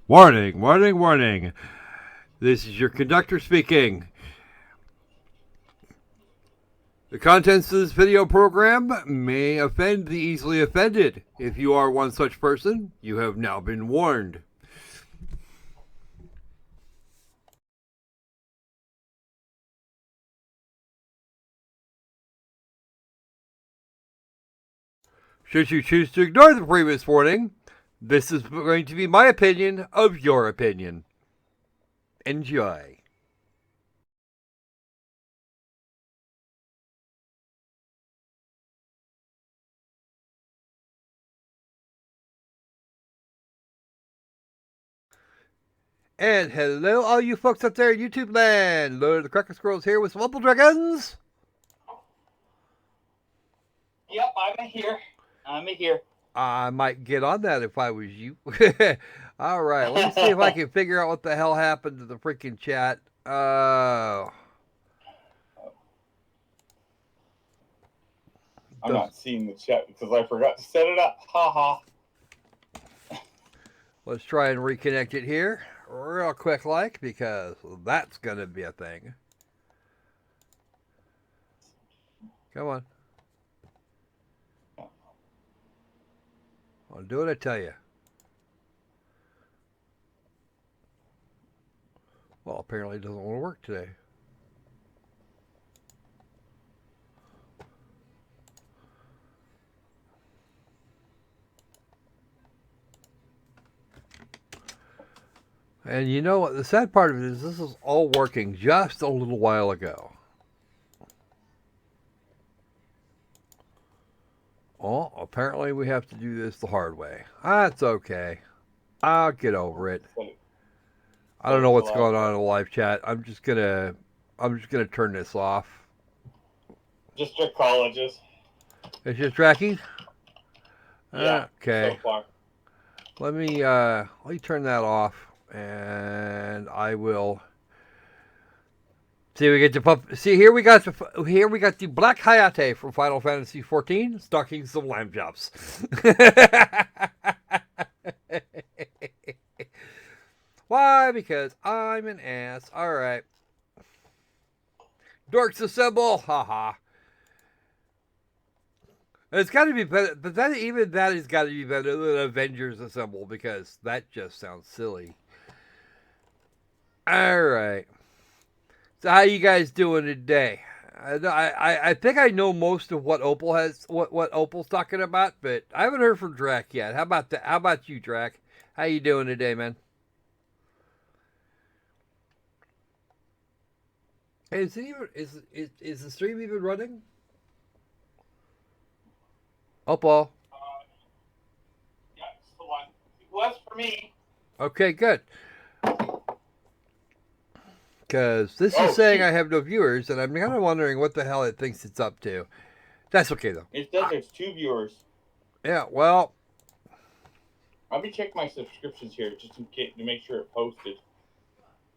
Warning, warning, warning. This is your conductor speaking. The contents of this video program may offend the easily offended. If you are one such person, you have now been warned. Should you choose to ignore the previous warning, this is going to be my opinion of your opinion. Enjoy. And hello, all you folks up there in YouTube land. Lord of the Cracker Squirrels here with some Opal Dragons. Yep, I'm here. I might get on that if I was you. All right, let me see if I can figure out what the hell happened to the freaking chat. I'm not seeing the chat because I forgot to set it up. Ha ha. Let's try and reconnect it here real quick like, because that's going to be a thing. Come on. I'll do what I tell you. Well, apparently it doesn't want to work today. And you know what? The sad part of it is this is all working just a little while ago. Oh, apparently we have to do this the hard way. That's okay. I'll get over it. I don't know what's going on in the live chat. I'm just gonna turn this off. Just your colleges. It's just tracking? Yeah. Okay. So far. Let me turn that off, and I will. See, we get to see here. We got the Black Hayate from Final Fantasy XIV, stocking some lamb chops. Why? Because I'm an ass. All right. Dorks assemble. Haha. It's got to be better, but that has got to be better than Avengers Assemble, because that just sounds silly. All right. So how you guys doing today? I think I know most of what Opal what Opal's talking about, but I haven't heard from Drac yet. How about that? How about you, Drac? How you doing today, man? Hey, is the stream even running? Opal. Yeah, it's the one. It was for me. Okay, good. Because this is saying I have no viewers, and I'm kind of wondering what the hell it thinks it's up to. That's okay, though. It says there's 2 viewers. Yeah, well. Let me check my subscriptions here just in case to make sure it posted.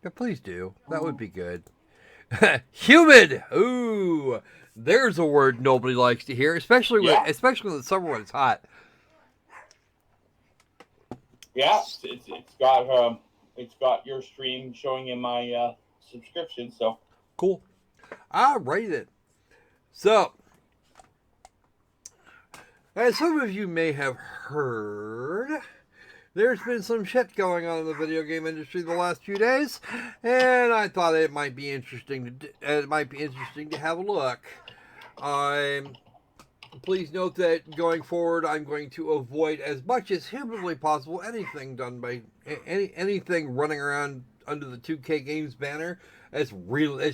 Yeah, please do. That would be good. Humid! Ooh, there's a word nobody likes to hear, especially when the summer when it's hot. Yeah, it's got your stream showing in my subscription, so cool. Alrighty then. So, as some of you may have heard, there's been some shit going on in the video game industry the last few days, and I thought it might be interesting to have a look. Please note that going forward, I'm going to avoid as much as humanly possible anything done by anything running around under the 2K Games banner. It's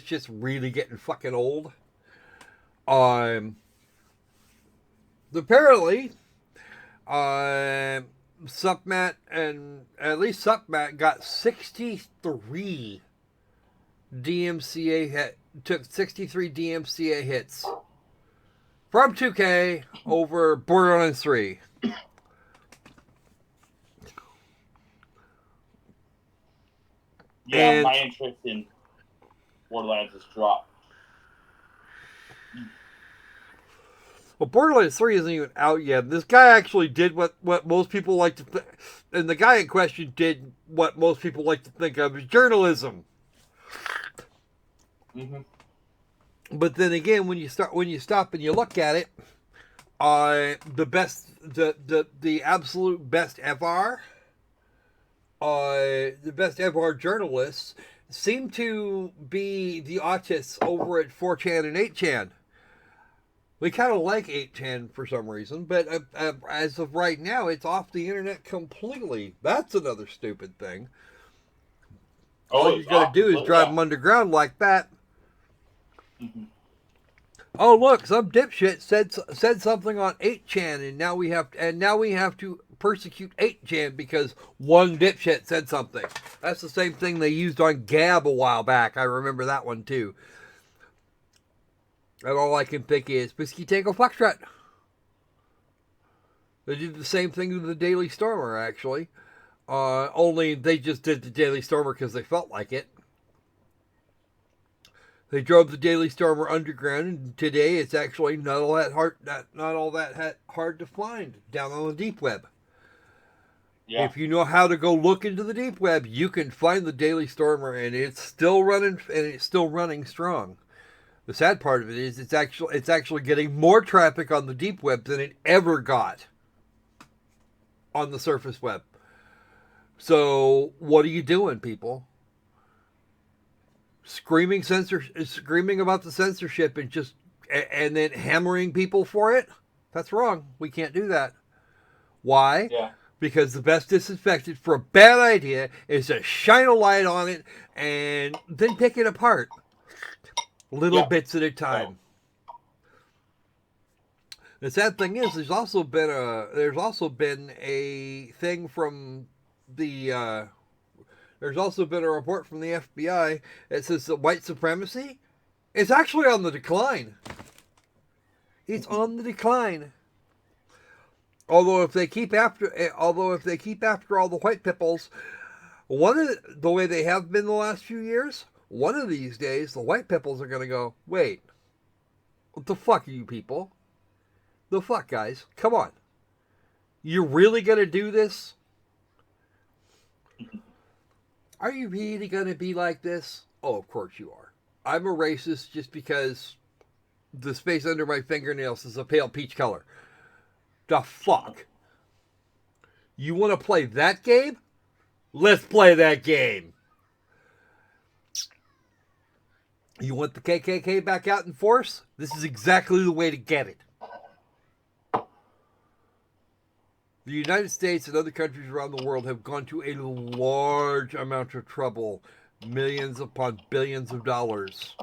just really getting fucking old. Apparently, Supmat and at least Supmat got 63 DMCA took 63 DMCA hits from 2K over Borderlands 3. Yeah, and my interest in Borderlands has dropped. Well, Borderlands 3 isn't even out yet. This guy actually did what most people like to think, and the guy in question did what most people like to think of as journalism. Mm-hmm. But then again, when you stop and you look at it, the absolute best FR, the best FR journalists seem to be the autists over at 4chan and 8chan. We kind of like 8chan for some reason, but as of right now, it's off the internet completely. That's another stupid thing. All you got to do is drive them underground like that. Mm-hmm. Oh look, some dipshit said something on 8chan, and now we have to persecute 8chan because one dipshit said something. That's the same thing they used on Gab a while back. I remember that one too. And all I can think is Whiskey Tango Foxtrot. They did the same thing to the Daily Stormer, actually. Only they just did the Daily Stormer because they felt like it. They drove the Daily Stormer underground, and today it's actually not all that hard to find down on the deep web. Yeah. If you know how to go look into the deep web, you can find the Daily Stormer, and it's still running, and it's still running strong. The sad part of it is it's actually getting more traffic on the deep web than it ever got on the surface web. So what are you doing, people? Screaming about the censorship and then hammering people for it? That's wrong. We can't do that. Why? Yeah. Because the best disinfectant for a bad idea is to shine a light on it and then pick it apart. Little bits at a time. The sad thing is, there's also been a thing from the. There's also been a report from the FBI that says that white supremacy is actually on the decline. It's on the decline. Although if they keep after all the white peoples, the way they have been the last few years. One of these days, the white peoples are going to go, wait, what the fuck are you people? The fuck, guys? Come on. You're really going to do this? Are you really going to be like this? Oh, of course you are. I'm a racist just because the space under my fingernails is a pale peach color. The fuck? You want to play that game? Let's play that game. You want the KKK back out in force? This is exactly the way to get it. The United States and other countries around the world have gone to a large amount of trouble, millions upon billions of dollars,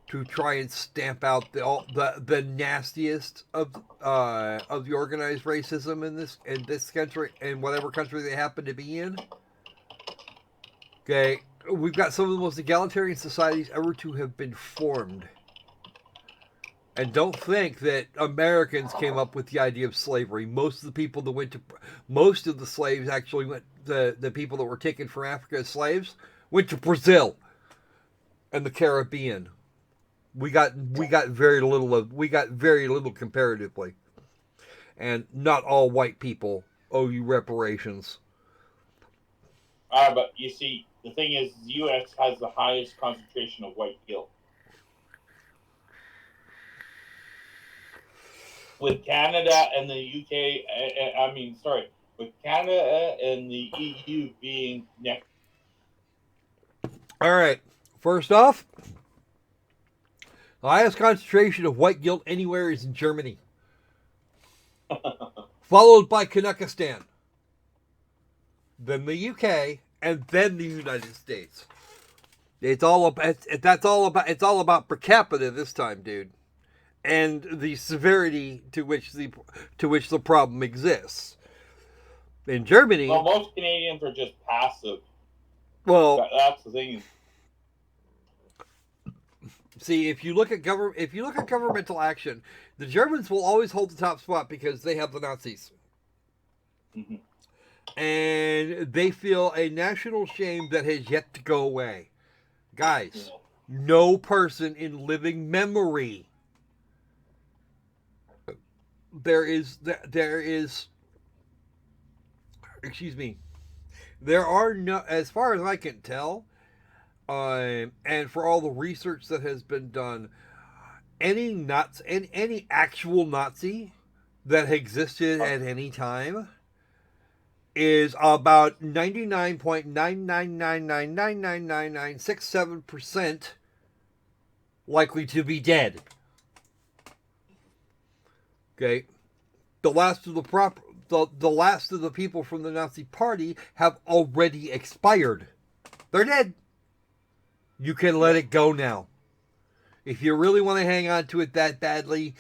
to try and stamp out the nastiest of the organized racism in this country, in whatever country they happen to be in. Okay. We've got some of the most egalitarian societies ever to have been formed. And don't think that Americans came up with the idea of slavery. Most of the slaves actually went, the people that were taken from Africa as slaves went to Brazil and the Caribbean. We got very little comparatively. And not all white people owe you reparations. But you see, the thing is, the U.S. has the highest concentration of white guilt. With Canada and the UK, with Canada and the EU being next. All right. First off, the highest concentration of white guilt anywhere is in Germany. Followed by Kazakhstan. Then the UK, and then the United States. It's all about per capita this time, dude. And the severity to which the problem exists. In Germany, well, most Canadians are just passive. Well, that's the thing. See, if you look at governmental action, the Germans will always hold the top spot because they have the Nazis. Mm-hmm. And they feel a national shame that has yet to go away. Guys, no person in living memory there is excuse me, there are no, as far as I can tell, and for all the research that has been done, any actual Nazi that existed at any time is about 99.999999967% likely to be dead. Okay, the last of the last of the people from the Nazi Party have already expired. They're dead. You can let it go now. If you really want to hang on to it that badly,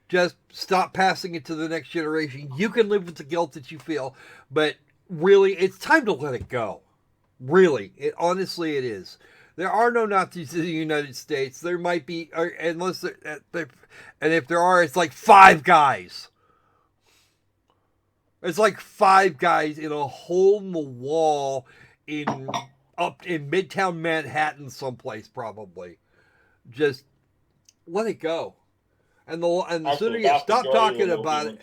just stop passing it to the next generation. You can live with the guilt that you feel, but really, it's time to let it go. Really, honestly, it is. There are no Nazis in the United States. There might be, unless and if there are, it's like 5 guys. It's like 5 guys in a hole in the wall up in Midtown Manhattan, someplace probably. Just let it go. And the sooner you stop talking about it,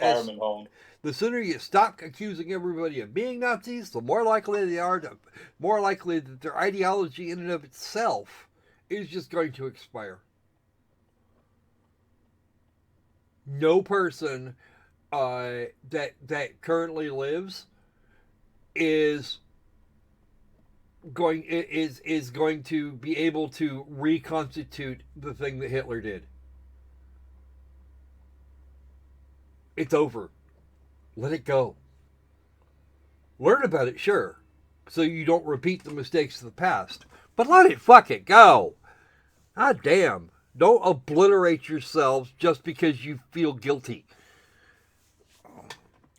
the sooner you stop accusing everybody of being Nazis, the more likely that their ideology in and of itself is just going to expire. No person that currently lives is going to be able to reconstitute the thing that Hitler did. It's over. Let it go. Learn about it, sure, so you don't repeat the mistakes of the past, but let it fucking go. God damn. Don't obliterate yourselves just because you feel guilty.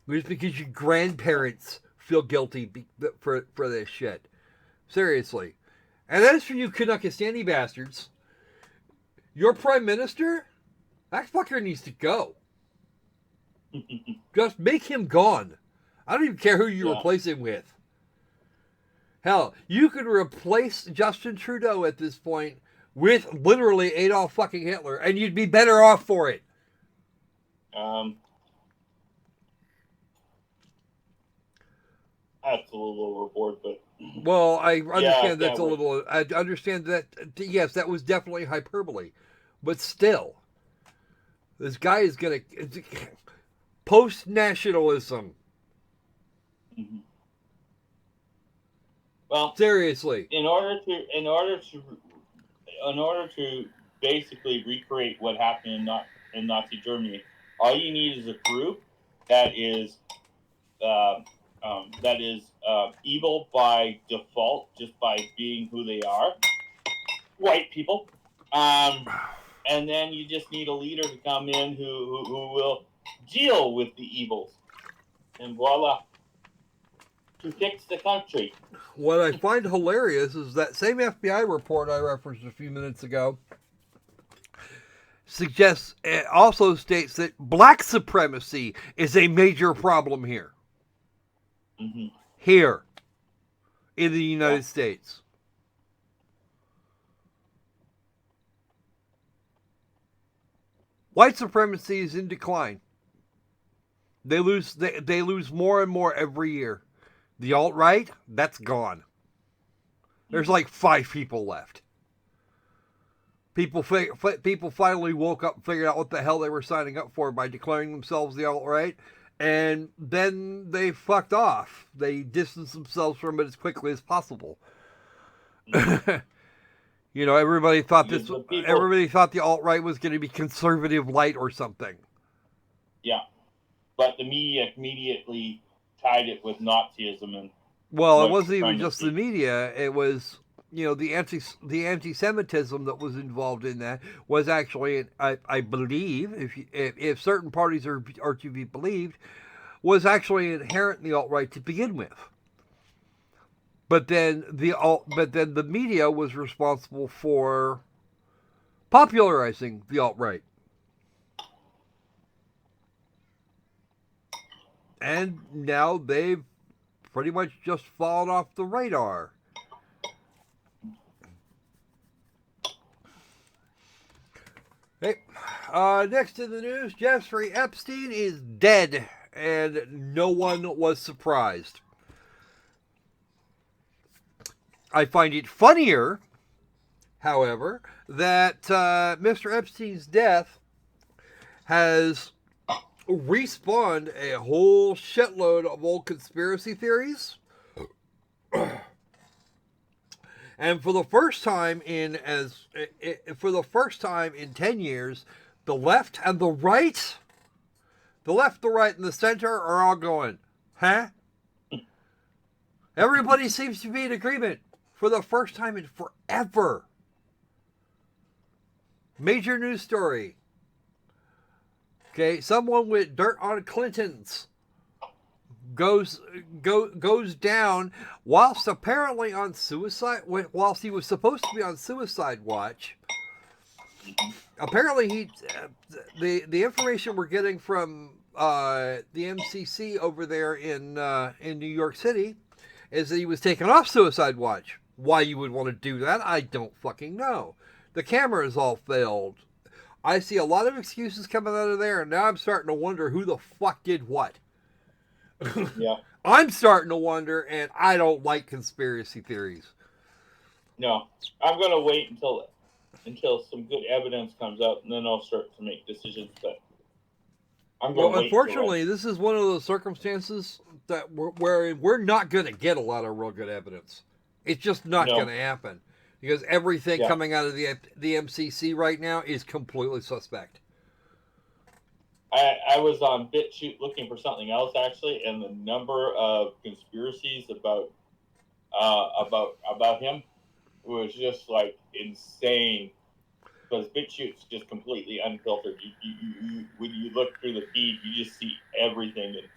Just because your grandparents feel guilty for this shit. Seriously. And that is for you Canuckistani bastards. Your prime minister? That fucker needs to go. Just make him gone. I don't even care who you replace him with. Hell, you could replace Justin Trudeau at this point with literally Adolf fucking Hitler, and you'd be better off for it. That's a little overboard, but well, I understand that's a little. I understand that. Yes, that was definitely hyperbole, but still, this guy is gonna post-nationalism. Mm-hmm. Well, seriously, in order to basically recreate what happened in Nazi Germany, all you need is a group that is evil by default, just by being who they are, white people, and then you just need a leader to come in who will deal with the evils, and voila, to fix the country. What I find hilarious is that same FBI report I referenced a few minutes ago suggests, it also states that black supremacy is a major problem here. Mm-hmm. Here in the United States. White supremacy is in decline. They lose more and more every year. The alt-right, that's gone. There's like 5 people left. People finally woke up and figured out what the hell they were signing up for by declaring themselves the alt-right, and then they fucked off. They distanced themselves from it as quickly as possible. You know, everybody thought the alt-right was going to be conservative light or something. Yeah, but the media immediately tied it with Nazism, and well, it wasn't even just the media. It was, you know, the anti-Semitism that was involved in that was actually, I believe, if certain parties are to be believed, was actually inherent in the alt-right to begin with. But then the media was responsible for popularizing the alt-right. And now they've pretty much just fallen off the radar. Hey, Next in the news, Jeffrey Epstein is dead, and no one was surprised. I find it funnier, however, that Mr. Epstein's death has respawned a whole shitload of old conspiracy theories. And for the first time in 10 years, the left and the right, the right, and the center are all going, huh? Everybody seems to be in agreement for the first time in forever. Major news story. Okay, someone with dirt on Clintons goes down whilst apparently on suicide. Whilst he was supposed to be on suicide watch. Apparently, the information we're getting from the MCC over there in New York City is that he was taken off suicide watch. Why you would want to do that, I don't fucking know. The camera is all failed. I see a lot of excuses coming out of there, and now I'm starting to wonder who the fuck did what. Yeah. I'm starting to wonder, and I don't like conspiracy theories. No, I'm going to wait until some good evidence comes out, and then I'll start to make decisions. But unfortunately, this is one of those circumstances that we're not going to get a lot of real good evidence. It's just not going to happen. Because everything coming out of the MCC right now is completely suspect. I was on BitChute looking for something else actually, and the number of conspiracies about him was just like insane. Because BitChute's just completely unfiltered. You when you look through the feed, you just see everything. And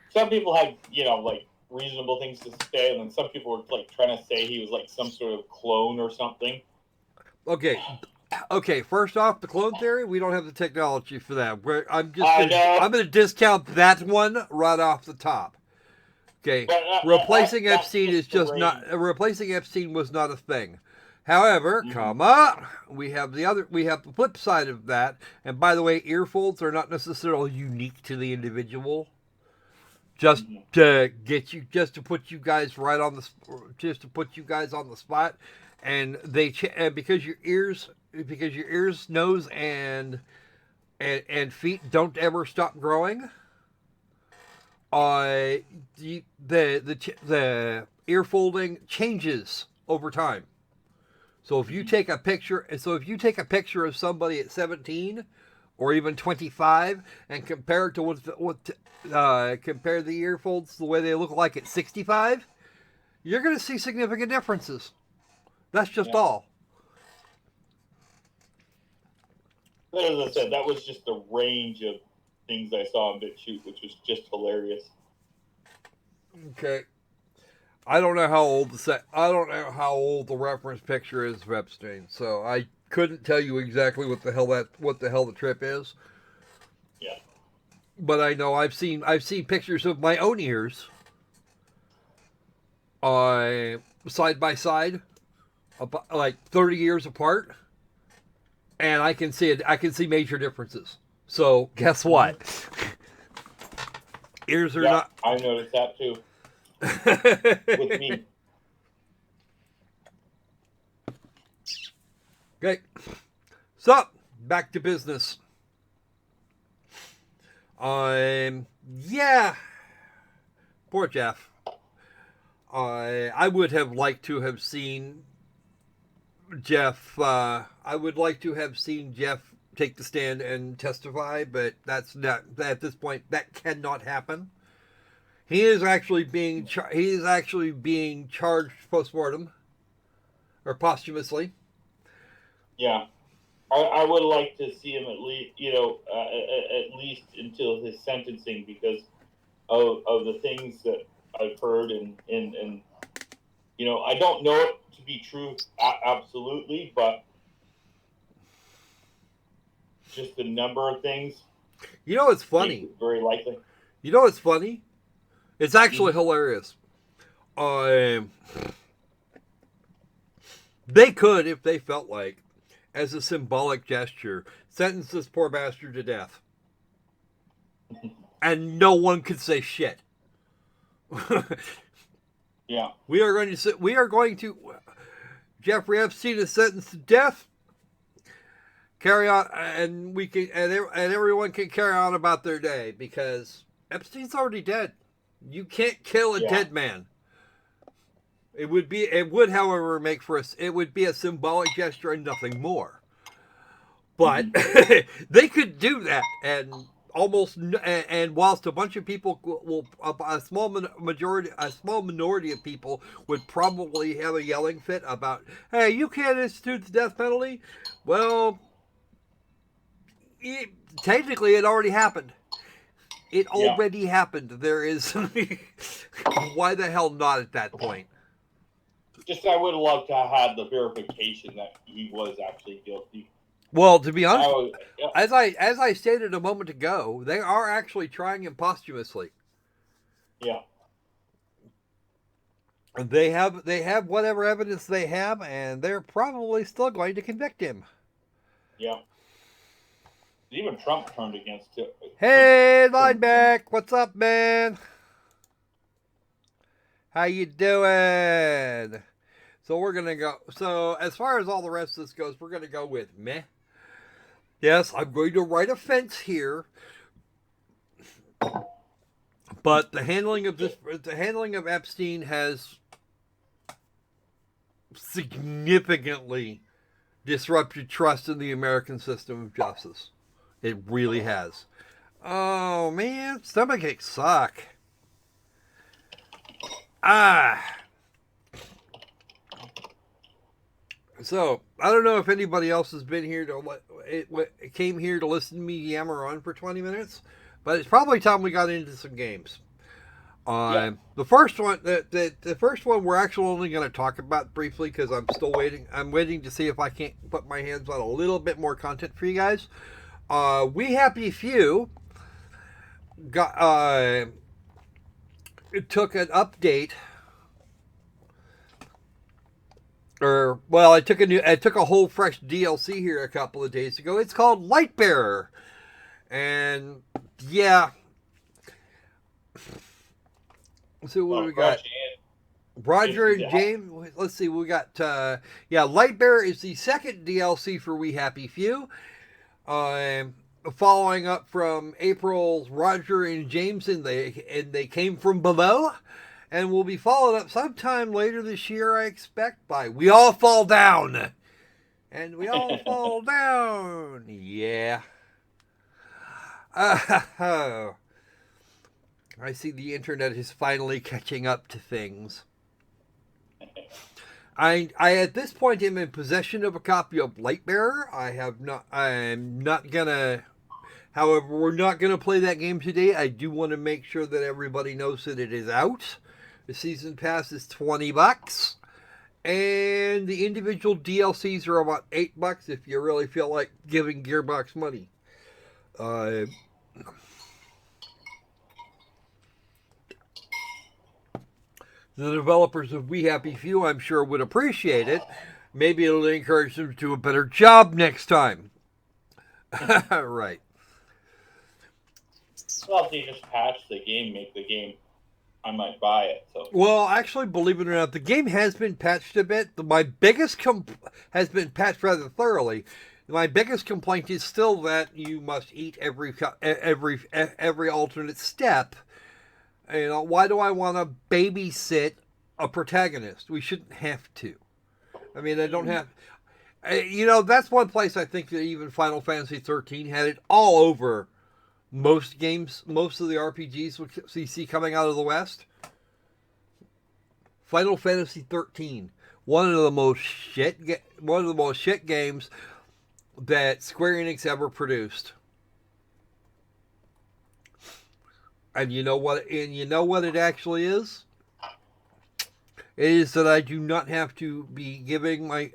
some people had like reasonable things to say, and then some people were like trying to say he was like some sort of clone or something. Okay, first off, the clone theory, we don't have the technology for that. I'm going to discount that one right off the top. Okay, replacing Epstein was not a thing. However, we have the flip side of that. And by the way, earfolds are not necessarily unique to the individual. Just to put you guys on the spot, and because your ears, nose, and feet don't ever stop growing. The ear folding changes over time. So if you take a picture of somebody at 17 or even 25 and compare it to compare the ear folds the way they look like at 65, you're going to see significant differences. That's just all. As I said, that was just the range of things I saw on BitChute, which was just hilarious. Okay. I don't know how old the reference picture is of Epstein, so I couldn't tell you exactly what the hell the trip is. Yeah. But I know I've seen pictures of my own ears, side by side, like 30 years apart, and I can see major differences. So guess what? Ears are not. I noticed that too. With me. Okay. So, back to business. Yeah. Poor Jeff. I would have liked to have seen Jeff. I would like to have seen Jeff take the stand and testify, but that's not at this point. That cannot happen. He is actually being charged postmortem or posthumously. Yeah, I would like to see him at least until his sentencing, because of the things that I've heard, and I don't know it to be true absolutely, but just the number of things. You know what's funny? Very likely. You know what's funny? It's actually hilarious. They could, if they felt like, as a symbolic gesture, Sentence this poor bastard to death. And no one could say shit. Yeah. We are going to Jeffrey Epstein is sentenced to death. Carry on, and everyone can carry on about their day because Epstein's already dead. You can't kill a dead man. It would, however, it would be a symbolic gesture and nothing more. But they could do that, and whilst a bunch of people a small minority of people would probably have a yelling fit about, hey, you can't institute the death penalty. Well, technically, it already happened. It already happened. There is why the hell not at that point? Just I would love to have the verification that he was actually guilty. Well, to be honest, as I stated a moment ago, they are actually trying him posthumously. Yeah. They have whatever evidence they have, and they're probably still going to convict him. Yeah. Even Trump turned against it. Hey, Lineback, what's up, man? How you doing? So we're gonna go. So as far as all the rest of this goes, we're gonna go with meh. Yes, I'm going to write a fence here, but the handling of Epstein has significantly disrupted trust in the American system of justice. It really has. Oh man, stomachaches suck. So I don't know if anybody else has been here came here to listen to me yammer on for 20 minutes, but it's probably time we got into some games. The first one, the first one, we're actually only going to talk about briefly because I'm still waiting. I'm waiting to see if I can't put my hands on a little bit more content for you guys. We Happy Few got it took an update. I took a whole fresh DLC here a couple of days ago. It's called Lightbearer, and yeah. So what do we got? Roger and James. Let's see. We got Lightbearer is the second DLC for We Happy Few. Following up from April's Roger and James, and they came from below. And will be followed up sometime later this year, I expect, by We All Fall Down. And we all fall down. Yeah. I see the internet is finally catching up to things. I at this point am in possession of a copy of Lightbearer. I'm not gonna. However, we're not gonna play that game today. I do want to make sure that everybody knows that it is out. The season pass is $20, and the individual DLCs are about $8 if you really feel like giving Gearbox money. The developers of We Happy Few, I'm sure, would appreciate it. Maybe it'll encourage them to do a better job next time. Right. Well, if they just patch the game, make the game, I might buy it. So. Well, actually, believe it or not, the game has been patched a bit. My biggest has been patched rather thoroughly. My biggest complaint is still that you must eat every alternate step. You know, why do I want to babysit a protagonist? We shouldn't have to. I mean, I don't have. You know, that's one place I think that even Final Fantasy 13 had it all over. Most games, most of the RPGs we see coming out of the West. Final Fantasy 13, one of the most shit games that Square Enix ever produced. And you know what? It actually is. It is that I do not have to be giving my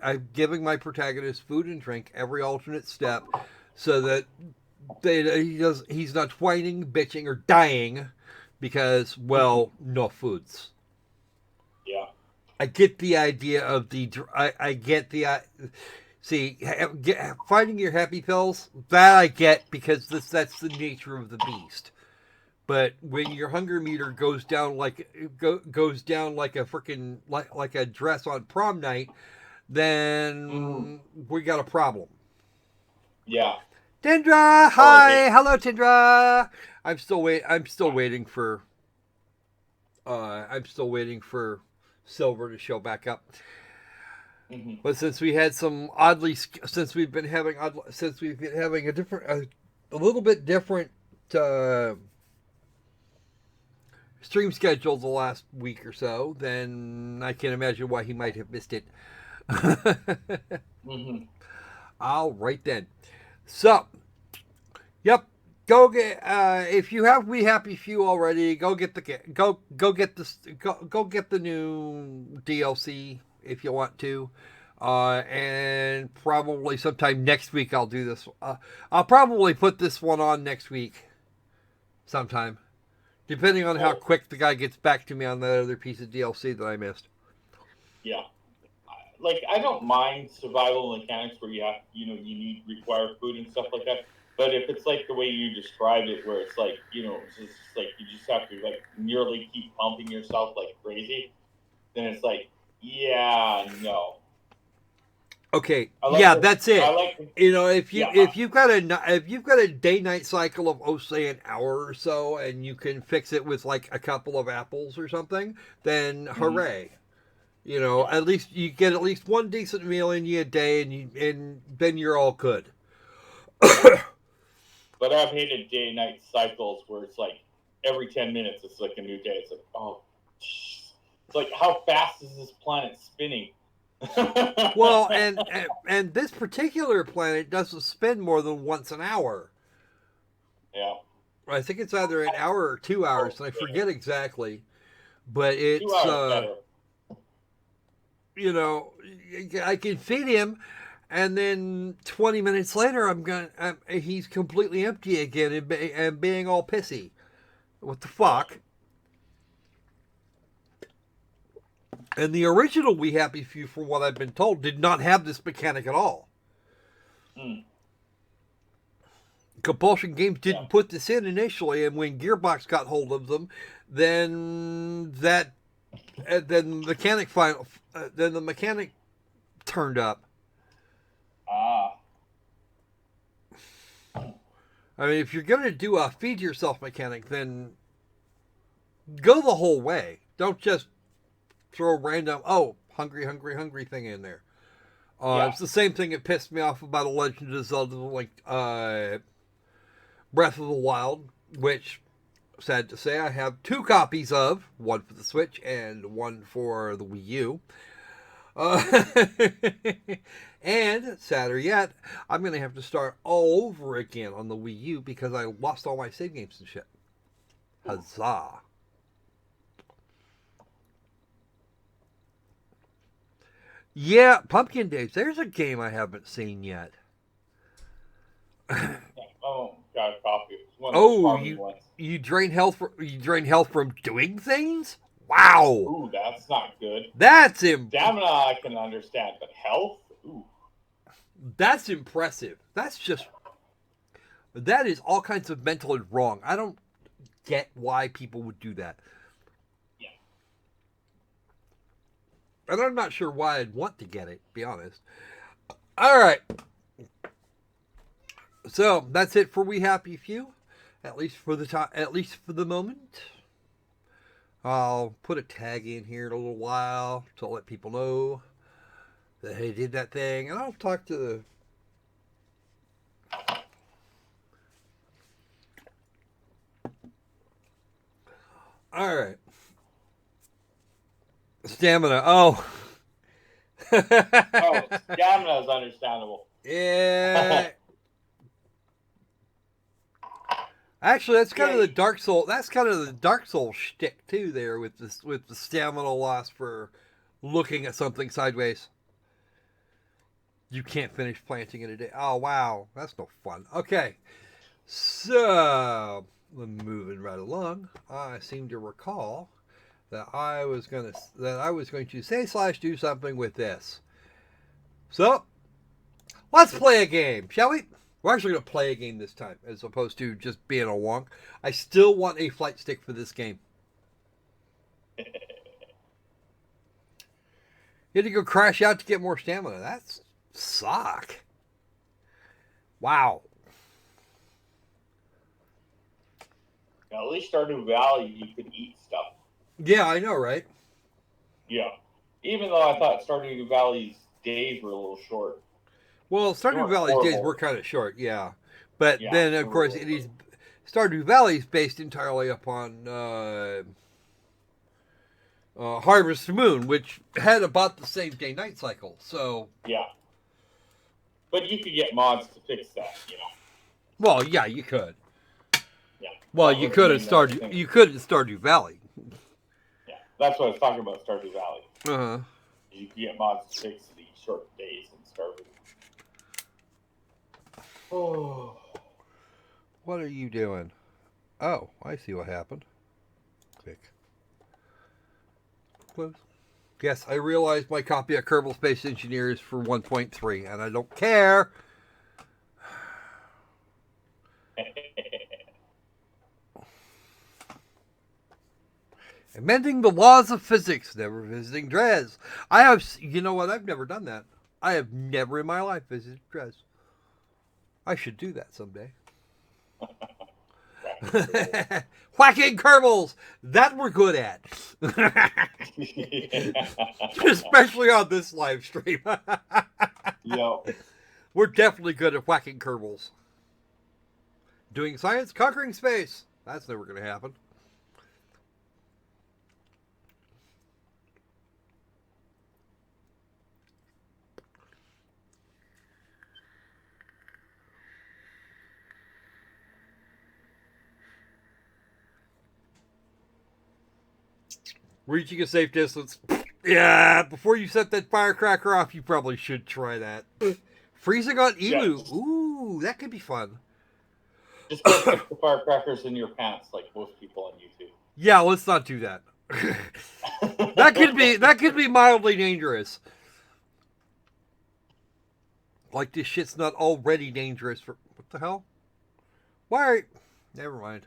protagonist food and drink every alternate step, so that he's not whining, bitching, or dying because, well, no foods. Yeah. I get the idea of I get the See, finding your happy pills, that I get because that's the nature of the beast. But when your hunger meter goes down goes down like a freaking like a dress on prom night, then we got a problem. Yeah. Tindra, hi, hello, Tindra. I'm still waiting for. I'm still waiting for Silver to show back up. Mm-hmm. But since we've been having a little bit different stream schedule the last week or so, then I can imagine why he might have missed it. Mm-hmm. All right then. So, yep. Go get if you have We Happy Few already. Go get the new DLC if you want to, and probably sometime next week I'll do this. I'll probably put this one on next week, sometime, depending on how quick the guy gets back to me on that other piece of DLC that I missed. Yeah. Like, I don't mind survival mechanics where you require food and stuff like that. But if it's like the way you described it, where it's like, it's just like you just have to like nearly keep pumping yourself like crazy, then it's like, yeah, no. Okay, that's it. If you've got a day-night cycle of say an hour or so, and you can fix it with like a couple of apples or something, then hooray. At least you get at least one decent meal in you a day, and then you're all good. But I've hated day-night cycles where it's like every 10 minutes it's like a new day. It's like, oh, it's like, how fast is this planet spinning? Well, and this particular planet doesn't spin more than once an hour. Yeah. I think it's either an hour or 2 hours, and I forget exactly. But it's 2 hours better. I can feed him, and then 20 minutes later, he's completely empty again and being all pissy. What the fuck? And the original We Happy Few, from what I've been told, did not have this mechanic at all. Compulsion Games didn't put this in initially, and when Gearbox got hold of them, then the mechanic turned up. I mean, if you're going to do a feed yourself mechanic, then go the whole way. Don't just throw a random, hungry thing in there. It's the same thing that pissed me off about a Legend of Zelda, like Breath of the Wild, which, sad to say, I have 2 copies of, one for the Switch and one for the Wii U. And sadder yet, I'm going to have to start all over again on the Wii U because I lost all my save games and shit. Huzzah. Yeah, Pumpkin Days. There's a game I haven't seen yet. Oh, got a copy. You drain health from doing things? Wow. Ooh, that's not good. That's stamina I can understand, but health? Ooh. That's impressive. That is all kinds of mental and wrong. I don't get why people would do that. Yeah. And I'm not sure why I'd want to get it, to be honest. All right. So that's it for We Happy Few, at least for the moment. I'll put a tag in here in a little while to let people know that he did that thing, and I'll talk to the. All right. Stamina. Oh, stamina is understandable. Yeah. Actually, that's kind of the Dark Soul. That's kind of the Dark Soul shtick too. There with the stamina loss for looking at something sideways. You can't finish planting in a day. Oh wow, that's no fun. Okay, so moving right along. I seem to recall that I was going to say / do something with this. So Let's play a game, shall we? We're actually going to play a game this time, as opposed to just being a wonk. I still want a flight stick for this game. You had to go crash out to get more stamina. That's suck. Wow. Now, at least Stardew Valley, you could eat stuff. Yeah, I know, right? Yeah. Even though I thought Stardew Valley's days were a little short. Well, Stardew Valley's days were kind of short, yeah. But Yeah, then, of course, it is Stardew Valley is based entirely upon Harvest Moon, which had about the same day-night cycle. So yeah. But you could get mods to fix that, you know. Well, yeah, you could. Yeah. Well, you could at Stardew Valley. Yeah, that's what I was talking about, Stardew Valley. Uh-huh. You could get mods to fix the short days in Stardew. Oh. What are you doing? Oh, I see what happened. Click. Close. Yes, I realized my copy of Kerbal Space Engineer is for 1.3, and I don't care. Amending the laws of physics, never visiting Dres. You know what? I've never done that. I have never in my life visited Dres. I should do that someday. Whacking Kerbals! That we're good at. Especially on this live stream. Yep. We're definitely good at whacking Kerbals. Doing science, conquering space. That's never going to happen. Reaching a safe distance. Yeah, before you set that firecracker off, you probably should try that. Freezing on Emu. Yeah. Ooh, that could be fun. Just don't put the firecrackers in your pants like most people on YouTube. Yeah, let's not do that. that could be mildly dangerous. Like this shit's not already dangerous for what the hell? Why? Never mind.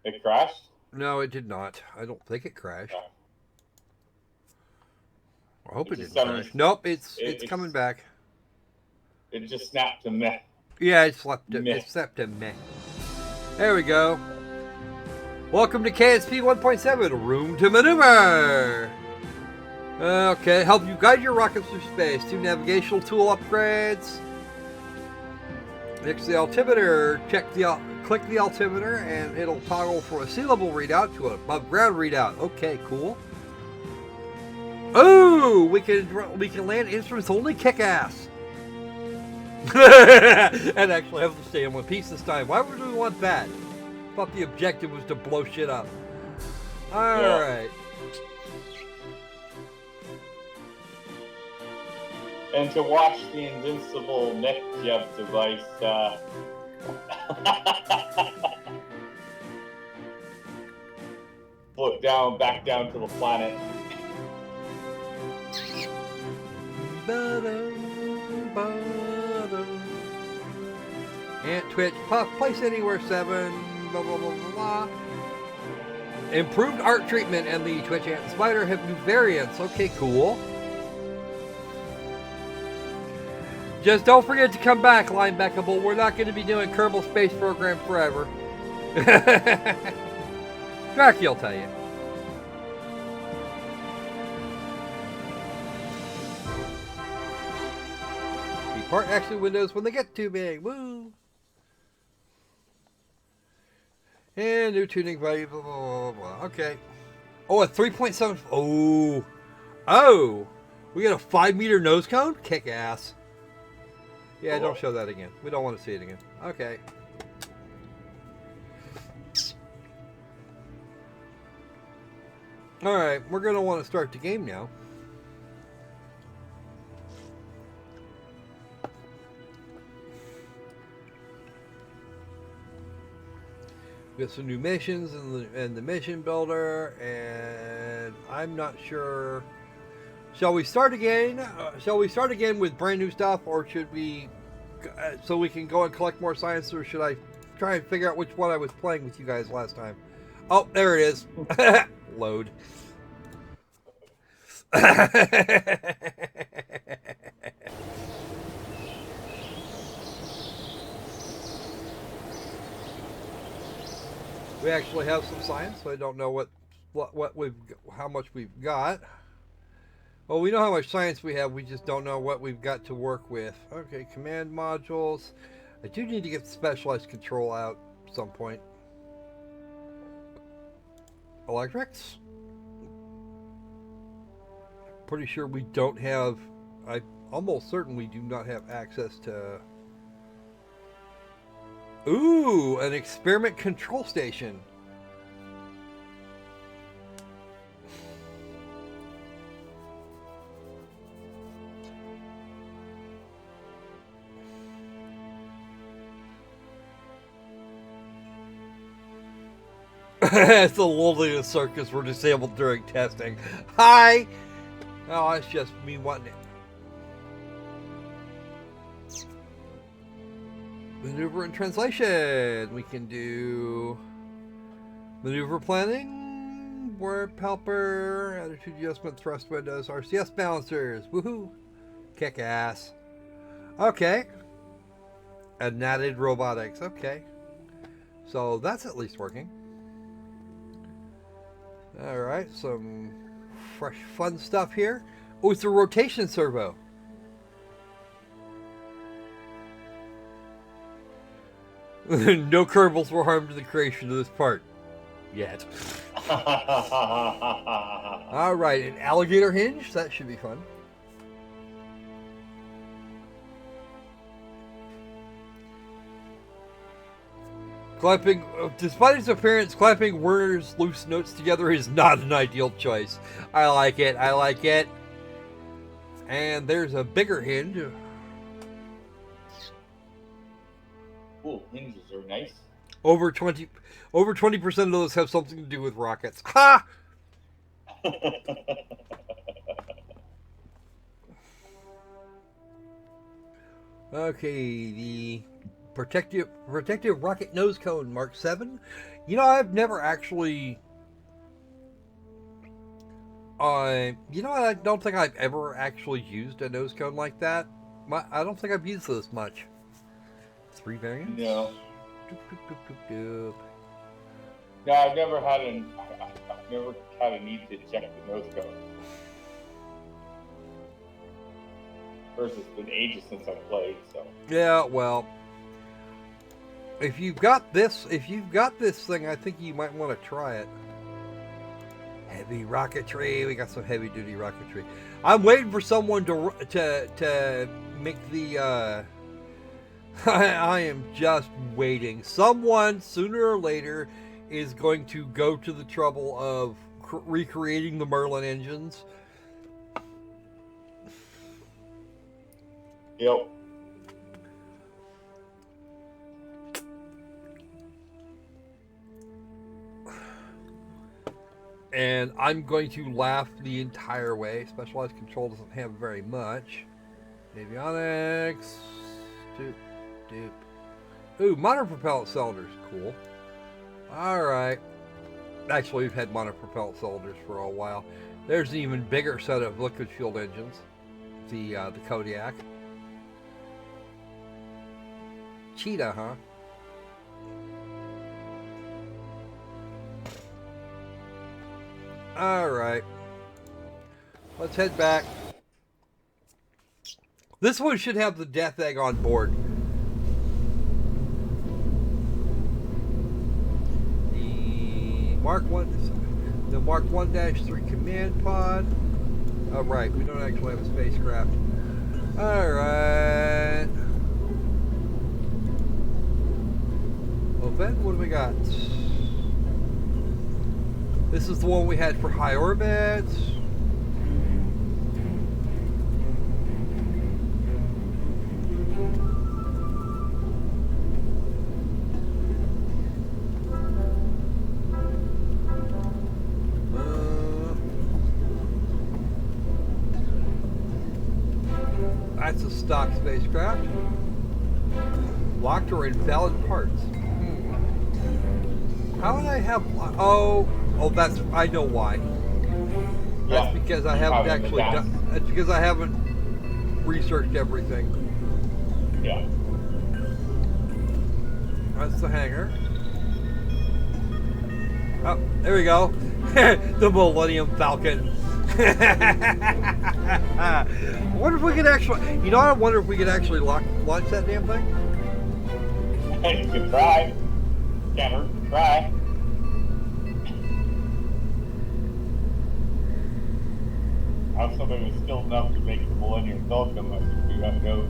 It crashed? No, it did not. I don't think it crashed. No. I hope it didn't crash. Nope, it's coming back. It just snapped to meh. Yeah, it snapped to meh. There we go. Welcome to KSP 1.7, Room to Maneuver. Okay, help you guide your rockets through space. 2 navigational tool upgrades. Next to the altimeter, click the altimeter and it'll toggle from a sea level readout to an above ground readout. Okay, cool. Oh, we can land instruments only kick ass. And actually have to stay in one piece this time. Why would we want that? Thought the objective was to blow shit up. Alright. And to watch the invincible neck jab device float back down to the planet. And Twitch, Puff, place anywhere 7, blah, blah, blah, blah, blah. Improved art treatment and the Twitch Ant and Spider have new variants. Okay, cool. Just don't forget to come back, Linebackable. We're not going to be doing Kerbal Space Program forever. Dracky will tell you. Depart exit windows when they get too big. Woo! And new tuning value, blah, blah, blah, blah. Okay. Oh, a 3.7. Oh. Oh. We got a 5-meter nose cone? Kick ass. Yeah, don't show that again. We don't want to see it again. Okay. Alright, we're going to want to start the game now. We got some new missions and the mission builder, and I'm not sure Shall we start again? Shall we start again with brand new stuff, or should we, so we can go and collect more science, or should I try and figure out which one I was playing with you guys last time? Oh, there it is. Load. We actually have some science, so I don't know what we've, how much we've got. Well, we know how much science we have, we just don't know what we've got to work with. Okay, command modules. I do need to get specialized control out at some point. Electrics. Pretty sure we don't have, I'm almost certain we do not have access to... Ooh, an experiment control station. It's the Lolita Circus were disabled during testing. Hi! Oh, it's just me wanting it. Maneuver and translation. We can do maneuver planning, warp helper, attitude adjustment, thrust windows, RCS balancers. Woohoo! Kick ass. Okay. And natted robotics. Okay. So that's at least working. Alright, some fresh fun stuff here. Oh, it's a rotation servo. No Kerbals were harmed in the creation of this part. Yet. Alright, an alligator hinge. That should be fun. Clapping, despite its appearance, clapping Werner's loose notes together is not an ideal choice. I like it. I like it. And there's a bigger hinge. Cool, hinges are nice. Over 20% of those have something to do with rockets. Ha! Okay, the protective rocket nose cone Mark 7. You know, I've never actually you know, I don't think I've ever actually used a nose cone like that. I don't think I've used this much. 3 variants? No. Doop, doop, doop, doop, doop. No, I've never had a need to check the nose cone. First, it's been ages since I played, so. Yeah, well, if you've got this thing, I think you might want to try it. Heavy rocketry. We got some heavy duty rocketry. I'm waiting for someone to make the I am just waiting. Someone sooner or later is going to go to the trouble of recreating the Merlin engines. Yep. And I'm going to laugh the entire way. Specialized control doesn't have very much. Avionics. Doop, doop. Ooh, monopropellant cylinders. Cool. Alright. Actually, we've had monopropellant cylinders for a while. There's an even bigger set of liquid fueled engines. The Kodiak. Cheetah, huh? Alright. Let's head back. This one should have the Death Egg on board. The Mark 1-3 command pod. Oh, right, we don't actually have a spacecraft. Alright. Well, then, what do we got? This is the one we had for high orbits. That's a stock spacecraft. Locked or invalid parts. How would I have? Oh, that's, I know why. That's Yeah, because I haven't actually done. That's because I haven't researched everything. Yeah. That's the hangar. Oh, there we go. The Millennium Falcon. I wonder if we could actually. You know, I wonder if we could actually launch that damn thing. You can try. Can't hurt to try. I have something that's still enough to make the Millennium Falcon. I think we gotta go.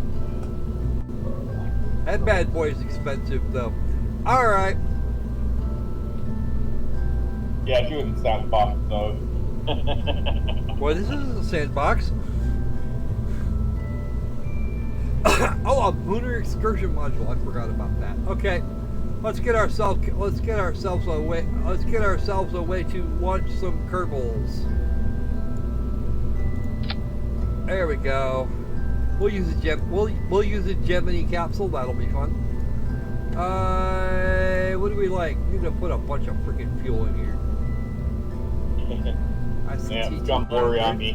That bad boy is expensive, though. All right. Yeah, she was in sandbox mode. Well, this isn't a sandbox. Oh, a lunar excursion module. I forgot about that. Okay, let's get ourselves away. Let's get ourselves a way to launch some Kerbals. There we go. We'll use a we'll use a Gemini capsule. That'll be fun. What do we like? We need to put a bunch of freaking fuel in here. Yeah, it's gone blurry on me.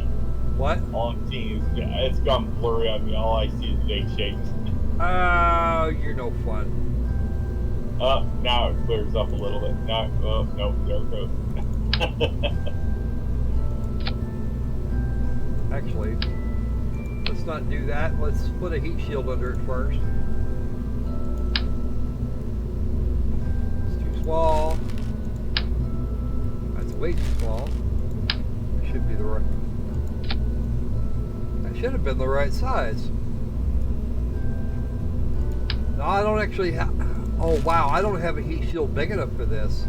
What? All I'm seeing is, yeah, it's gone blurry on me. All I see is vague shapes. Oh, you're no fun. Now it clears up a little bit. Now, oh, no, there it goes. Actually, let's not do that. Let's put a heat shield under it first. It's too small. That's way too small. Should be the right. That should have been the right size. No, I don't actually have. Oh wow, I don't have a heat shield big enough for this.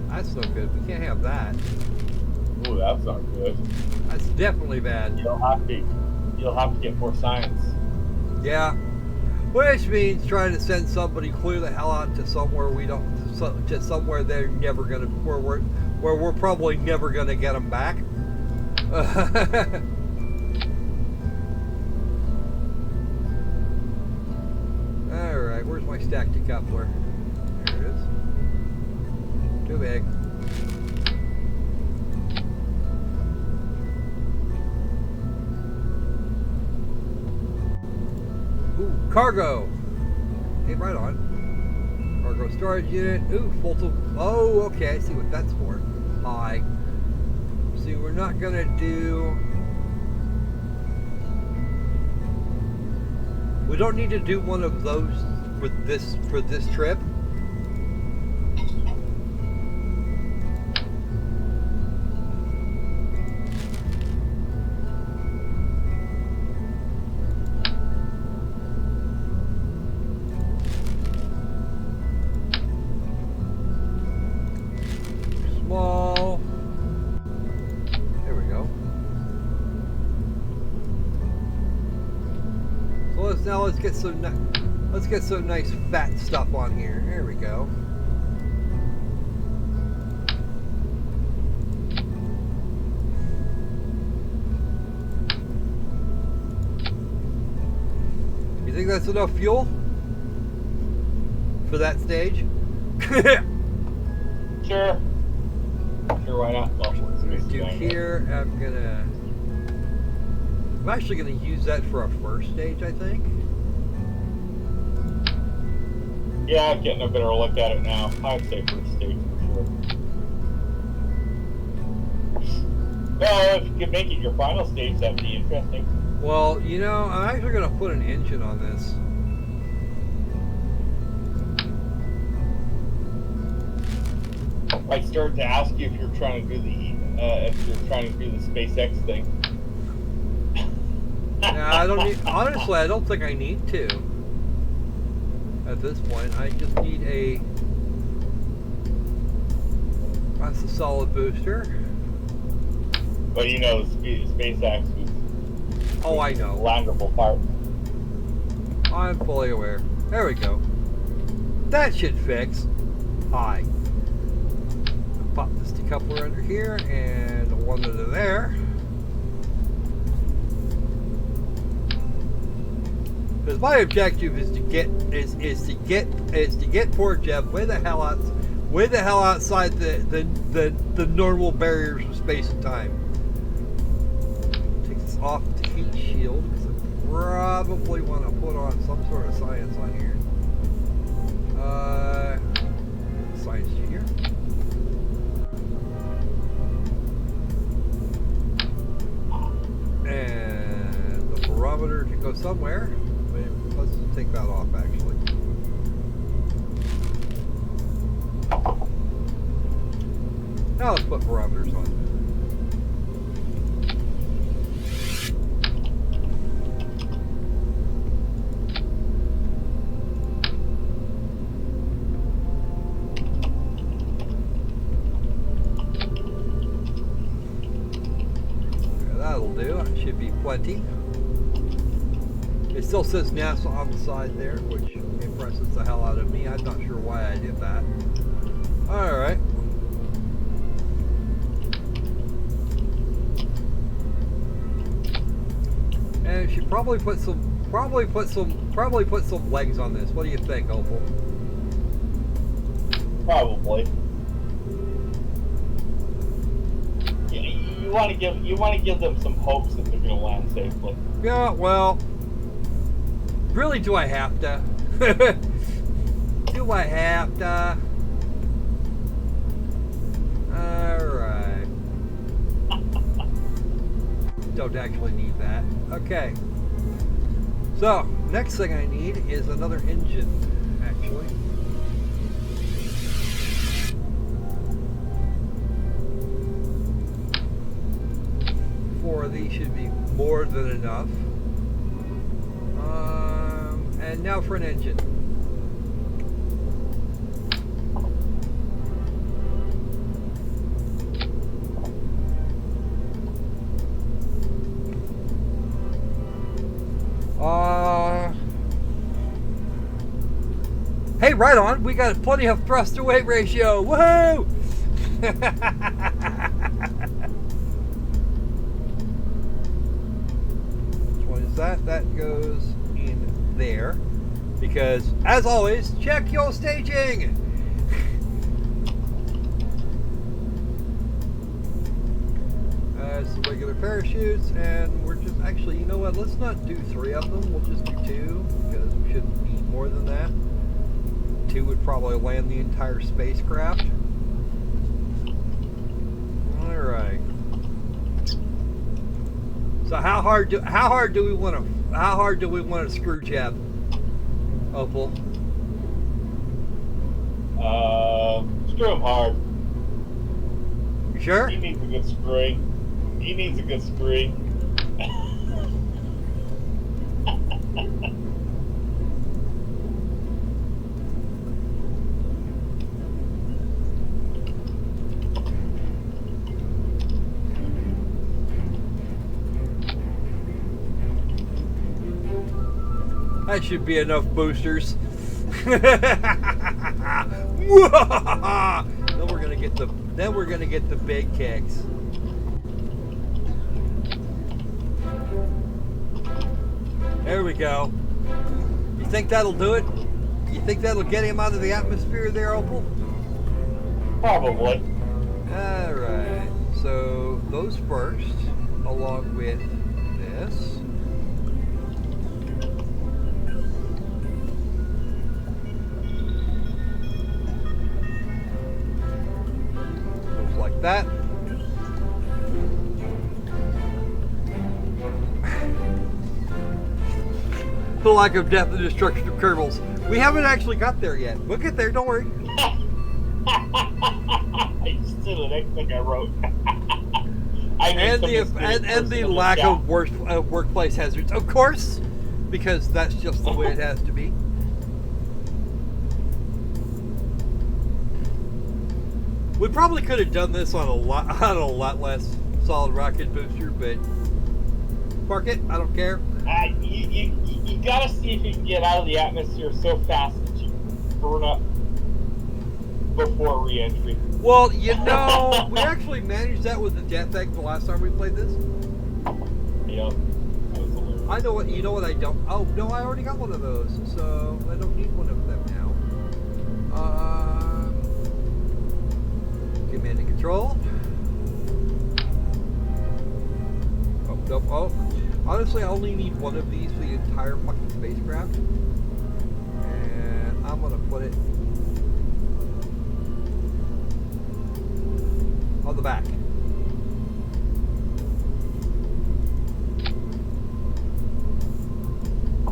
That's no good. We can't have that. Oh, that's not good. That's definitely bad. You'll have to get more science. Yeah. Which means trying to send somebody clear the hell out to somewhere we don't, to somewhere they're never gonna, where we're probably never gonna get them back. All right, where's my stack decoupler? There it is. Too big. Ooh, cargo. Hey, right on. Cargo storage unit. Ooh, full to. Oh, okay. I see what that's for. Hi. See, we're not gonna do. We don't need to do one of those for this trip. Small. There we go. So let's get some nice fat stuff on here. There we go. You think that's enough fuel for that stage? Sure. Sure, why not? Well, Do here, I'm actually gonna use that for a first stage, I think. Yeah, getting a better look at it now. I'd say first stage for sure. Well, if you could make it your final stage, that'd be interesting. Well, you know, I'm actually gonna put an engine on this. I started to ask you if you're trying to do the SpaceX thing. Nah, I don't need. Honestly, I don't think I need to. At this point, I just need a. That's a solid booster. But you know, SpaceX was. Oh, I know. Landable part. I'm fully aware. There we go. That should fix. Hi. Pop this decoupler under here and one under there. Because my objective is to get poor Jeff way the hell outside the normal barriers of space and time. Take this off the heat shield because I probably want to put on some sort of science on here. Science junior. And the barometer can go somewhere. Let's take that off actually. Now let's put barometers on. That'll do. It should be plenty. It still says NASA on the side there, which impresses the hell out of me. I'm not sure why I did that. Alright. And should probably put some legs on this. What do you think, Opal? Probably. You want to give them some hopes that they're going to land safely. Yeah, well, really, do I have to? Do I have to? Alright. Don't actually need that. Okay. So, next thing I need is another engine, actually. 4 of these should be more than enough. And now for an engine. Hey, right on. We got plenty of thrust to weight ratio. Woohoo! Which one is that? That goes in there. Because, as always, check your staging! Some regular parachutes, and we're just, actually, you know what, let's not do 3 of them, we'll just do 2, because we shouldn't need more than that. 2 would probably land the entire spacecraft. Alright. So how hard do we want to screw Jeb? Opal. Screw him hard. You sure? He needs a good screwing. He needs a good screwing. That should be enough boosters. Then we're gonna get the big kicks. There we go. You think that'll do it? You think that'll get him out of the atmosphere there, Opal? Probably. Alright. So those first, along with this. Like that. The lack of death and destruction of Kerbals. We haven't actually got there yet. We'll get there, don't worry. It's still the next thing I wrote. And the lack of workplace hazards, of course, because that's just the way it has to be. We probably could have done this on a lot less solid rocket booster, but park it. I don't care. You gotta see if you can get out of the atmosphere so fast that you burn up before re-entry. Well, you know, we actually managed that with the jetpack the last time we played this. Yep, that was hilarious. I know what, you know what I don't, oh, no, I already got one of those, so I don't need one of them now. Command and control. Oh, nope, oh. Honestly, I only need one of these for the entire fucking spacecraft. And I'm gonna put it on the back.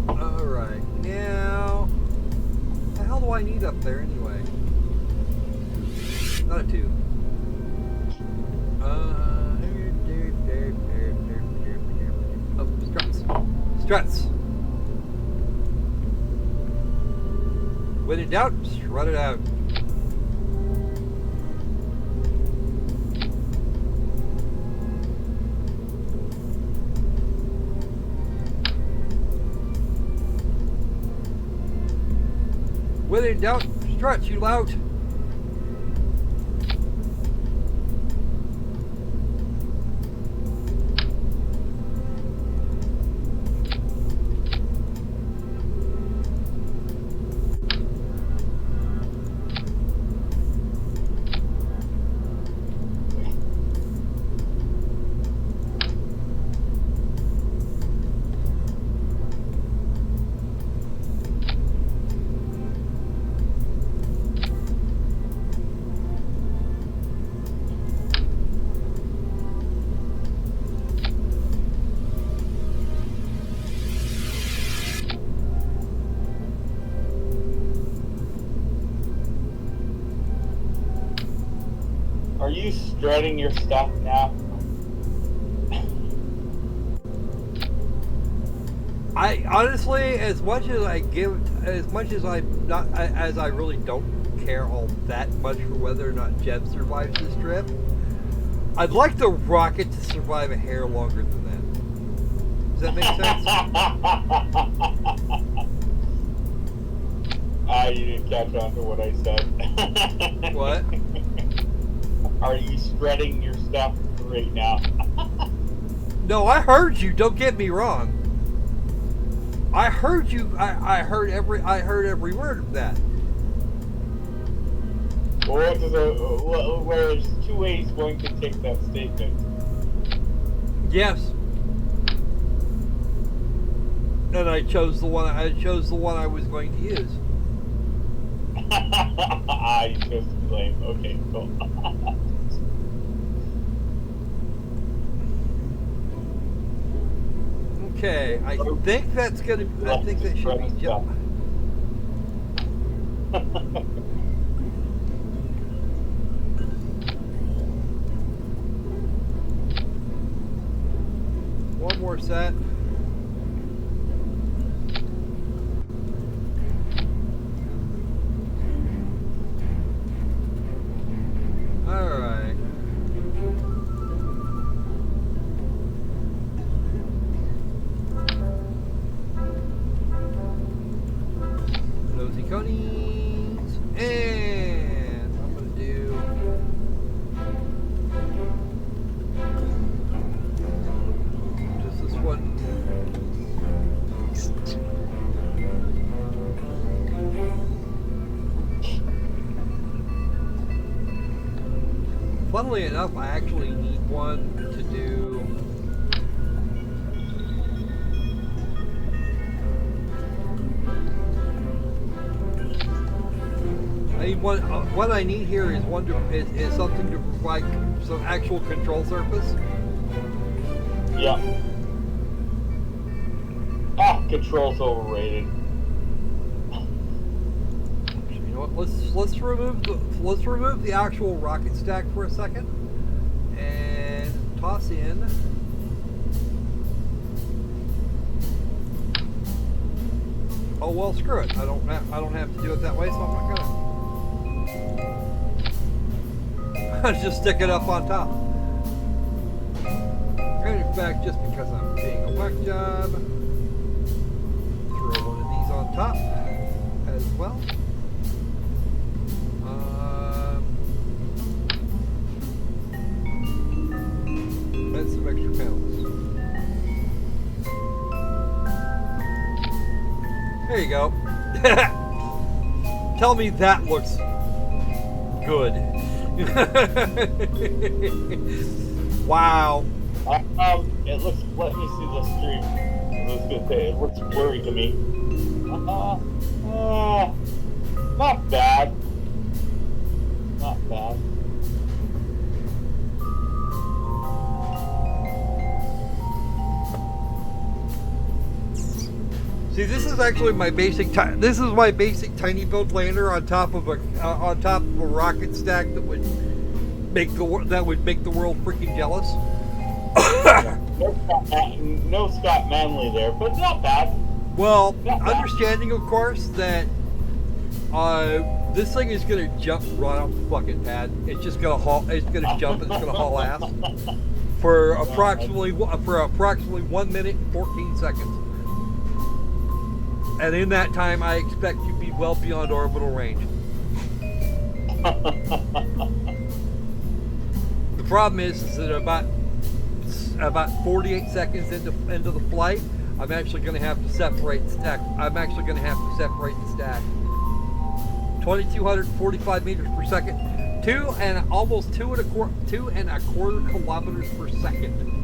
Alright, now, what the hell do I need up there anyway? Not a tube. Oh, struts. Struts. When in doubt, strut it out. When in doubt, strut you out. Are you strutting your stuff now? I honestly, as much as I really don't care all that much for whether or not Jeb survives this trip, I'd like the rocket to survive a hair longer than that. Does that make sense? You didn't catch on to what I said. What? Are you strutting your stuff right now? No, I heard you. Don't get me wrong. I heard you. I heard every word of that. Well, there's two ways one can take that statement. Yes. And I chose the one. I chose the one I was going to use. You chose to blame. Okay, cool. Okay, I think that's gonna. I think that should be jump. One more set. All right. Nosy conies, and I'm gonna do just this one. Funnily enough, I actually need one to do. I need one. What I need here is one to, is something to provide some actual control surface. Yeah. Control's overrated. You know what? Let's remove the actual rocket stack for a second, and toss in. Oh well, screw it. I don't have to do it that way, so I'm not gonna. I'll just stick it up on top. And in fact, just because I'm being a whack job, throw one of these on top as well. And some extra panels. There you go. Tell me that looks good. Wow. It looks. Let me see the stream. I was gonna say it looks blurry to me. Not bad. Not bad. See, this is actually my basic. This is my basic tiny build lander on top of a rocket stack that would make the world freaking jealous. No Scott Manley there, but not bad. Well, not bad. Understanding, of course, that this thing is gonna jump right off the fucking pad. It's just gonna haul. It's gonna jump and it's gonna haul ass for approximately 1 minute and 14 seconds. And in that time, I expect you to be well beyond orbital range. The problem is that about 48 seconds into the flight, I'm actually going to have to separate the stack. 2,245 meters per second, almost 2.25 kilometers per second.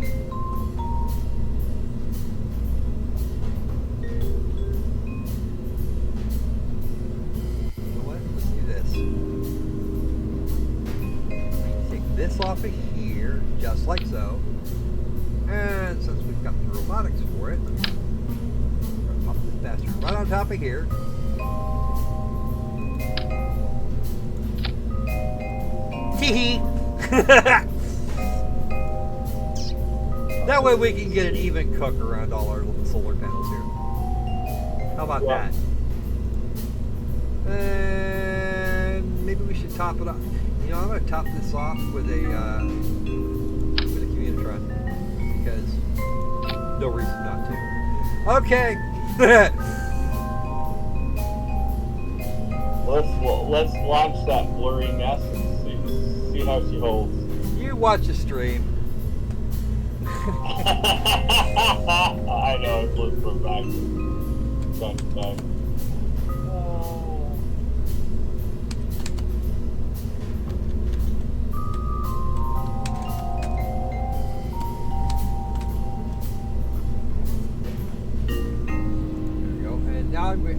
This off of here, just like so. And since we've got the robotics for it, we're gonna pop this bastard right on top of here. Tee-hee! That way we can get an even cook around all our little solar panels here. How about that? And maybe we should top it up. You know, I'm going to top this off with a Communitron, because no reason not to. Okay. let's launch that blurry nest and see how she holds. You watch the stream. I know, it's looking from back to back.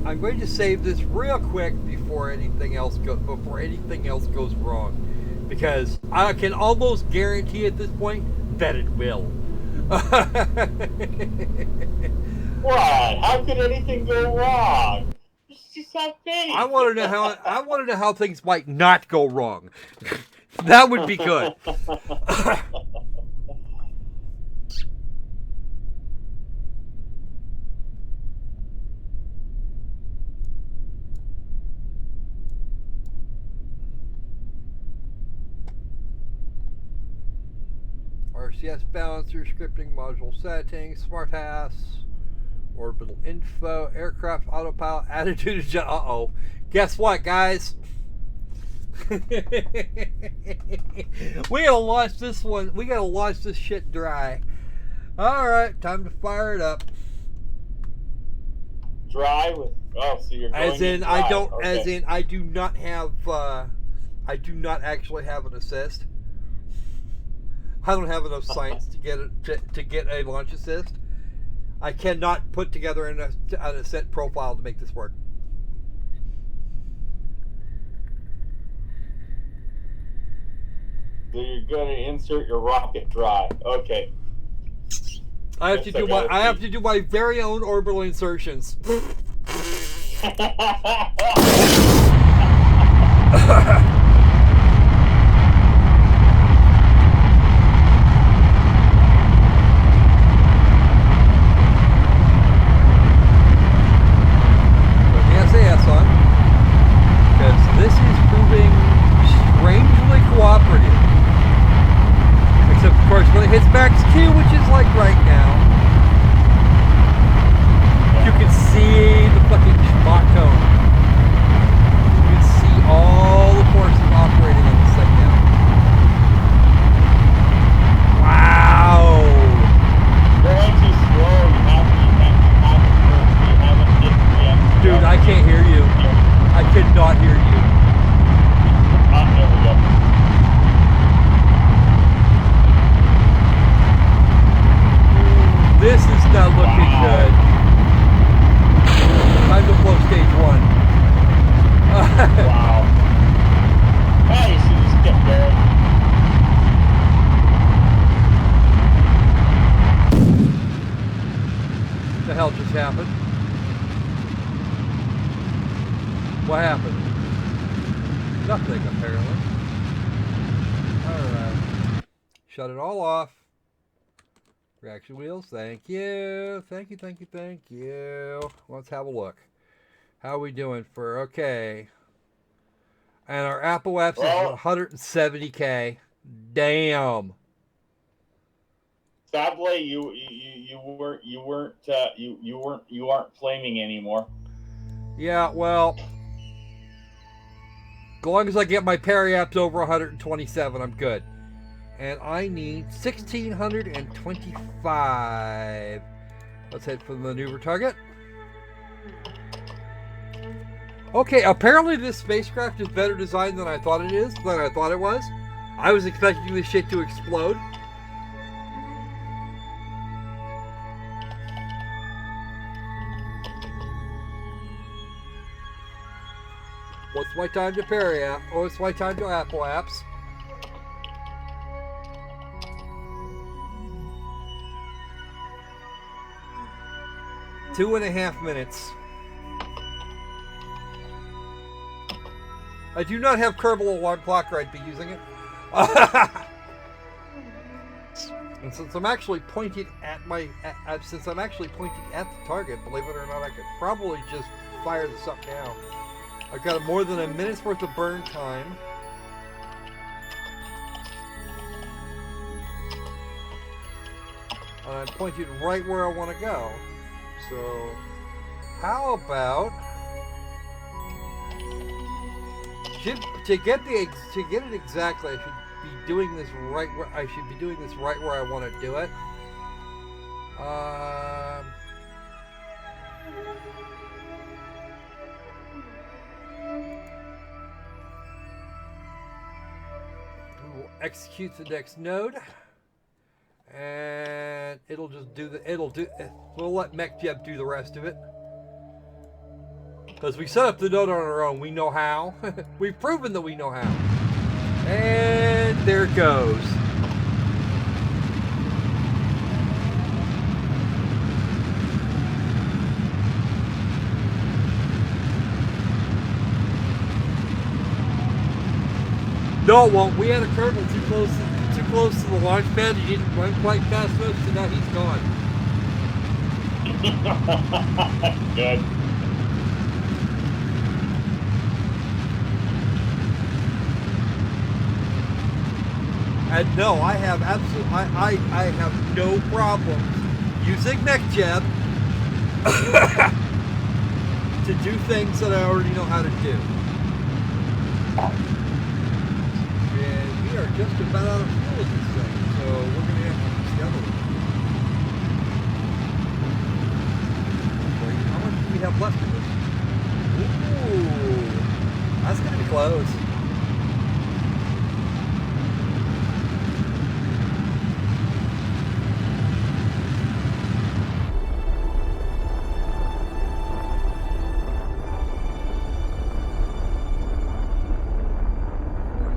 I'm going to save this real quick before anything else goes wrong, because I can almost guarantee at this point that it will. Why? How could anything go wrong? It's just not faith. I want to know how things might not go wrong. That would be good. RCS balancer, scripting module settings, smart HAS, orbital info, aircraft autopilot, attitude adjust. Uh-oh. Guess what, guys? We gotta launch this one. We gotta launch this shit dry. Alright, time to fire it up. Dry with so you're going as in dry. I don't Okay. as in I do not actually have an assist. I don't have enough science to get a launch assist. I cannot put together an ascent profile to make this work. So you're going to insert your rocket dry. Okay. I have to do my very own orbital insertions. SAS on, because this is proving strangely cooperative. Except, of course, when it hits max Q, which is like right now, you can see the fucking spot cone. You can see all the forces operating on this thing now. Wow! Going too slow. You haven't hit the happened? What happened? Nothing, apparently. Alright. Shut it all off. Reaction wheels, thank you. Thank you, thank you, thank you. Let's have a look. How are we doing for, okay. And our Apple apps is 170K. Damn. Sadly, you aren't flaming anymore. Yeah, well, as long as I get my Perry apps over 127, I'm good. And I need 1,625. Let's head for the maneuver target. Okay, apparently this spacecraft is better designed than I thought it was. I was expecting this shit to explode. What's my time to Perry app? Oh, it's my time to Apple apps. Two and a half minutes. I do not have Kerbal Alarm Clock, or I'd be using it. And since I'm actually pointed at the target, believe it or not, I could probably just fire this up now. I've got more than a minute's worth of burn time. And I'm pointed right where I want to go. So, how about to get it exactly? I should be doing this right where I want to do it. We will execute the next node. And it'll just we'll let MechJeb do the rest of it. Because we set up the node on our own, we know how. We've proven that we know how. And there it goes. No, it won't. We had a Kerbal too close to the launch pad. He didn't run quite fast enough, so now he's gone. Good. And no, I have I have no problems using MechJeb to do things that I already know how to do. And we are just about out of fuel with this thing, so we're going to have to use the other one. Wait, how much do we have left of this? Ooh, that's going to be close.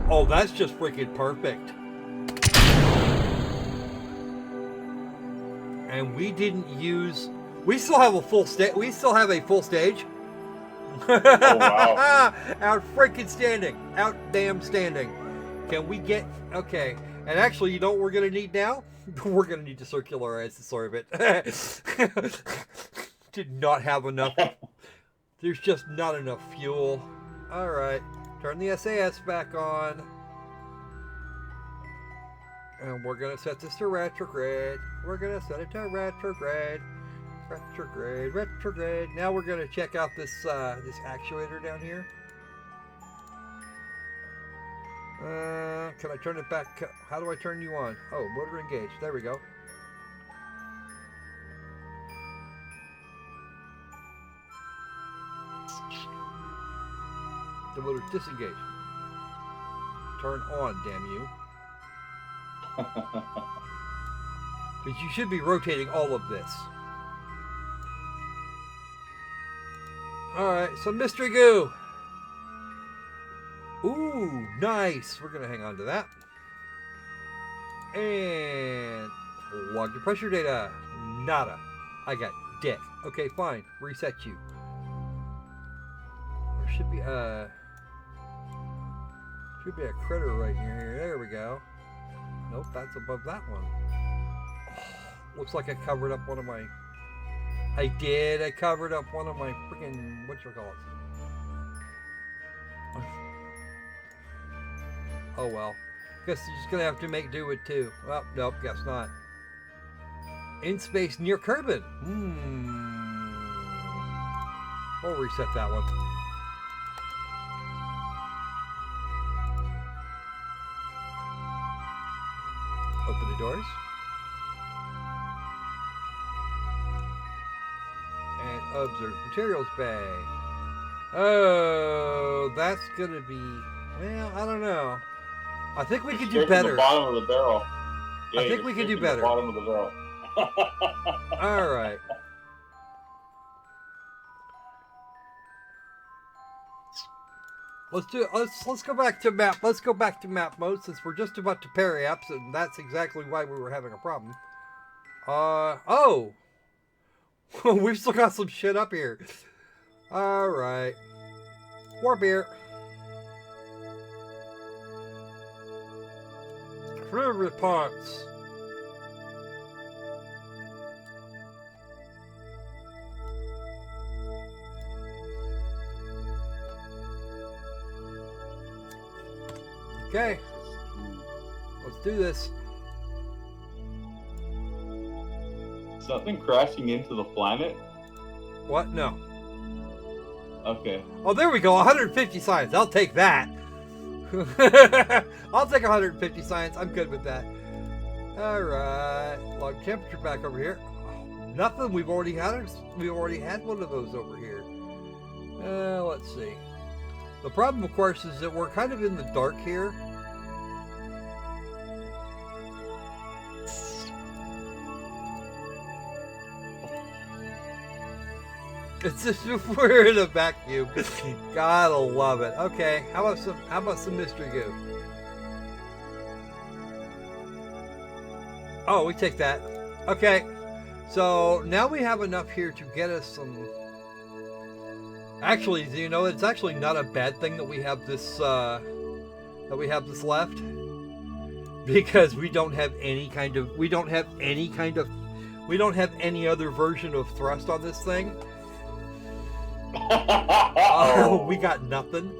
Oh, that's just freaking perfect. And we didn't use. We still have a full stage. We still have a full stage. Oh, wow. Out freaking standing. Out damn standing. Can we get. Okay. And actually, you know what we're going to need now? We're going to need to circularize this orbit. Did not have enough. There's just not enough fuel. Alright. Turn the SAS back on. And we're going to set this to retrograde. We're going to set it to retrograde. Retrograde, retrograde. Now we're going to check out this this actuator down here. Can I turn it back? How do I turn you on? Oh, motor engaged. There we go. The motor's disengaged. Turn on, damn you. Because you should be rotating all of this. Alright, some mystery goo. Ooh, nice. We're going to hang on to that. And log your pressure data. Nada. I got dick. Okay, fine. Reset you. There should be a critter right near here. There we go. Nope, that's above that one. Oh, looks like I covered up one of my... I did. I covered up one of my freaking... whatchamacallit. Oh well. Guess you're just gonna have to make do with two. Well, nope, guess not. In space near Kerbin. We'll reset that one. Open the doors. And observe materials bay. Oh, that's gonna be... well, I don't know. I think we could do better. The bottom of the barrel. Yeah, I think we could do better. The bottom of the barrel. All right. Let's go back to map. Let's go back to map mode since we're just about to parry ups, and that's exactly why we were having a problem. Oh, we've still got some shit up here. All right, warp here. Crew reports. Okay, let's do this. Something crashing into the planet? What? No. Okay. Oh, there we go. 150 science. I'll take that. I'll take 150 science. I'm good with that. All right. Log temperature back over here. Oh, nothing. We've already had one of those over here. Let's see. The problem, of course, is that we're kind of in the dark here. It's just we're in a vacuum. Gotta love it. Okay, how about some mystery goo? Oh, we take that. Okay, so now we have enough here to get us some. Actually, you know, it's actually not a bad thing that we have this left, because we don't have any other version of thrust on this thing. Oh, we got nothing.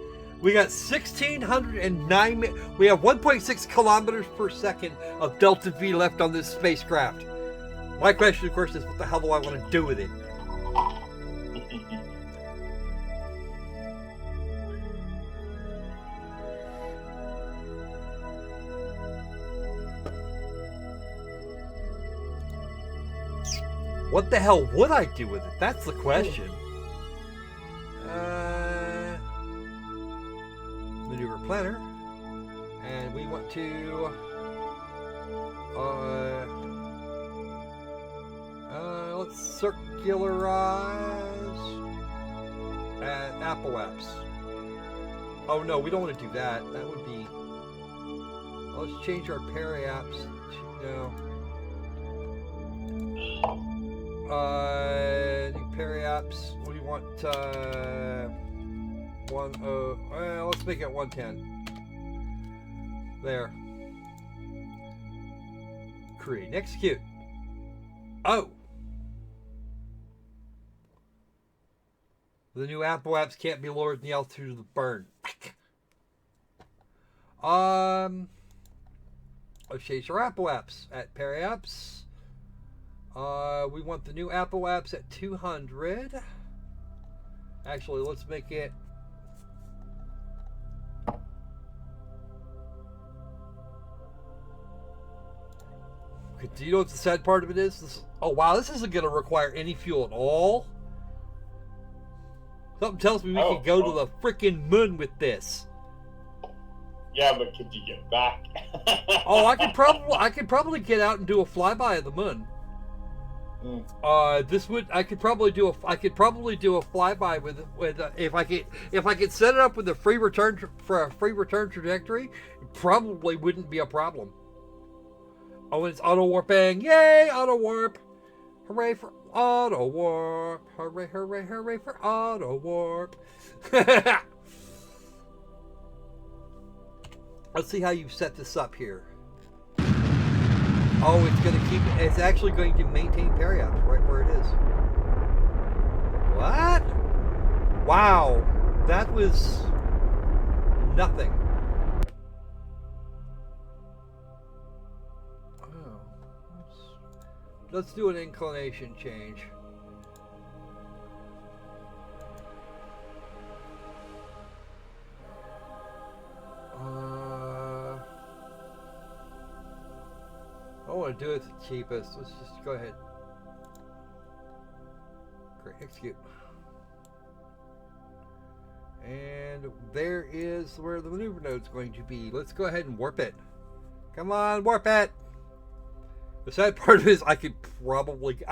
We got 1,609. We have 1.6 kilometers per second of delta V left on this spacecraft. My question, of course, is what the hell do I want to do with it? What the hell would I do with it? That's the question. Maneuver planner, and we want to let's circularize and apoapse. Oh no, we don't want to do that. That would be. Let's change our periapse to new periapse. We want 10. Let's make it 110. There. Create. Execute. Oh. The new apoapse can't be lowered in the altitude of the burn. Let's change our apoapse at periapse. We want the new apoapse at 200. Actually, let's make it. Do you know what the sad part of it is? Oh wow, this isn't going to require any fuel at all. Something tells me we can go to the freaking moon with this. Yeah, but could you get back? Oh, I could probably get out and do a flyby of the moon. I could probably do a flyby with if I could set it up with a free return trajectory, it probably wouldn't be a problem. Oh, and it's auto warping! Yay, auto warp! Hooray for! auto warp. Hooray, hooray, hooray for auto warp. Let's see how you set this up here. Oh, it's going to keep, it's actually going to maintain parry ups right where it is. What? Wow. That was nothing. Oh. Let's do an inclination change. I want to do it the cheapest. Let's just go ahead. Great, execute. And there is where the maneuver node's going to be. Let's go ahead and warp it. Come on, warp it! The sad part is I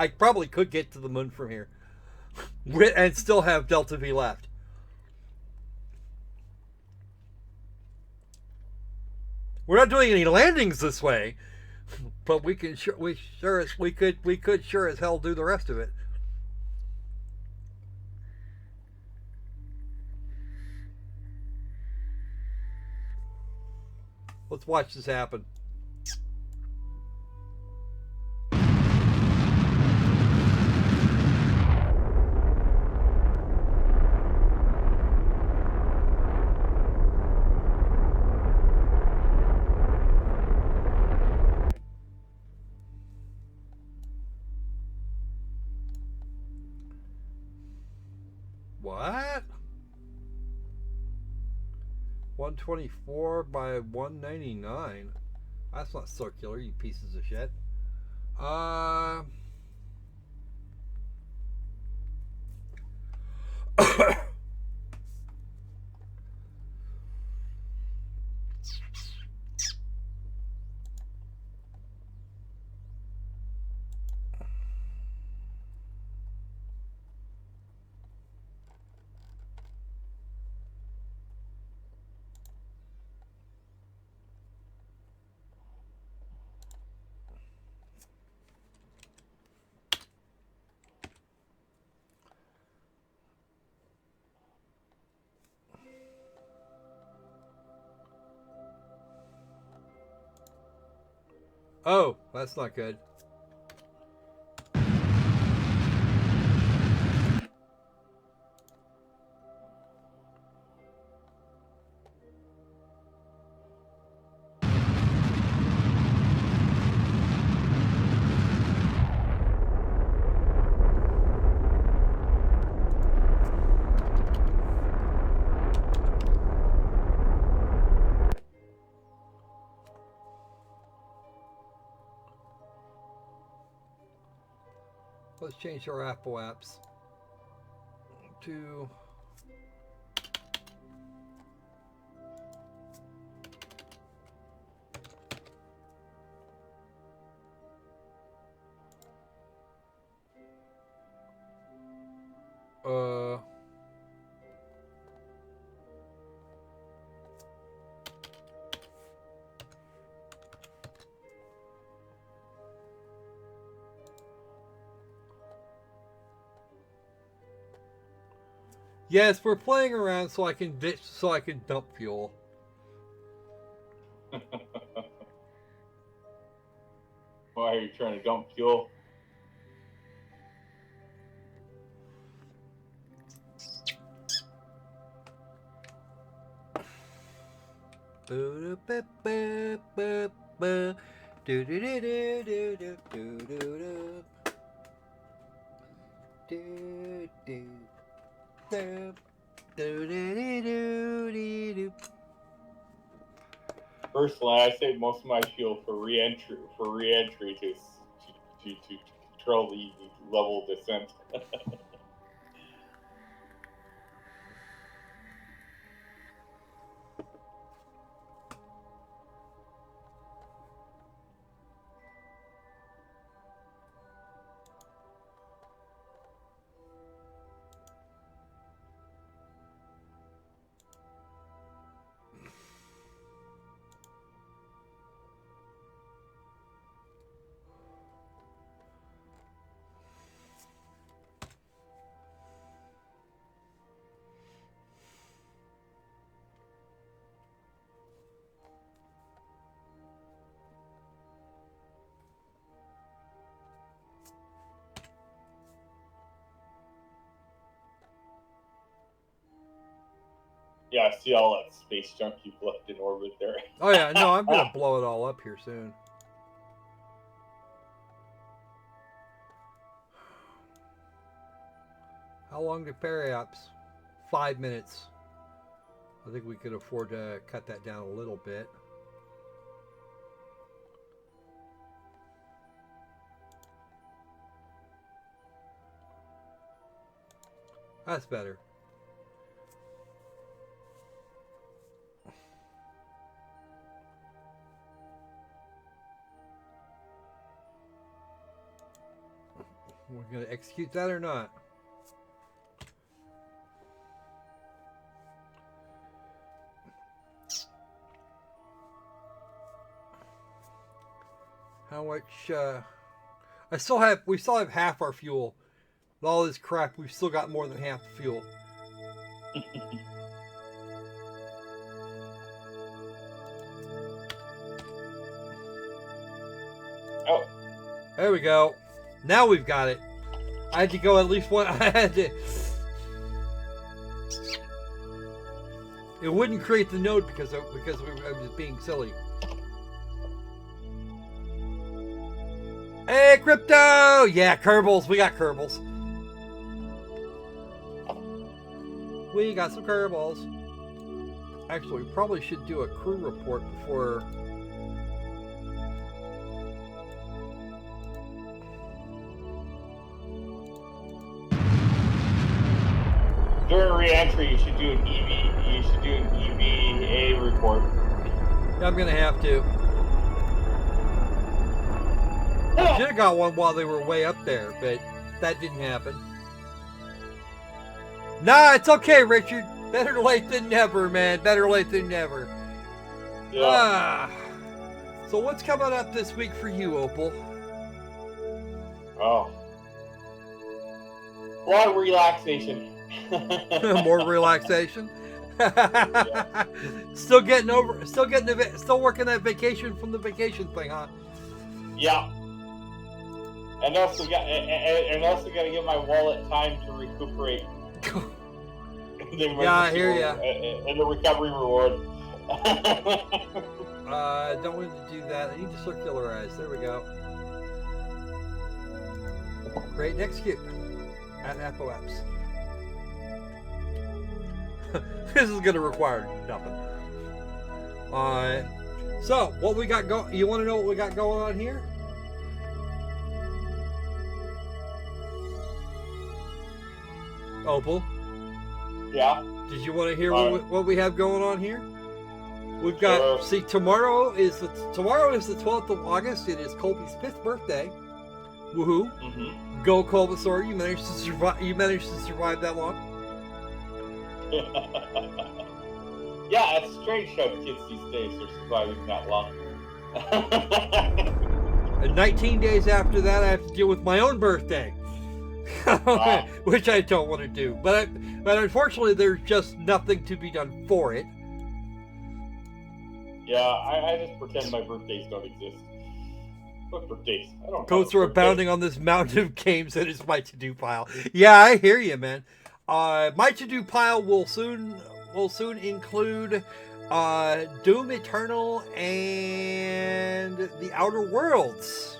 probably could get to the moon from here. And still have Delta V left. We're not doing any landings this way, but we could sure as hell do the rest of it. Let's watch this happen. What? 124 by 199. That's not circular, you pieces of shit. Oh, that's not good. Let's change our Apple apps to yes, we're playing around so I can dump fuel. Why are you trying to dump fuel? Personally, I save most of my fuel for re-entry to control the level descent. Yeah, I see all that space junk you've left in orbit there. Oh yeah, no, I'm gonna blow it all up here soon. How long do peri-ops? 5 minutes. I think we could afford to cut that down a little bit. That's better. We're going to execute that or not? How much? We still have half our fuel. With all this crap, we've still got more than half the fuel. Oh, there we go. Now we've got it. I had to go at least one. I had to. It wouldn't create the node because I was being silly. Hey, crypto! Yeah, Kerbals. We got Kerbals. We got some Kerbals. Actually, we probably should do a crew report before. During re-entry, you should do an EVA report. I'm gonna have to. I should have got one while they were way up there, but that didn't happen. Nah, it's okay, Richard. Better late than never, man. Better late than never. Yeah. So what's coming up this week for you, Opal? Oh. A lot of relaxation. More relaxation. Yeah. Still working that vacation from the vacation thing, huh? Yeah. And also got to give my wallet time to recuperate. Yeah, I hear ya. And the recovery reward. I don't want to do that. I need to circularize. There we go. Great. Next cube. At ApoApps. This is going to require nothing. So, what we got going? You want to know what we got going on here? Opal? Yeah? Did you want to hear what we have going on here? We've got, see, tomorrow is the 12th of August. It is Colby's 5th birthday. Woohoo. Mm-hmm. Go Colbasaur, you managed to survive that long. Yeah, it's strange how kids these days are surviving that long. And 19 days after that, I have to deal with my own birthday. Wow. Which I don't want to do. But unfortunately, there's just nothing to be done for it. Yeah, I just pretend my birthdays don't exist. What birthdays? I don't know. Goats are abounding on this mountain of games that is my to-do pile. Yeah, I hear you, man. My to-do pile will soon include Doom Eternal and The Outer Worlds.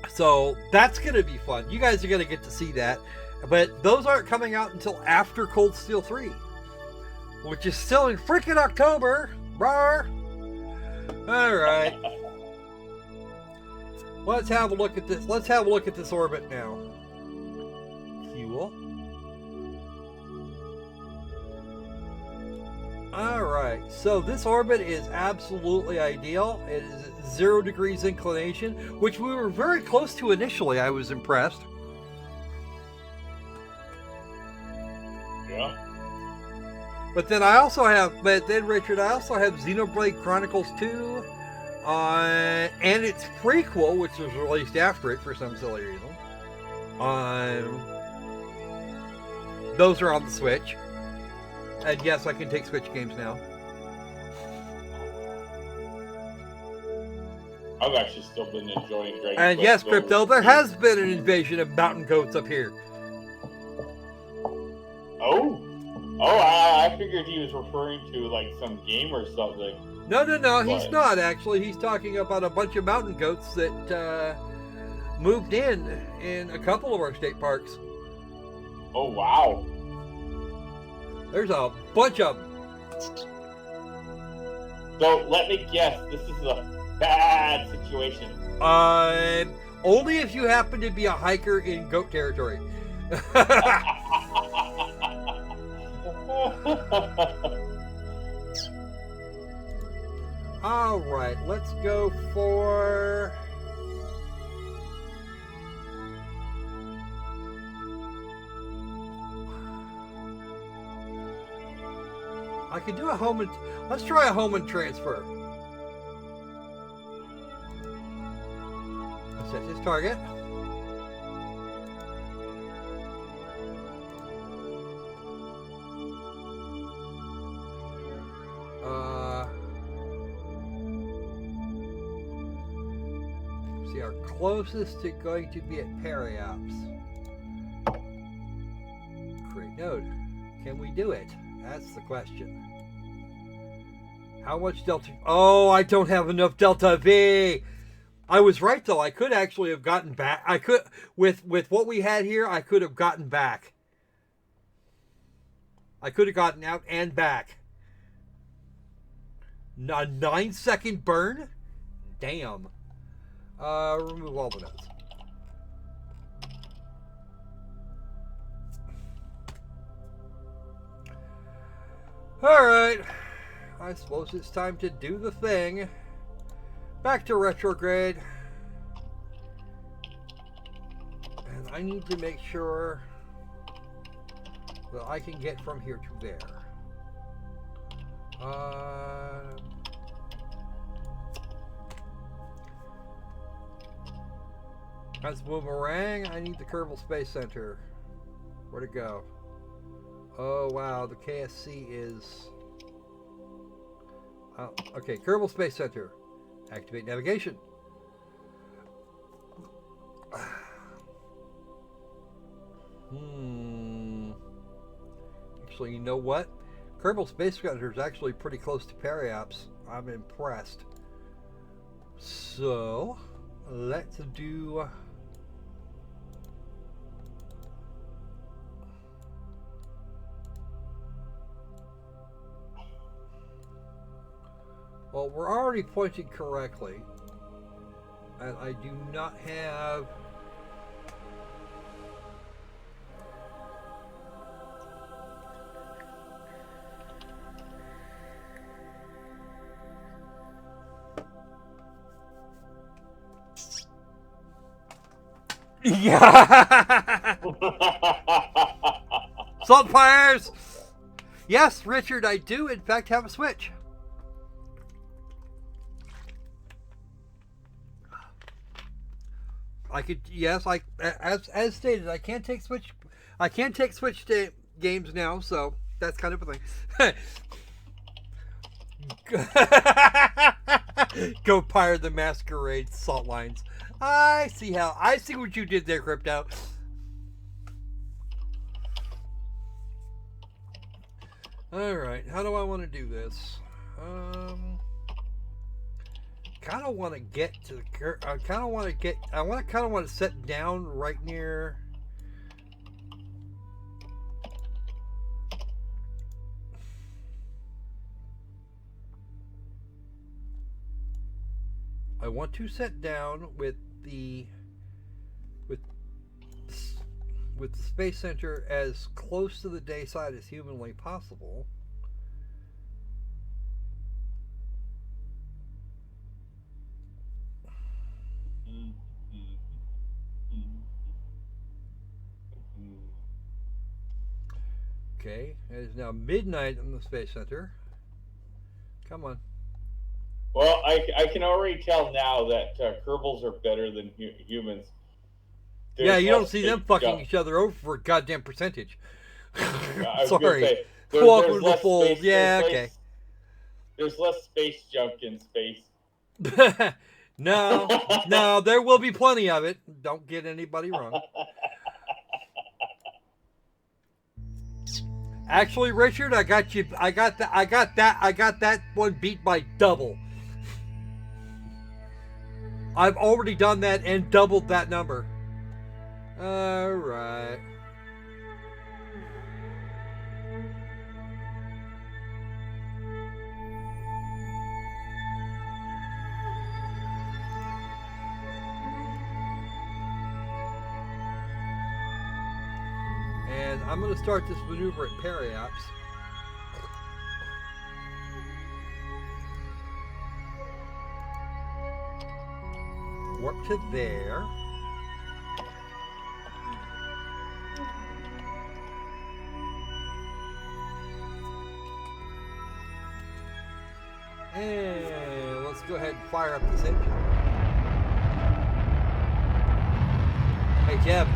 So that's going to be fun. You guys are going to get to see that. But those aren't coming out until after Cold Steel 3. Which is still in freaking October. Rawr. Alright. Let's have a look at this. Let's have a look at this orbit now. Fuel. Alright, so this orbit is absolutely ideal. It is at 0 degrees inclination, which we were very close to initially. I was impressed. Yeah. But then Richard, I also have Xenoblade Chronicles 2, and its prequel, which was released after it for some silly reason. Those are on the Switch. And yes, I can take Switch games now. I've actually still been enjoying Dragon And Quest yes, Go. Crypto, there has been an invasion of mountain goats up here. figured he was referring to like some game or something. No, he's not actually. He's talking about a bunch of mountain goats that moved in a couple of our state parks. Oh, wow. There's a bunch of them. So let me guess, this is a bad situation. Only if you happen to be a hiker in goat territory. All right, let's go for... I could do a home and... Let's try a home and transfer. Set this target. See, our closest to going to be at Periops. Create node. Can we do it? That's the question. How much delta? Oh, I don't have enough delta V. I was right though. I could actually have gotten back. I could, with what we had here, I could have gotten back. I could have gotten out and back. A 9-second burn? Damn. Remove all the notes. Alright. I suppose it's time to do the thing. Back to retrograde. And I need to make sure that I can get from here to there. That's Boomerang. I need the Kerbal Space Center. Where'd it go? Oh, wow. The KSC is... Oh, okay, Kerbal Space Center. Activate navigation. Actually, you know what? Kerbal Space Center is actually pretty close to Periops. I'm impressed. So, let's do... Well, we're already pointing correctly, and I do not have... Yeah! Salt fires! Yes, Richard, I do in fact have a switch. I could, yes, as stated, I can't take Switch games now, so that's kind of a thing. Go Pirate the Masquerade salt lines. I see what you did there, Crypto. All right, how do I want to do this? Kind of want to get to the. I kind of want to set down right near. I want to set down with the Space Center as close to the day side as humanly possible. Okay, it is now midnight in the Space Center. Come on. Well, I can already tell now that Kerbals are better than humans. Yeah, you don't see them fucking each other over for a goddamn percentage. Sorry. Welcome to the fold. Yeah, okay. There's less space junk in space. No, there will be plenty of it. Don't get anybody wrong. Actually, Richard, I got you. I got that one beat by double. I've already done that and doubled that number. All right. And I'm going to start this maneuver at Periaps. Warp to there. And let's go ahead and fire up this engine. Hey, Jeb.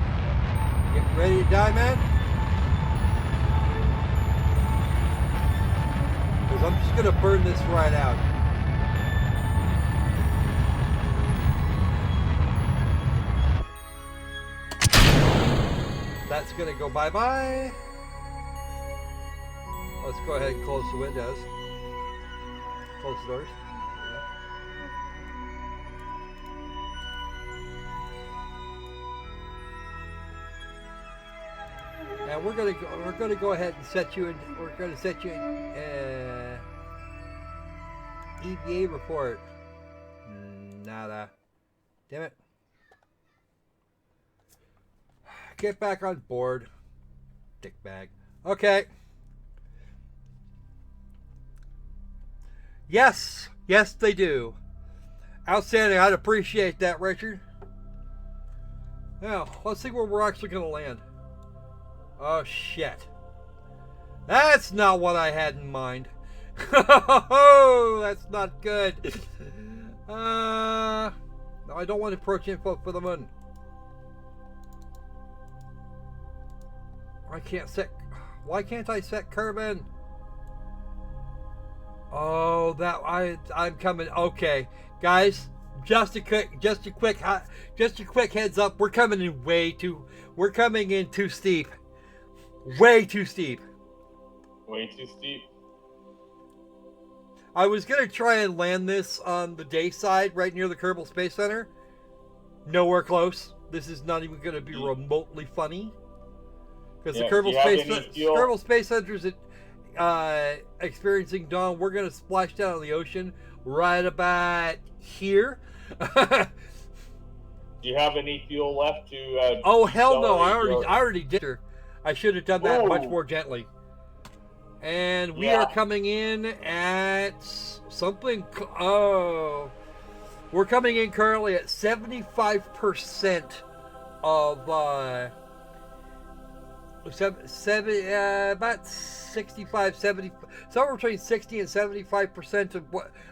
Get ready to die, man? Because I'm just going to burn this right out. That's going to go bye-bye. Let's go ahead and close the windows. Close the doors. And we're gonna go ahead and set you in. We're gonna set you in EVA report. Nada. Damn it. Get back on board. Dickbag. Okay. Yes. Yes, they do. Outstanding. I'd appreciate that, Richard. Now, let's see where we're actually gonna land. Oh, shit. That's not what I had in mind. Oh, that's not good. No, I don't want approach info for the moon. I can't set... Why can't I set Kerbin? Oh, I'm coming. Okay, guys, just a quick heads up. We're coming in too steep. Way too steep. Way too steep. I was gonna try and land this on the day side, right near the Kerbal Space Center. Nowhere close. This is not even gonna be remotely funny. Because the Kerbal Space Center is experiencing dawn. We're gonna splash down on the ocean right about here. Do you have any fuel left to? Oh hell no! I already did her. I should have done that much more gently. And we are coming in at something. Oh, we're coming in currently at 75% of about 65, 70, somewhere between 60 and 75%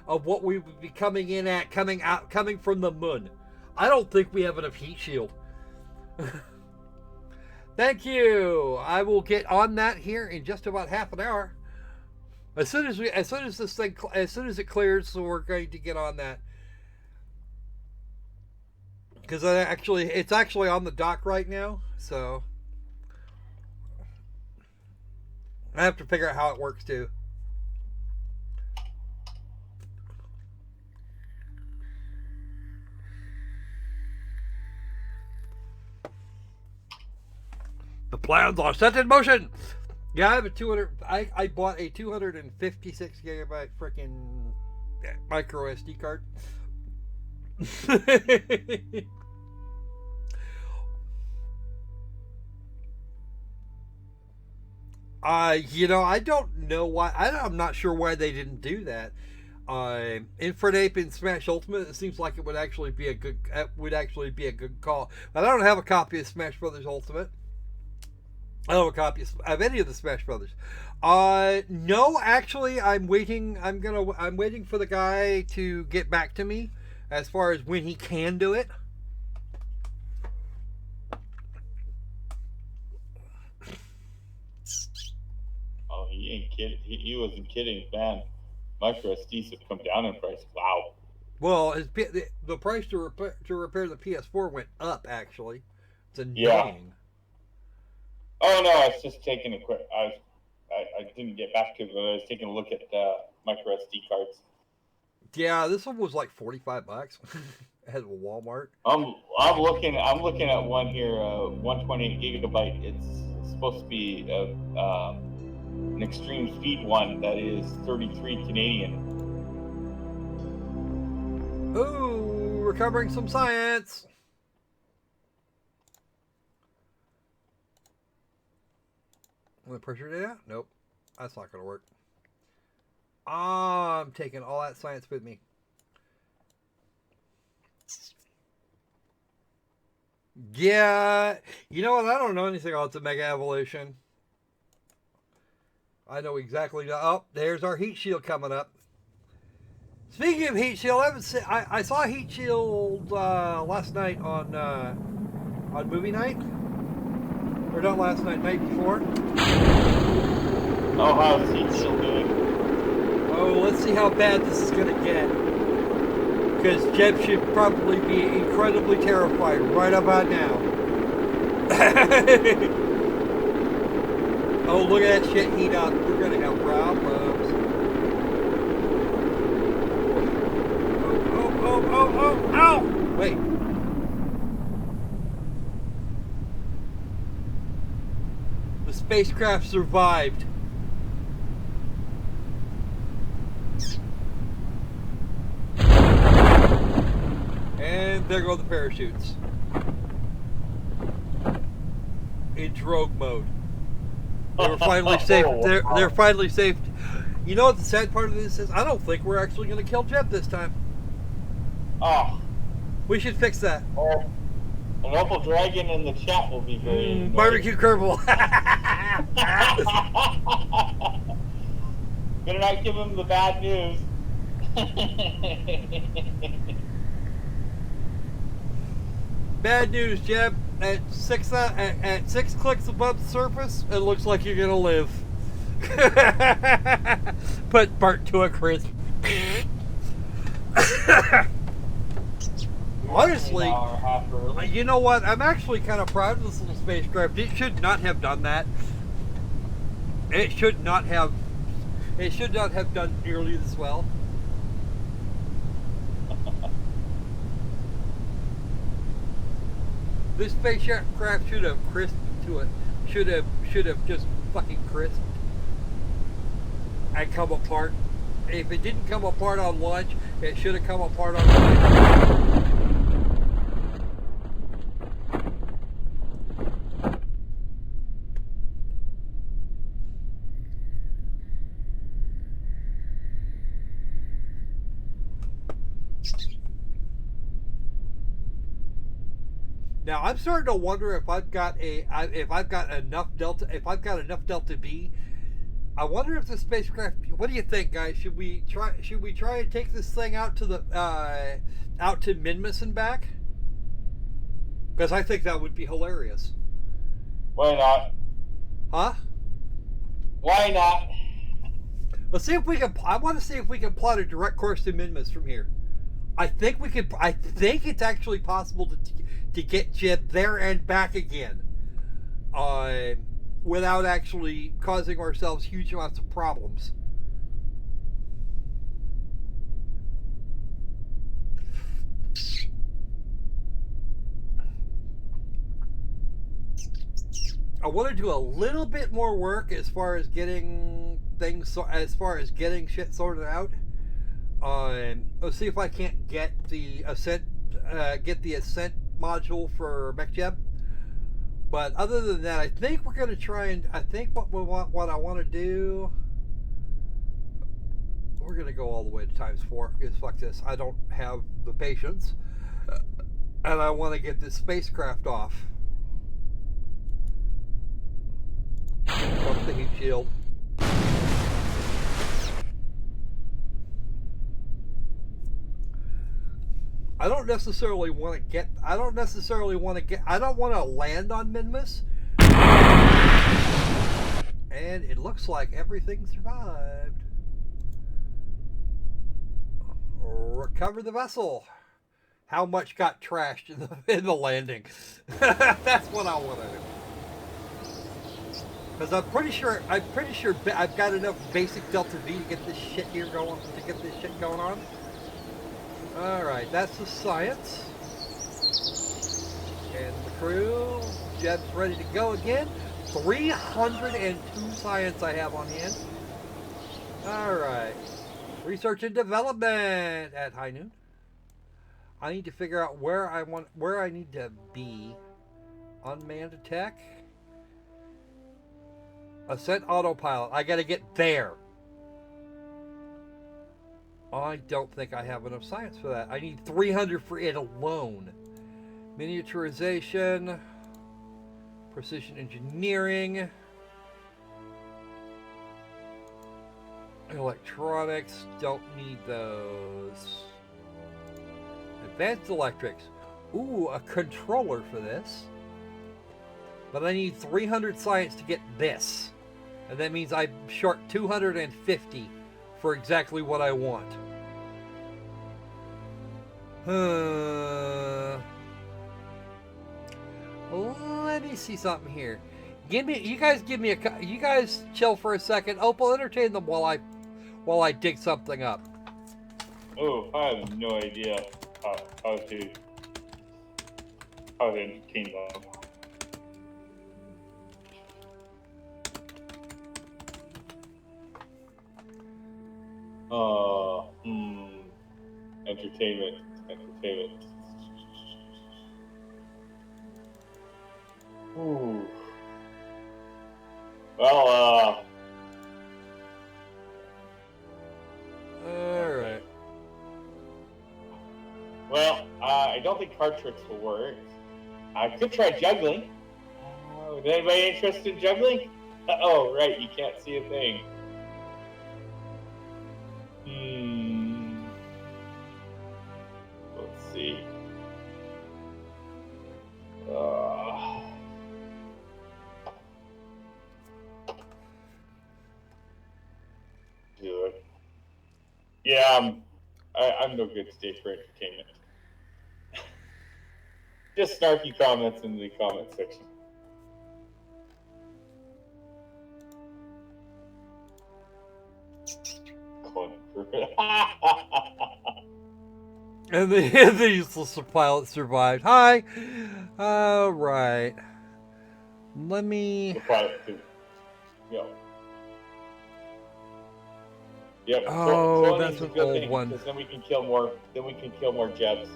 of what we would be coming in at coming from the moon. I don't think we have enough heat shield. Thank you. I will get on that here in just about half an hour. As soon as it clears, so we're going to get on that. Because it's actually on the dock right now, so I have to figure out how it works too. The plans are set in motion. Yeah, I have a 200. I bought a 256 gigabyte freaking micro SD card. I don't know why. I'm not sure why they didn't do that. Infinite Ape in Smash Ultimate, it seems like it would actually be a good call. But I don't have a copy of Smash Brothers Ultimate. I don't have a copy of any of the Smash Brothers. No, actually, I'm waiting. I'm waiting for the guy to get back to me as far as when he can do it. Oh, he ain't kidding. He wasn't kidding, man. Micro SDs have come down in price. Wow. Well, the price to repair the PS4 went up. Actually, it's annoying. Yeah. Oh no, I was just taking a quick. I I didn't get back to it, but I was taking a look at micro SD cards. Yeah, this one was like $45 at Walmart. I'm looking at one here, 128 gigabyte. It's supposed to be an extreme speed one that is 33 Canadian. Ooh, we're covering some science. The pressure data? Nope, that's not gonna work. I'm taking all that science with me. Yeah, you know what? I don't know anything about the Mega Evolution. I know exactly. Oh, there's our heat shield coming up. Speaking of heat shield, I saw heat shield last night on movie night, or not last night, night before. Oh, how's heat shield doing? Oh, let's see how bad this is gonna get. Because Jeb should probably be incredibly terrified right about now. Oh, look at that shit heat up. We're gonna have problems. Oh, ow! Wait. The spacecraft survived. And there go the parachutes. In drogue mode. They were finally safe. They're finally safe. You know what the sad part of this is? I don't think we're actually going to kill Jeb this time. Oh. We should fix that. An Opal Dragon in the chat will be very barbecue Kerbal. Better not give him the bad news. Bad news, Jeb. At six clicks above the surface, it looks like you're gonna live. Put Bart to a crisp. Honestly, you know what? I'm actually kind of proud of this little spacecraft. It should not have done that. It should not have done nearly this well. This spacecraft should have crisped to it. Should have just fucking crisped and come apart. If it didn't come apart on launch, it should have come apart on launch. Now I'm starting to wonder if I've got enough delta B. I wonder if the spacecraft. What do you think, guys? Should we try and take this thing out to Minmus and back? Because I think that would be hilarious. Why not? Huh? Why not? Let's see if we can. I want to see if we can plot a direct course to Minmus from here. I think we could. I think it's actually possible to get Jeb there and back again, without actually causing ourselves huge amounts of problems. I want to do a little bit more work as far as getting shit sorted out. Let's see if I can't get the ascent module for MechJeb. But other than that, I think we're going to try and what I want to do. We're going to go all the way to ×4 because fuck this. I don't have the patience, and I want to get this spacecraft off. Fuck the heat shield. I don't want to land on Minmus. And it looks like everything survived. Recover the vessel. How much got trashed in the landing? That's what I want to do. Because I'm pretty sure I've got enough basic Delta V to get this shit here going, on. All right, that's the science. And the crew, Jeb's ready to go again. 302 science I have on hand. All right, research and development at high noon. I need to figure out where I need to be. Unmanned attack. Ascent autopilot. I gotta get there. I don't think I have enough science for that. I need 300 for it alone. Miniaturization. Precision engineering. Electronics. Don't need those. Advanced electrics. Ooh, a controller for this. But I need 300 science to get this. And that means I'm short 250 for exactly what I want. Let me see something here. You guys chill for a second. Opal, entertain them while I dig something up. Oh, I have no idea how to entertain them. Entertainment. Ooh. Well, Alright. Well, I don't think card tricks will work. I could try juggling. Is anybody interested in juggling? Oh, right, you can't see a thing. Let's see. Do it. Yeah, I'm no good today for entertainment. Just snarky comments in the comment section. And the useless pilot survived. Hi. All right. Let me. The pilot too. Yeah. Yep. Oh, that's an old one. Because then we can kill more. Then we can kill more jets.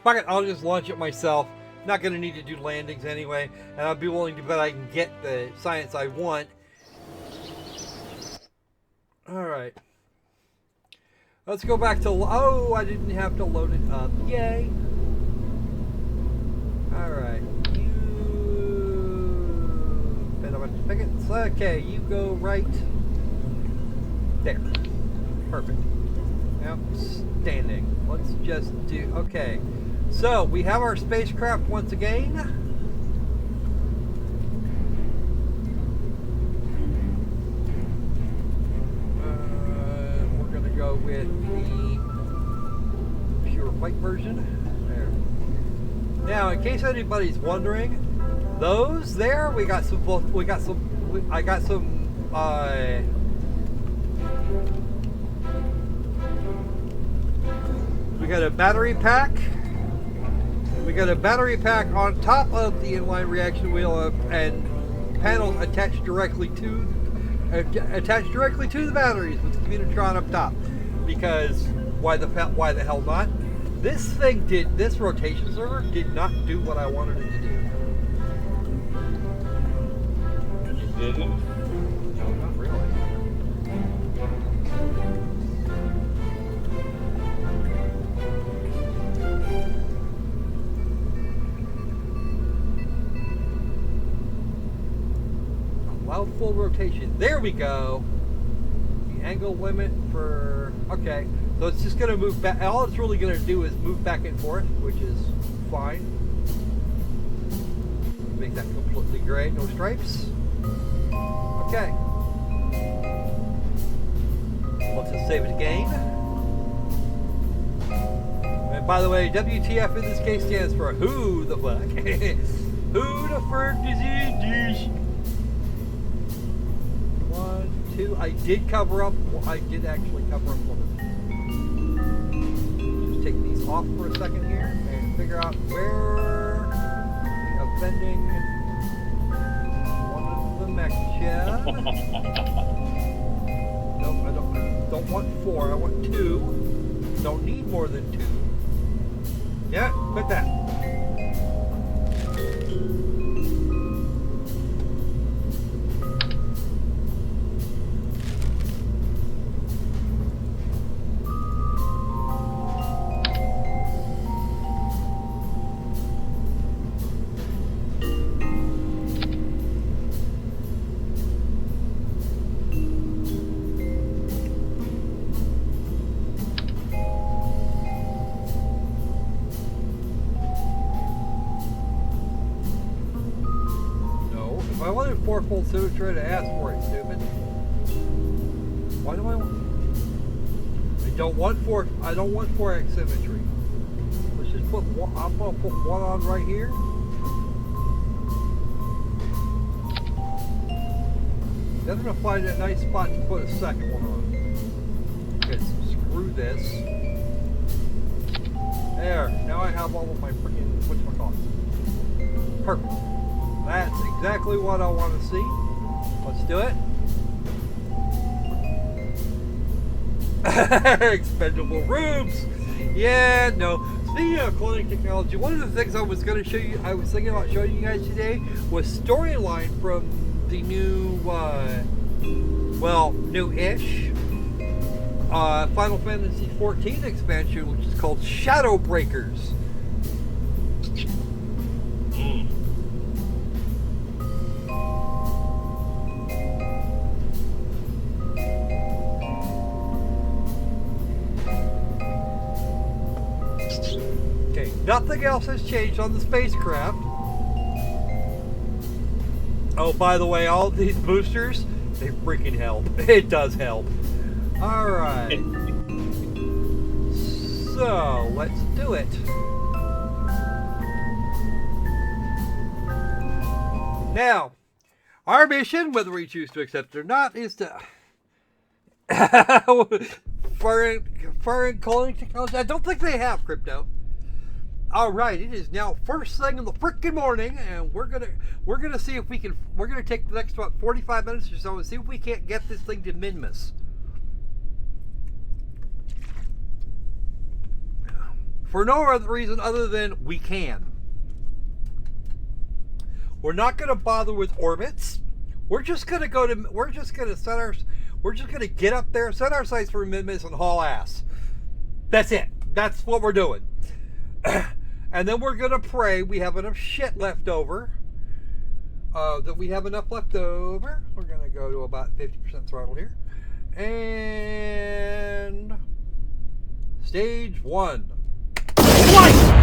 Fuck it, I'll just launch it myself. Not going to need to do landings anyway, and I'll be willing to bet I can get the science I want. Alright. Let's go back to... Oh, I didn't have to load it up. Yay. Alright. Okay, you go right there. Perfect. Outstanding. Let's just do... Okay. So, we have our spacecraft once again. We're going to go with the pure white version. There. Now, in case anybody's wondering, those there, I got a battery pack. We got a battery pack on top of the inline reaction wheel and panels attached directly to the batteries with the Communitron up top. Because why the hell not? This rotation server did not do what I wanted it to do. You didn't? No, not really. Allow full rotation. There we go. The angle limit for... Okay. So it's just going to move back. All it's really going to do is move back and forth, which is fine. Make that completely gray. No stripes. Okay. Let's just save it again. And by the way, WTF in this case stands for who the fuck? Who the fuck is in this? 1, 2. I did cover up. Well, I did actually cover up one of them. Just take these off for a second here and figure out where the offending one of the mech chest. Nope, I don't want 4. I want 2. Don't need more than 2. Yeah, quit that. I wanted 4-fold symmetry to ask for it, stupid. Why do I want? I don't want 4x symmetry. Let's just put one. I'm gonna put one on right here. Then I'm gonna find a nice spot to put a second one on. Okay, so screw this. There. Now I have all of my freaking whatchamacallit. Perfect. That's exactly what I want to see. Let's do it. Expendable rooms. Yeah, no. Speaking of cloning technology, one of the things I was going to show you, I was thinking about showing you guys today, was storyline from the new, new-ish Final Fantasy XIV expansion, which is called Shadow Breakers. Nothing else has changed on the spacecraft. Oh, by the way, all these boosters, they freaking help. It does help. Alright. So, let's do it. Now, our mission, whether we choose to accept it or not, is to... foreign cloning technology. I don't think they have crypto. All right, it is now first thing in the freaking morning, and we're gonna see if we can. We're gonna take the next about 45 minutes or so and see if we can't get this thing to Minmus. For no other reason other than we can. We're not gonna bother with orbits. We're just gonna go to. We're just gonna get up there, set our sights for Minmus, and haul ass. That's it. That's what we're doing. And then we're going to pray we have enough shit left over. That we have enough left over. We're going to go to about 50% throttle here. And... Stage 1. Flight!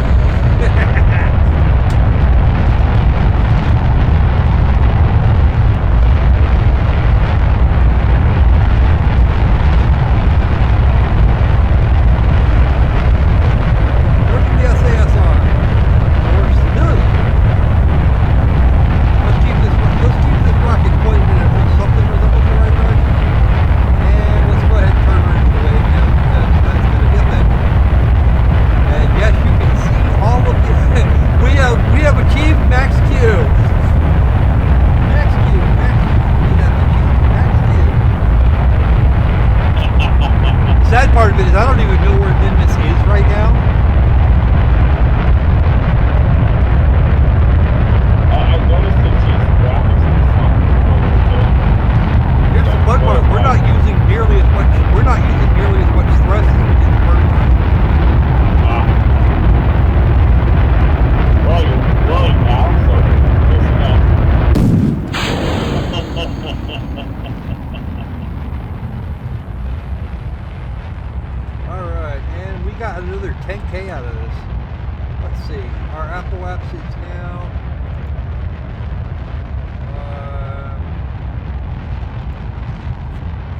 Part of it is I don't even know where Minmus is right now. I've noticed the graphics in this one. Here's the fun part. We're not using nearly as much thrust as we did the first time. Well, you're willing now, so got another 10K out of this. Let's see. Our Apple Apps is now...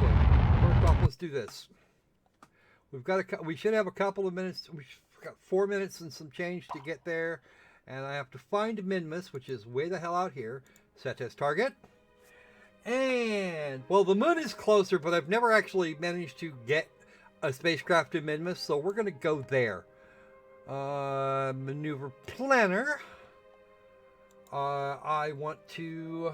okay. First off, let's do this. We should have a couple of minutes. We've got 4 minutes and some change to get there. And I have to find Minmus, which is way the hell out here. Set as target. And, well, the moon is closer, but I've never actually managed to get a spacecraft to Minmus, so we're going to go there. Maneuver planner. I want to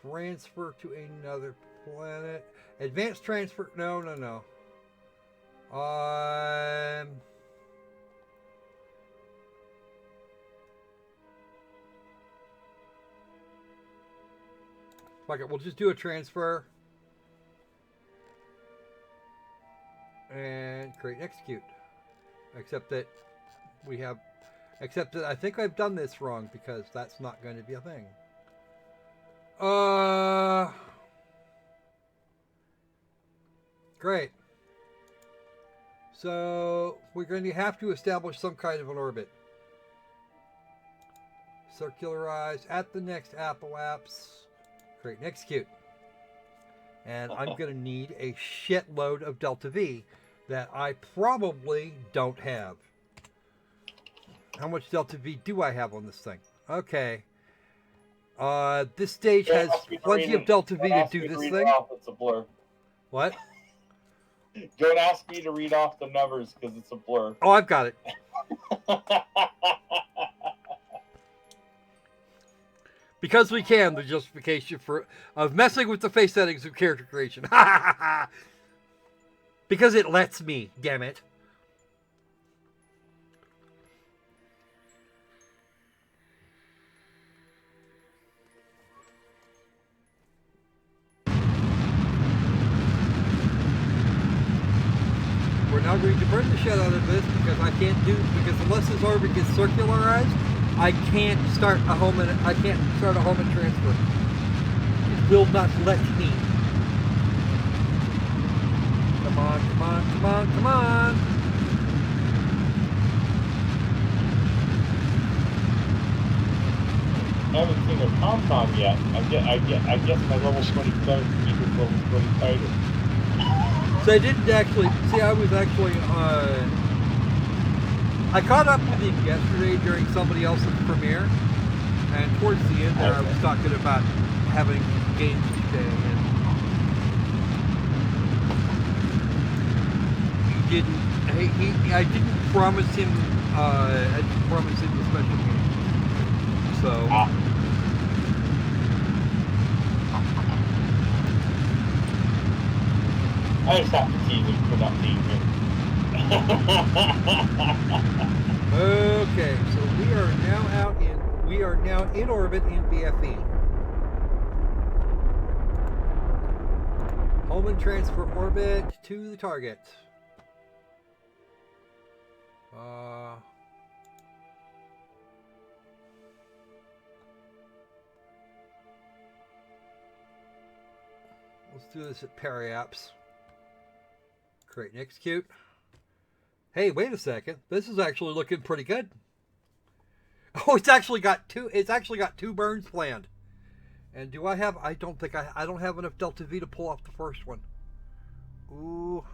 transfer to another planet. Advanced transfer. No. Fuck it, we'll just do a transfer. And create and execute. Except that I think I've done this wrong because that's not going to be a thing. Great. So we're going to have to establish some kind of an orbit. Circularize at the next Apple-Apps. Create and execute. And I'm going to need a shitload of Delta V that I probably don't have. How much Delta V do I have on this thing? Okay. This stage has plenty of Delta V to do this thing. It's a blur. What? Don't ask me to read off the numbers because it's a blur. Oh, I've got it. Because we can, the justification of messing with the face settings of character creation. Because it lets me, damn it. We're now going to burn the shit out of this because because unless this orbit gets circularized, I can't start a home and transfer. It will not let me. Come on. I haven't seen a Tom yet. I guess my level 27 equals level 25. So I didn't actually see. I caught up with him yesterday during somebody else's premiere, and towards the end there, I was talking about having games today, and I didn't promise him a special game. So. I just have to tease him for not being here. Okay, so we are now in orbit in BFE. Home and transfer orbit to the target. Let's do this at Periapps. Create and execute. Hey, wait a second. This is actually looking pretty good. Oh, it's actually got two burns planned. And do I have? I don't have enough Delta V to pull off the first one. Ooh.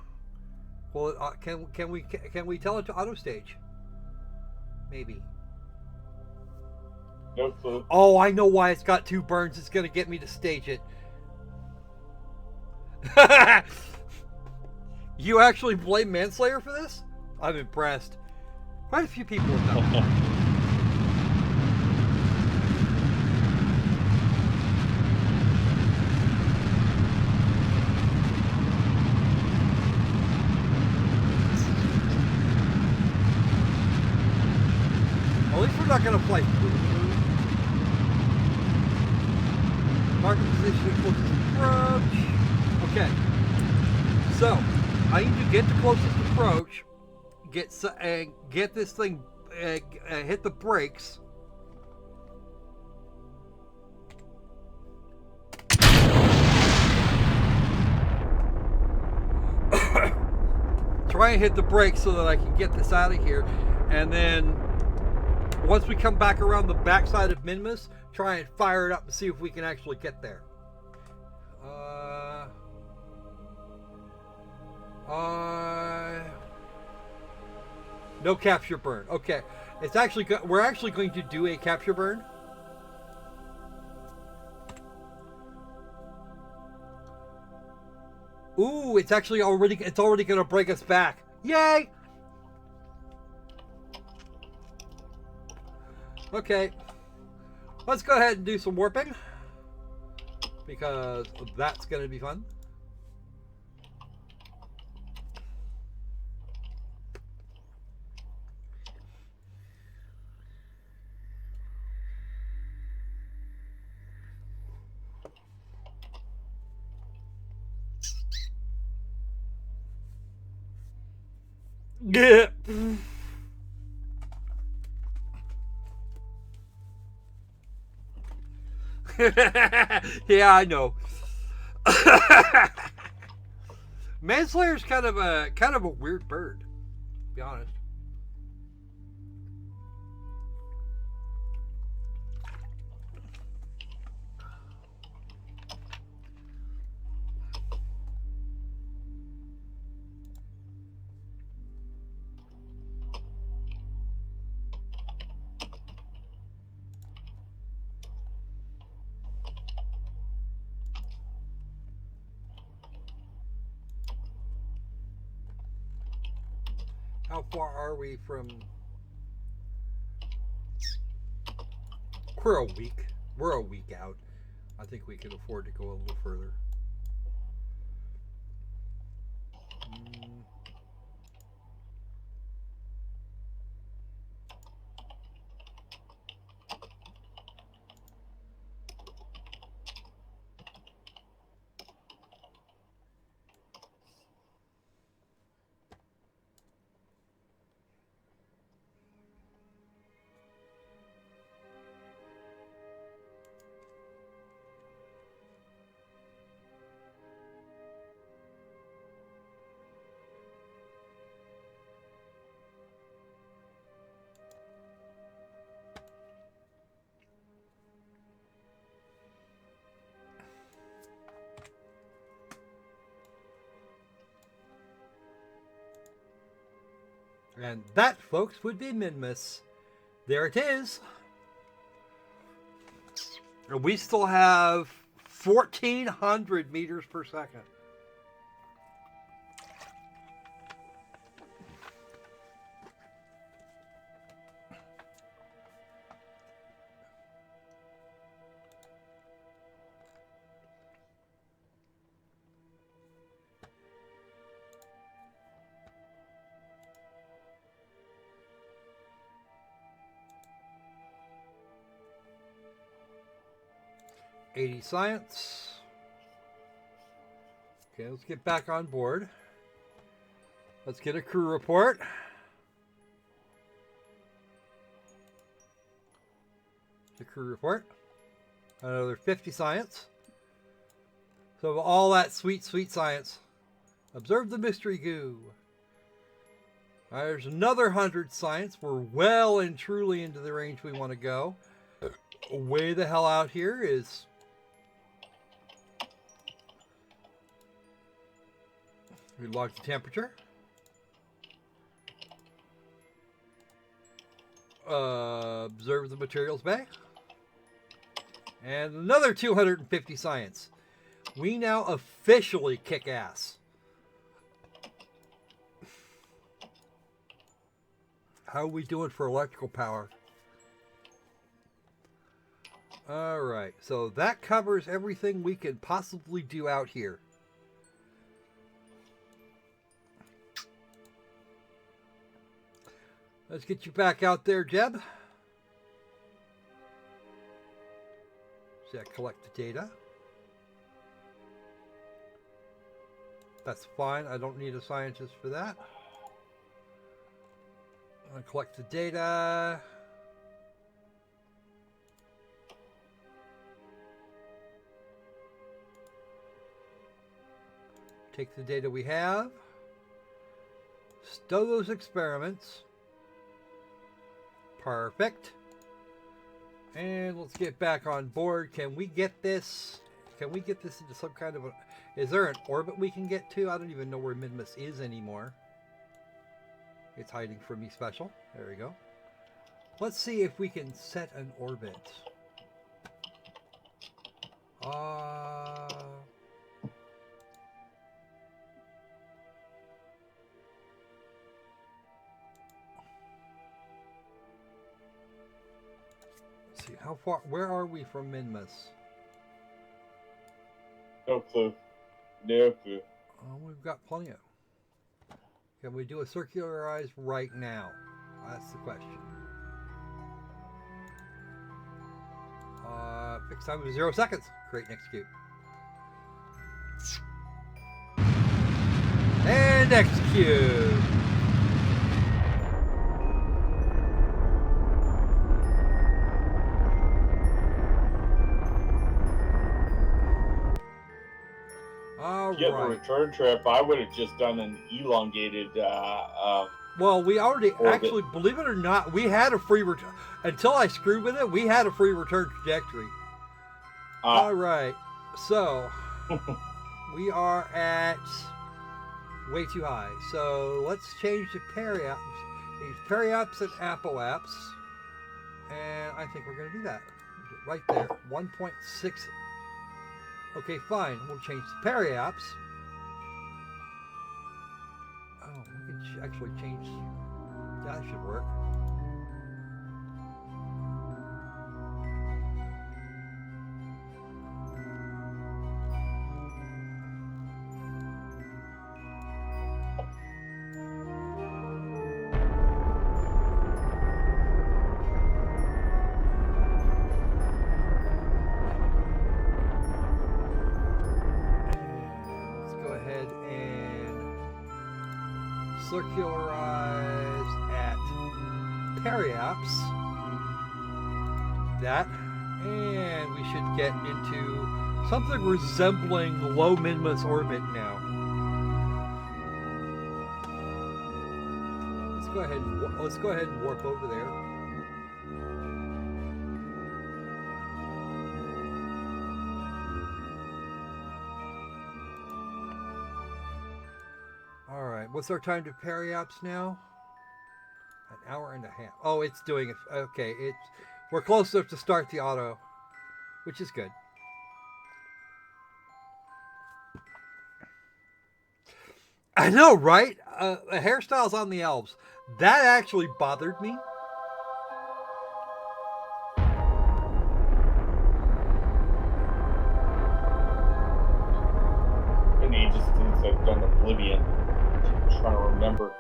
Well, can we tell it to auto stage? Maybe. No clue. Oh, I know why it's got two burns. It's gonna get me to stage it. You actually blame Manslayer for this? I'm impressed. Quite a few people have done that. At least we're not going to play through the moon. Market position closest approach. Okay. So, I need to get the closest approach, get this thing, hit the brakes. Try and hit the brakes so that I can get this out of here, and then once we come back around the backside of Minmus, try and fire it up and see if we can actually get there. Uh, uh, no capture burn. Okay, it's actually we're actually going to do a capture burn. Ooh, it's already going to break us back. Yay! Okay, let's go ahead and do some warping because that's going to be fun. Yeah. Yeah, I know. Manslayer's kind of a weird bird, to be honest. How far are we from? We're a week. We're a week out. I think we can afford to go a little further. 2. And that, folks, would be Minmus. There it is. And we still have 1,400 meters per second. $80 science. Okay, let's get back on board. Let's get a crew report. The crew report. Another 50 science. So all that sweet, sweet science. Observe the mystery goo. There's another 100 science. We're well and truly into the range we want to go. Way the hell out here is... We log the temperature. Observe the materials bay. And another 250 science. We now officially kick ass. How are we doing for electrical power? Alright, so that covers everything we can possibly do out here. Let's get you back out there, Jeb. Collect the data. That's fine. I don't need a scientist for that. I'm going to collect the data. Take the data we have. Stow those experiments. Perfect. And let's get back on board. Can we get this Can we get this into some kind of a... Is there an orbit we can get to? I don't even know where Minmus is anymore. It's hiding from me special. There we go. Let's see if we can set an orbit. Let's see, how far... Where are we from Minmus? No clue. No clue. Oh, we've got plenty of... Can we do a circularized right now? That's the question. Fixed time of 0 seconds. Create and execute. And execute. All Get right. the return trip. I would have just done an elongated. Well, we already orbit. actually, believe it or not, we had a free return. Until I screwed with it, we had a free return trajectory. All right, so we are at way too high. So let's change to periapts. These periapts and apoapts, and I think we're going to do that right there. 1.6. Okay, fine. We'll change to periapts. Oh, we can actually change. That should work. Circularize at periapts. That, and we should get into something resembling low Minmus orbit now. Let's go ahead and warp over there. What's our time to periapts now? An hour and a half. Oh, it's doing it. Okay, we're close enough to start the auto, which is good. I know, right? The hairstyles on the elves. That actually bothered me. Been ages since I've done Oblivion. Trying to remember.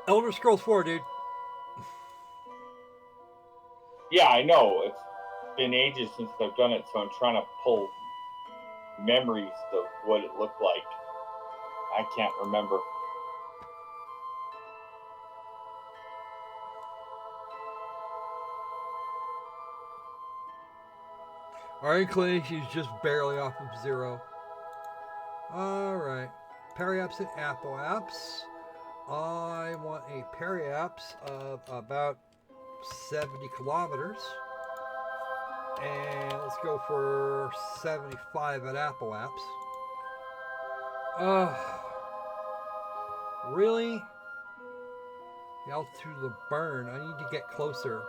Elder Scrolls 4, dude. Yeah, I know. It's been ages since I've done it, so I'm trying to pull memories of what it looked like. I can't remember. Our inclination is just barely off of 0. All right. Periapts and apoapts. I want a periapts of about 70 kilometers. And let's go for 75 at apoapts. Really? The altitude of the burn. I need to get closer.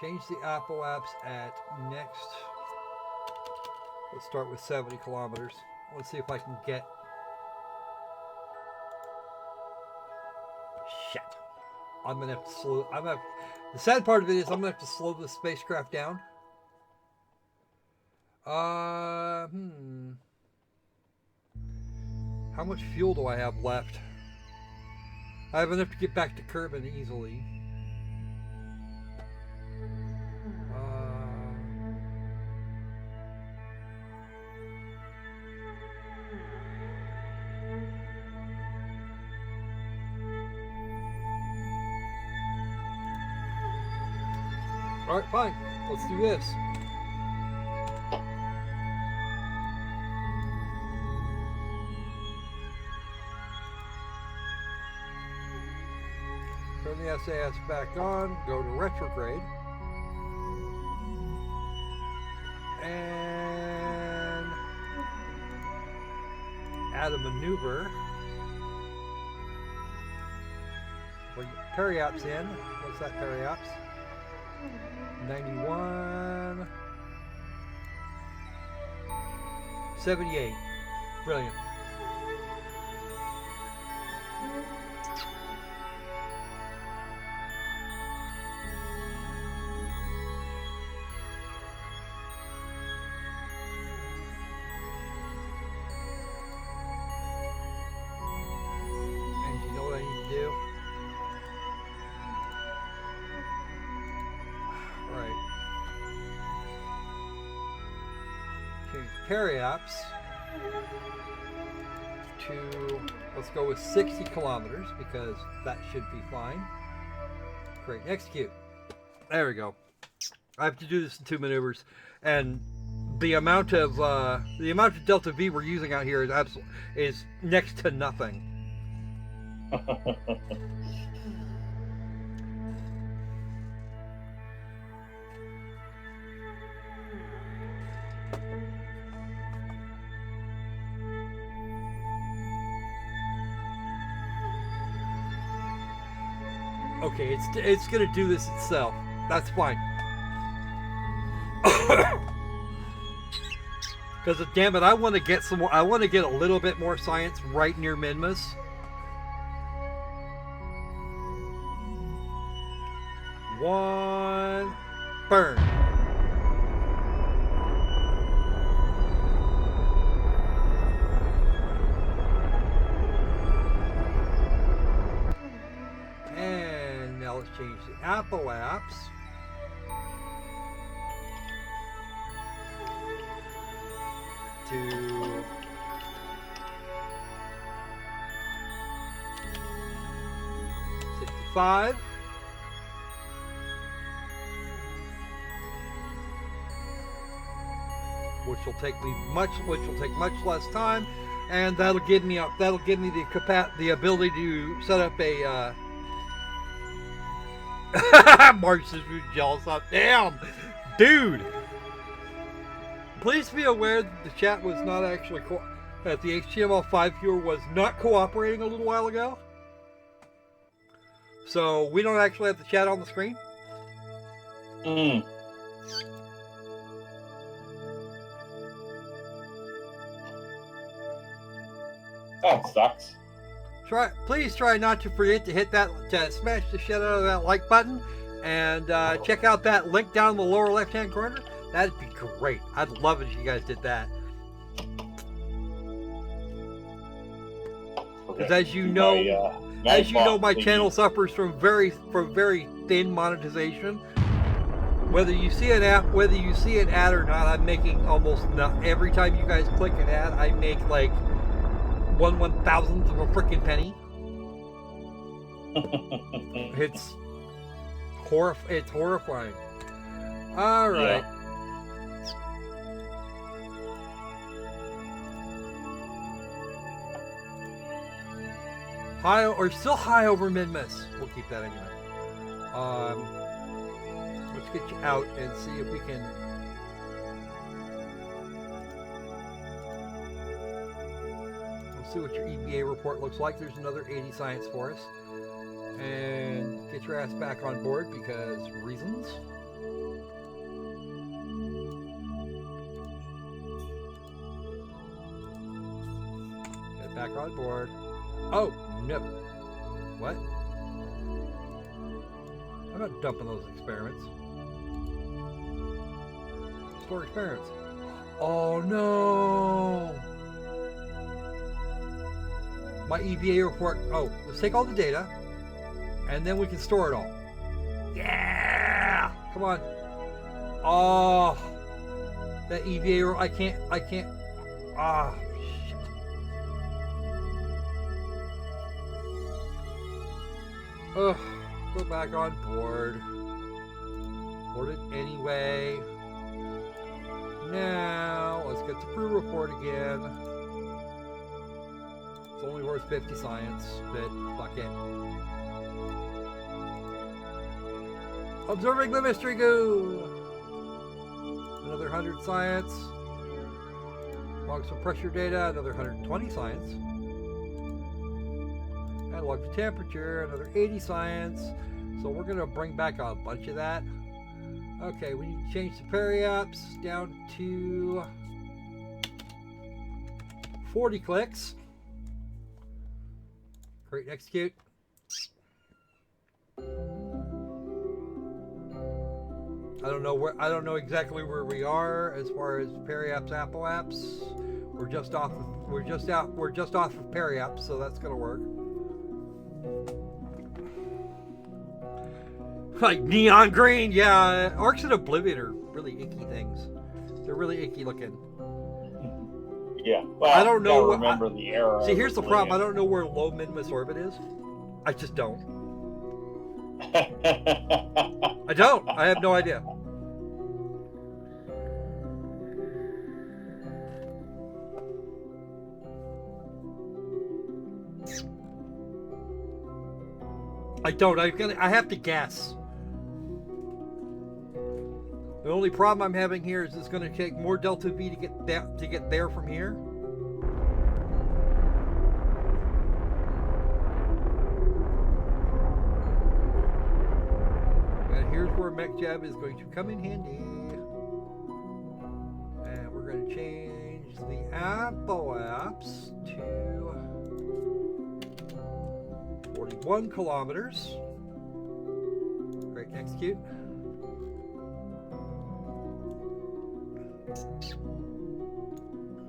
Change the apoapts at next. Let's start with 70 kilometers. Let's see if I can get... Shit. I'm gonna have to slow... The sad part of it is I'm gonna have to slow the spacecraft down. How much fuel do I have left? I have enough to get back to Kerbin easily. Alright, fine. Let's do this. SAS back on, go to retrograde. And add a maneuver. Bring periaps in. What's that periaps? 91. 78. Brilliant. And you know what I need to do? Right. Change periaps to, let's go with 60 kilometers because that should be fine. Great, execute. There we go. I have to do this in 2 maneuvers, and the amount of delta V we're using out here is next to nothing. Okay, it's gonna do this itself. That's fine. Because damn it, I want to get some more. I want to get a little bit more science right near Minmus. One, burn. And now let's change the Apple apps. To 65. Which will take much less time, and that'll give me the ability to set up a Mark says we're jealous of. Damn, dude. Please be aware that the chat was not actually that the HTML5 viewer was not cooperating a little while ago. So we don't actually have the chat on the screen. That sucks. Please try not to forget to hit that, to smash the shit out of that like button, and check out that link down in the lower left-hand corner. That'd be great. I'd love it if you guys did that. Because as you know, my channel suffers from very thin monetization. Whether you see an ad or not, I'm making almost every time you guys click an ad, I make like 1/1000th of a freaking penny. It's horrifying. All right. Yeah. High or still high over Minmus. We'll keep that anyway. Let's get you out and see if we can. Let's see what your EBA report looks like. There's another 80 science for us, and get your ass back on board because reasons. Get back on board. Oh, no. What? I'm not dumping those experiments. Store experiments. Oh, no. My EVA report. Oh, let's take all the data, and then we can store it all. Yeah! Come on. Oh. That EVA, I can't. Ah. Ugh, go back on board. Board it anyway. Now, let's get the crew report again. It's only worth 50 science, but fuck it. Observing the mystery goo. Another 100 science. Log some pressure data. Another 120 science. And log the temperature. Another 80 science. So we're going to bring back a bunch of that. Okay, we need to change the periaps down to 40 clicks. Great, execute. I don't know exactly where we are as far as periaps, apple apps. We're just off of periaps, so that's gonna work. Like neon green, yeah. Arcs in Oblivion are really icky things. They're really icky looking. Yeah, well, I don't know. Remember the era. See, here's the problem. I don't know where low minimus orbit is. I just don't. I don't. I have no idea. I don't. I have to guess. The only problem I'm having here is it's going to take more delta V to get there from here. And here's where MechJab is going to come in handy. And we're going to change the Apple apps to 41 kilometers. Great, execute.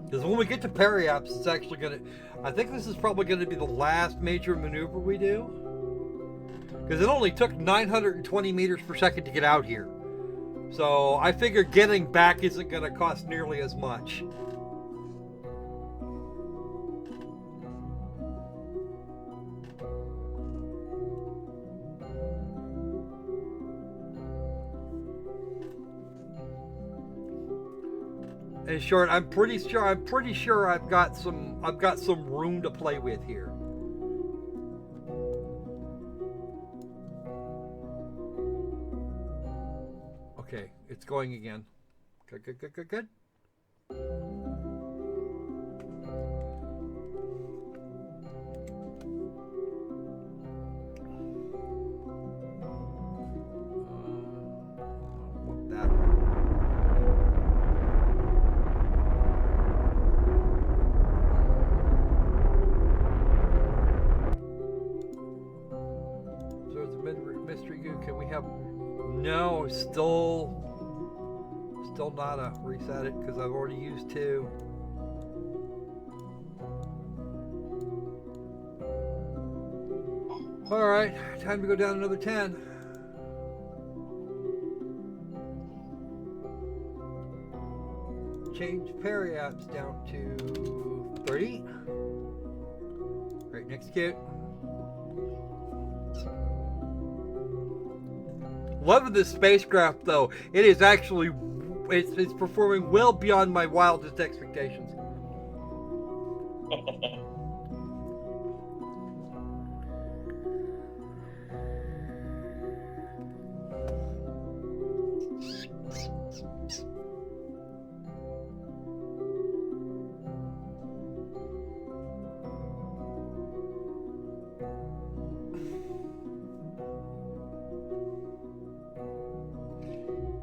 Because when we get to periaps, it's actually going to... I think this is probably going to be the last major maneuver we do. Because it only took 920 meters per second to get out here. So I figure getting back isn't going to cost nearly as much. In short, I'm pretty sure I've got some room to play with here. Okay, it's going again. Good. No, still not a reset it because I've already used 2. All right, time to go down another 10. Change periaps down to 30. Great, next execute. Loving this spacecraft though. It is actually, it's performing well beyond my wildest expectations.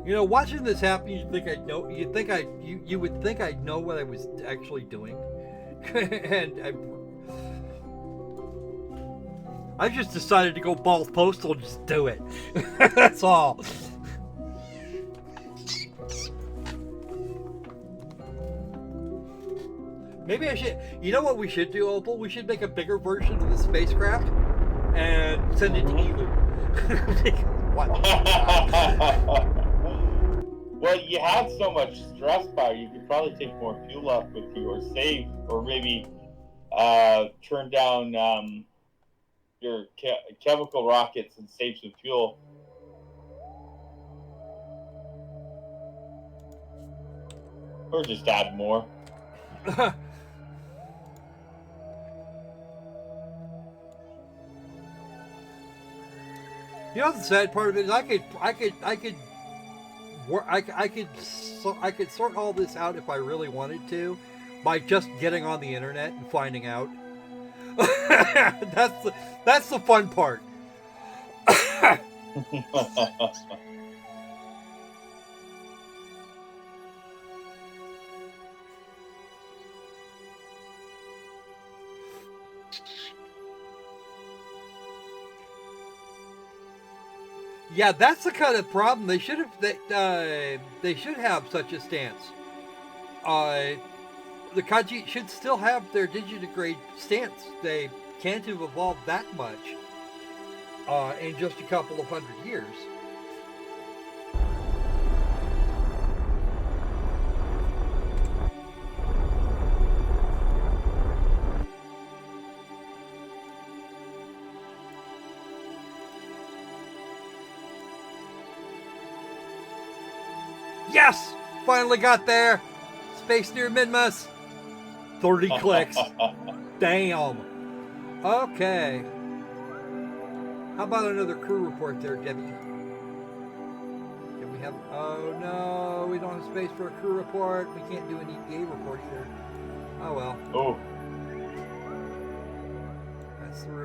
You know, watching this happen, you think I'd know. You would think I'd know what I was actually doing, and I just decided to go balls postal and just do it. That's all. Maybe I should. You know what we should do, Opal? We should make a bigger version of the spacecraft and send it to Elu. What? Well, you have so much stress power, you could probably take more fuel up with you, or save, or maybe turn down your chemical rockets and save some fuel. Or just add more. You know the sad part of it is I could sort all this out if I really wanted to, by just getting on the internet and finding out. That's the fun part. Yeah, that's the kind of problem. They should have such a stance. The kanji should still have their digitigrade stance. They can't have evolved that much in just a couple of 100 years. Yes! Finally got there! Space near Minmus! 30 clicks. Damn. Okay. How about another crew report there, Debbie? Can we have... Oh, no. We don't have space for a crew report. We can't do an EPA report either. Oh, well. Oh.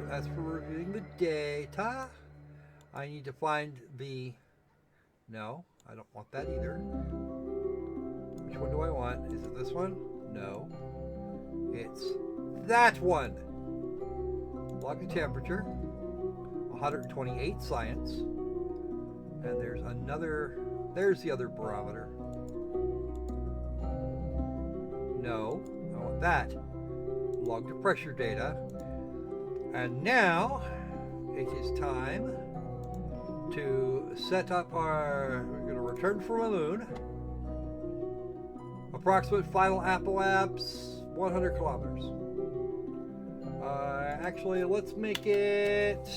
That's for reviewing the data. I need to find the... No, I don't want that either. Which one do I want? Is it this one? No. It's that one. Log the temperature. 128 science. And there's another... There's the other barometer. No, I want that. Log the pressure data. And now it is time to set up our... We're going to return from a moon. Approximate final apoapse, 100 kilometers. Actually, let's make it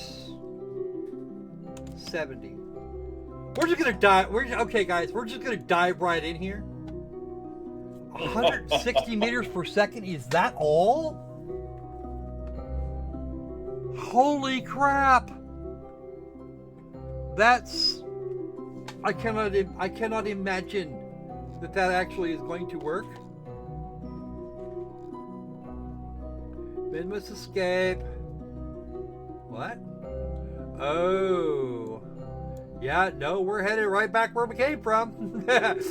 70. We're just going to dive... Okay, guys, we're just going to dive right in here. 160 meters per second, is that all? Holy crap! That's... I cannot imagine that actually is going to work. Minmus escape. What? Oh. Yeah, no, we're headed right back where we came from. Let's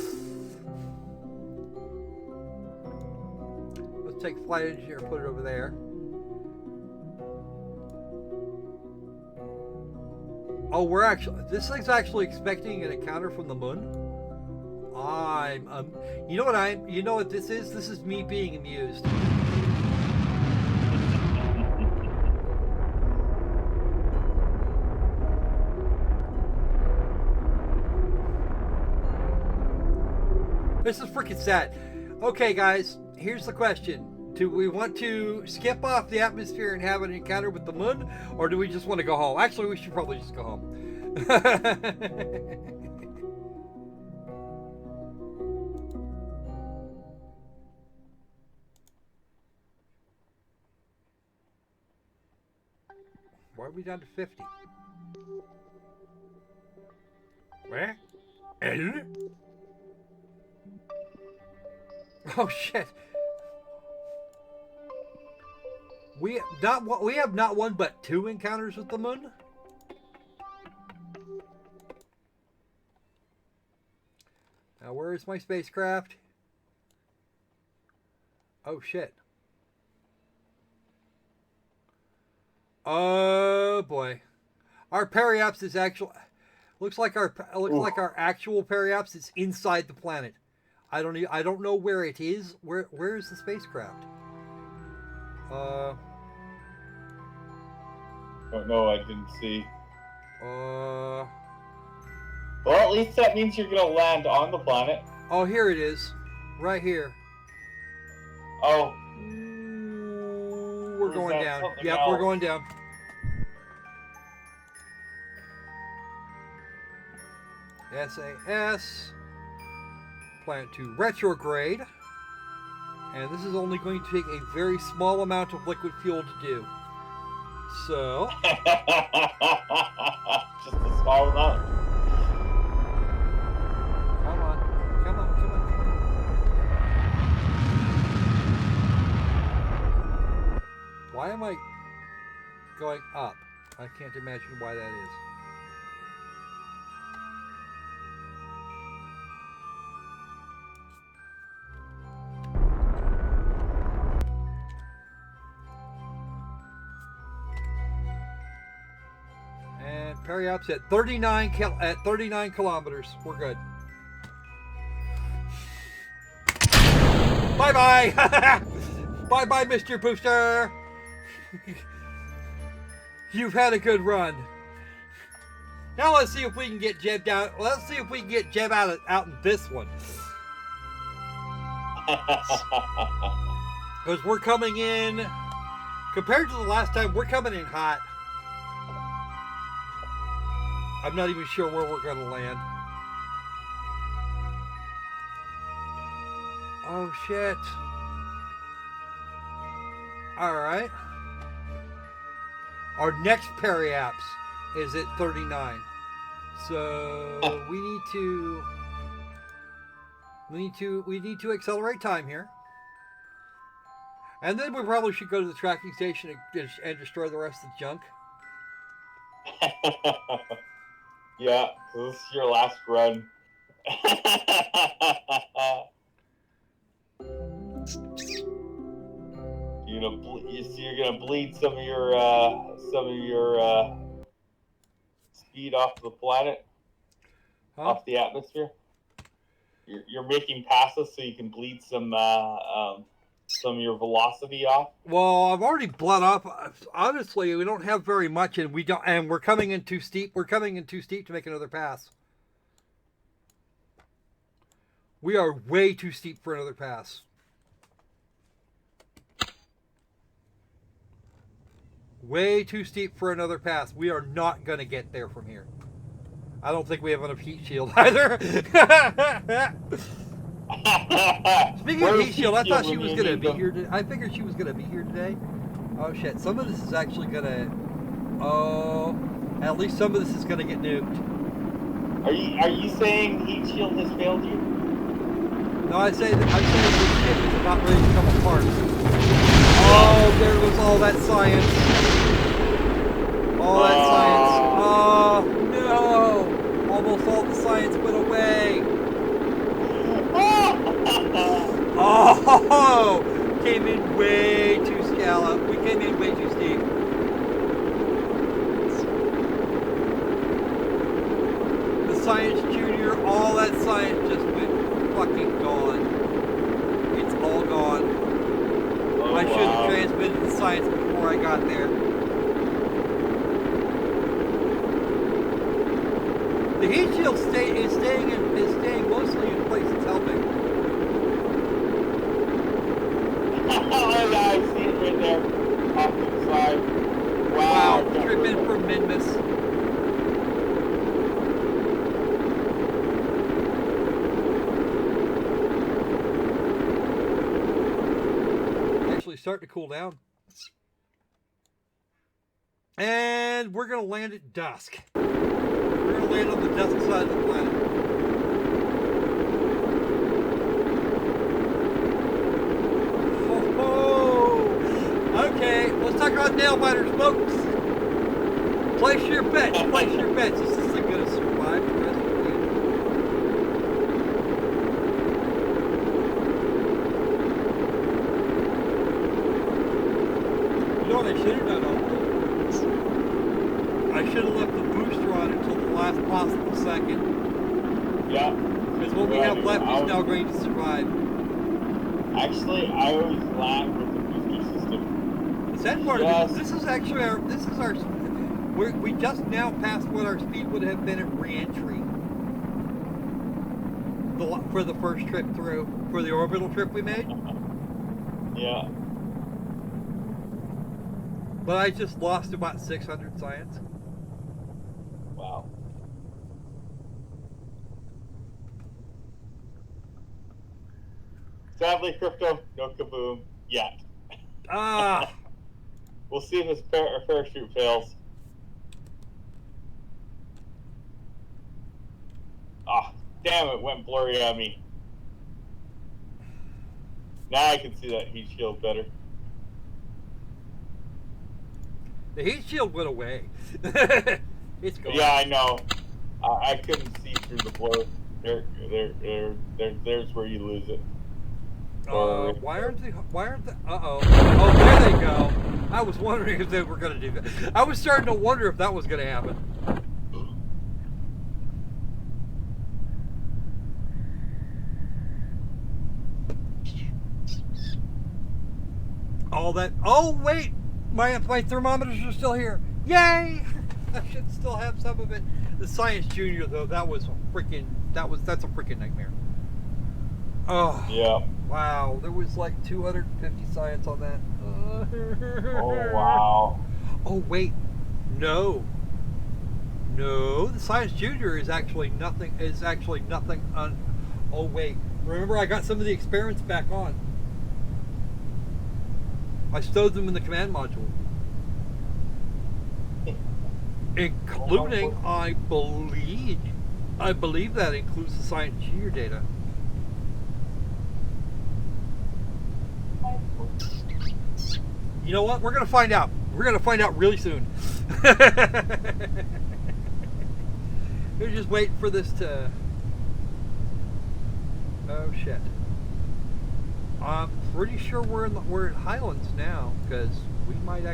take flight engineer and put it over there. Oh, we're actually... This thing's actually expecting an encounter from the moon. You know what you know what this is? This is me being amused. This is freaking sad. Okay, guys, here's the question. Do we want to skip off the atmosphere and have an encounter with the moon? Or do we just want to go home? Actually, we should probably just go home. Why are we down to 50? Where? Oh shit! We have not one but 2 encounters with the moon. Now where is my spacecraft? Oh shit! Oh boy, our periapse is actually looks like our actual periapse is inside the planet. I don't know where it is. Where is the spacecraft? Oh no, I didn't see. Well, at least that means you're gonna land on the planet. Oh, here it is, right here. Oh. We're going down. Yep, we're going down. SAS. Planet to retrograde. And this is only going to take a very small amount of liquid fuel to do. So... Just a Follow them out. Come on. Come on. Come on. Come on. Why am I going up? I can't imagine why that is. And Periap's at 39 kilometers. We're good. Bye bye. Bye bye, Mr. Booster. You've had a good run. Now let's see if we can get Jeb down. Let's see if we can get Jeb out in this one. Because we're coming in, compared to the last time, we're coming in hot. I'm not even sure where we're going to land. Oh, shit. Alright. Our next Periaps is at 39. So we need to accelerate time here. And then we probably should go to the tracking station and destroy the rest of the junk. Yeah, this is your last run. You're gonna bleed some of your speed off the planet, off the atmosphere. You're making passes so you can bleed some of your velocity off. Well, I've already bled off. Honestly, we don't have very much, and we're coming in too steep. We're coming in too steep to make another pass. We are way too steep for another pass. Way too steep for another pass. We are not going to get there from here. I don't think we have enough heat shield either. Speaking of heat shield, I thought she was going to be here. I figured she was going to be here today. Oh shit! Some of this is actually going to. Oh, at least some of this is going to get nuked. Are you saying heat shield has failed you? No, I'm saying this ship is about ready to come apart. Oh, there was all that science. All that science. Oh no! Almost all the science went away. Oh, came in way too scallop. We came in way too steep. The Science Junior, all that science just went fucking gone. It's all gone. Oh, I should have transmitted the science before I got there. The heat shield is staying mostly in place. It's helping. Oh yeah, I see it right there, off to the side. Wow, tripping for Minmus. Actually starting to cool down. And we're going to land at dusk. We're going to land on the dusk side of the planet. Okay, let's talk about nail biters, folks. Place your bets. Place your bets. Is this thing going to survive the rest of the game? You know what I should have done, Opal? I should have left the booster on until the last possible second. Yeah. Because what we have left is now going to survive. Actually, I always land with the booster system. The sad part of it is this is actually our we just now passed what our speed would have been at re-entry for the first trip through, for the orbital trip we made. Yeah. But I just lost about 600 science. Wow. Sadly, Crypto, no kaboom yet. Ah! We'll see if his parachute fails. Damn, it went blurry on me. Now I can see that heat shield better. The heat shield went away. It's gone. Yeah, I know. I couldn't see through the blur. There's where you lose it. Why aren't they? Uh-oh. Oh, there they go. I was wondering if they were going to do that. I was starting to wonder if that was going to happen. All that. Oh, wait. My thermometers are still here. Yay! I should still have some of it. The Science Junior, though, that's a freaking nightmare. Oh. Yeah. Wow, there was like 250 science on that. Oh, wow. Oh, wait. No, the Science Junior is actually nothing. On. Oh, wait. Remember, I got some of the experiments back on. I stowed them in the command module, including, I believe that includes the Science Junior data. You know what? We're going to find out. We're going to find out really soon. We're just waiting for this to... Oh, shit. I'm pretty sure we're in Highlands now, because we might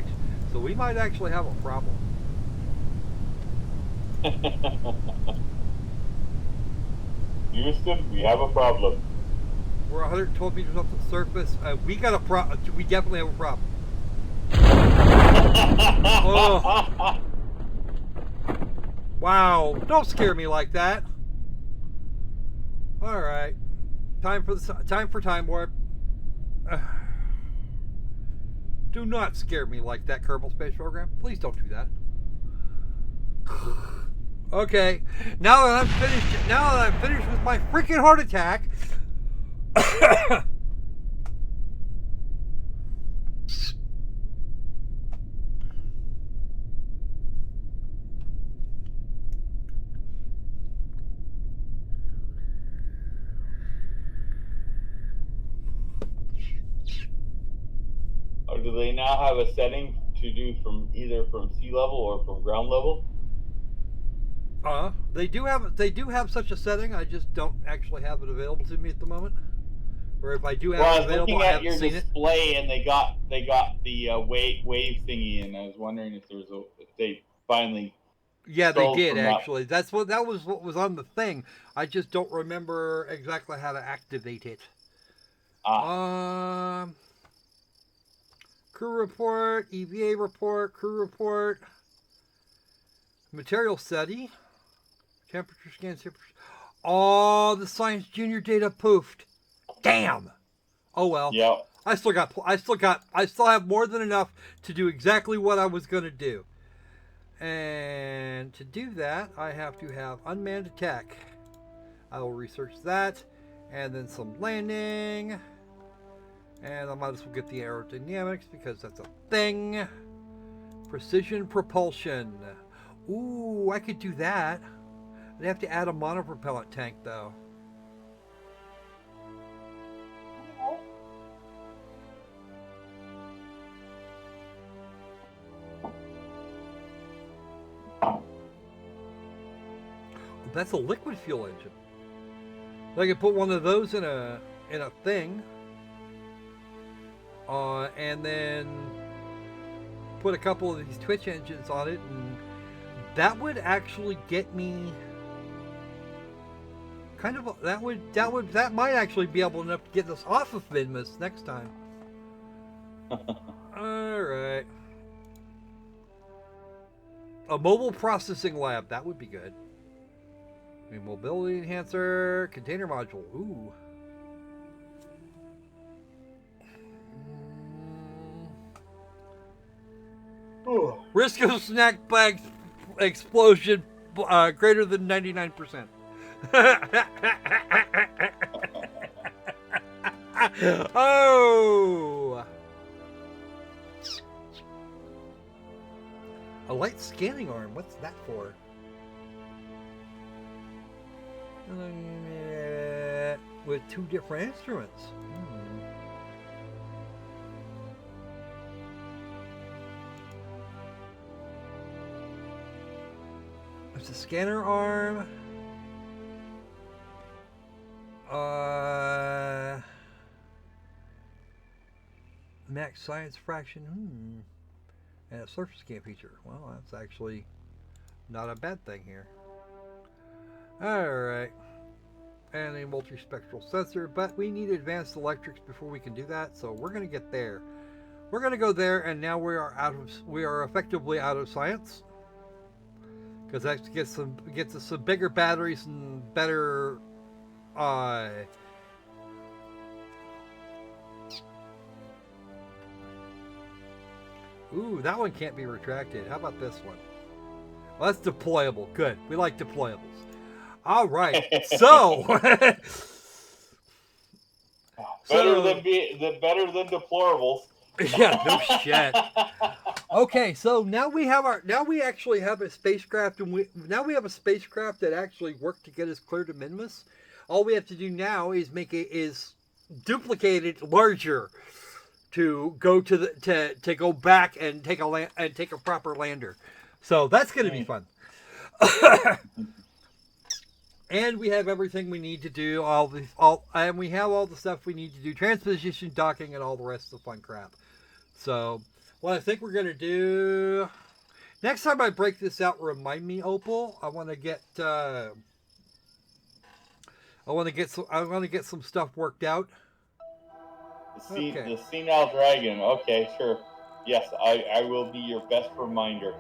actually have a problem. Houston, we have a problem. We're 112 meters off the surface. We definitely have a problem. Oh. Wow! Don't scare me like that. All right, time for time warp. Do not scare me like that, Kerbal Space Program. Please don't do that. Okay, now that I'm finished with my freaking heart attack. Do they now have a setting to do either from sea level or from ground level? They do have such a setting. I just don't actually have it available to me at the moment. Or if I do have it available, I haven't seen it. I was looking at your display, and they got the wave thingy, and I was wondering if they finally. Yeah, they did actually. That was what was on the thing. I just don't remember exactly how to activate it. Crew report, EVA report, crew report, material study, temperature scan, Oh, the Science Junior data poofed. Damn. Oh well. Yeah. I still have more than enough to do exactly what I was going to do. And to do that, I have to have unmanned attack. I will research that, and then some landing. And I might as well get the aerodynamics because that's a thing. Precision propulsion. Ooh, I could do that. I'd have to add a monopropellant tank though. That's a liquid fuel engine. I could put one of those in a thing, and then put a couple of these twitch engines on it, and that would actually get me kind of that might actually be able enough to get us off of Vinmus next time. All right, a mobile processing lab, that would be good. Mobility enhancer, container module. Ooh. Risk of snack bag explosion greater than 99%. Oh. A light scanning arm. What's that for? with 2 different instruments. There's a scanner arm. Max science fraction. And a surface scan feature. Well, that's actually not a bad thing here. Alright. And a multispectral sensor, but we need advanced electrics before we can do that, so we're going to get there. We're going to go there, and now we are effectively out of science. Because that gets us some bigger batteries and better ooh, that one can't be retracted. How about this one? Well, that's deployable. Good. We like deployables. All right. So, better than deplorables. Yeah, no shit. Okay, so now we actually have a spacecraft, and we have a spacecraft that actually worked to get us clear to Minmus. All we have to do now is duplicate it larger to go to go back and take a proper lander. So that's going to be fun. And we have everything we need to do, and we have all the stuff we need to do, transposition, docking, and all the rest of the fun crap. So, what I think we're gonna do next time I break this out, remind me, Opal. I want to get some stuff worked out. The senile dragon. Okay, sure. Yes, I will be your best reminder.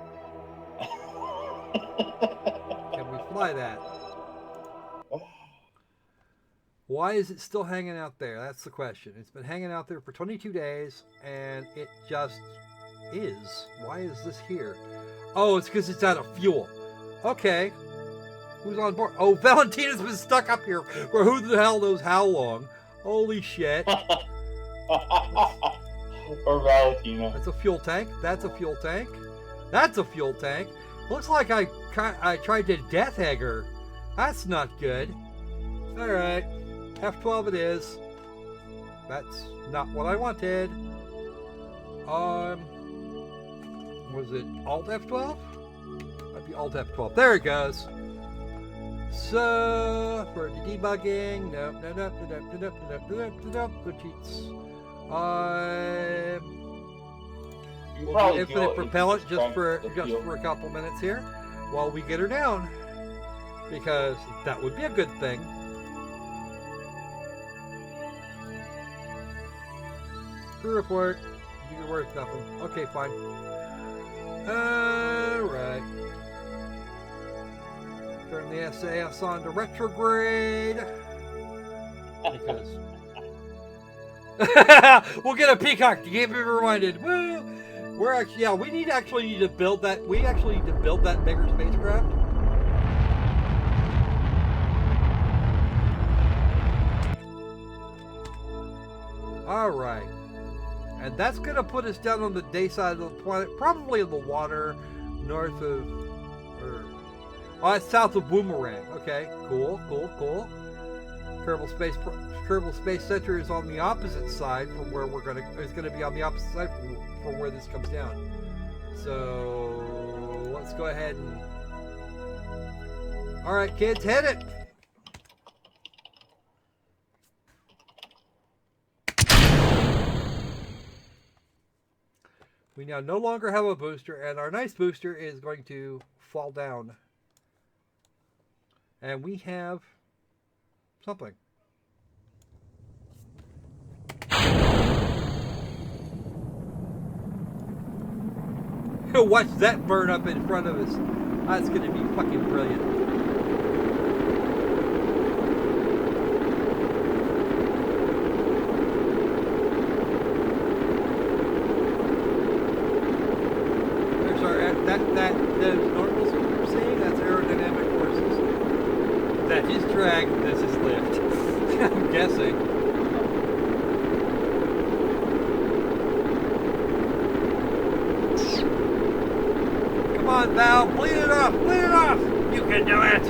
Can we fly that? Why is it still hanging out there? That's the question. It's been hanging out there for 22 days, and it just is. Why is this here? Oh, it's because it's out of fuel. Okay. Who's on board? Oh, Valentina's been stuck up here for who the hell knows how long. Holy shit. Or Valentina. That's a fuel tank. That's a fuel tank. That's a fuel tank. Looks like I tried to death egg her. That's not good. Alright. F12 it is. That's not what I wanted. Was it Alt F12? Might be Alt F12. There it goes. So, for the debugging, nope. Cheats. We'll do infinite propellant just for a couple minutes here while we get her down, because that would be a good thing. Crew report. You're worth nothing. Okay, fine. Alright. Turn the SAS on to retrograde. Because we'll get a peacock to keep me reminded. Woo! We actually need to build that. We actually need to build that bigger spacecraft. Alright. And that's going to put us down on the day side of the planet, probably in the water, north of, it's south of Boomerang. Okay, cool. Kerbal Space Center is on the opposite side from where it's going to be on the opposite side from where this comes down. So, let's go ahead and, alright kids, hit it! We now no longer have a booster, and our nice booster is going to fall down. And we have something. Watch that burn up in front of us. That's going to be fucking brilliant. Those normals we're seeing, that's aerodynamic forces. That is drag, this is lift. I'm guessing. Come on, Val, bleed it off! You can do it!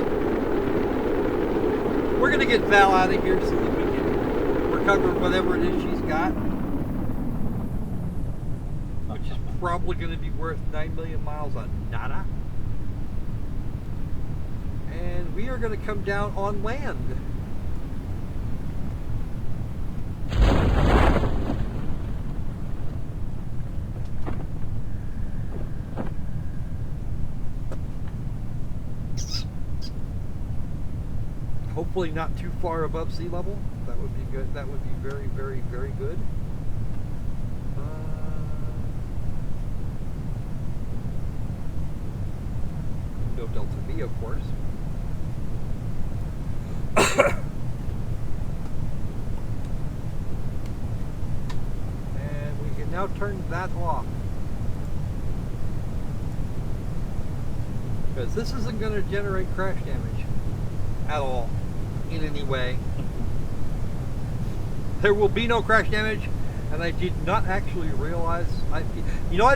We're gonna get Val out of here so that we recover whatever it is she's got, which is probably going to be worth 9 million miles on nada. And we are going to come down on land. Hopefully not too far above sea level. That would be good. That would be very, very, very good. No Delta V, of course. And we can now turn that off. Because this isn't going to generate crash damage at all in any way. There will be no crash damage, and I did not actually realize. I'd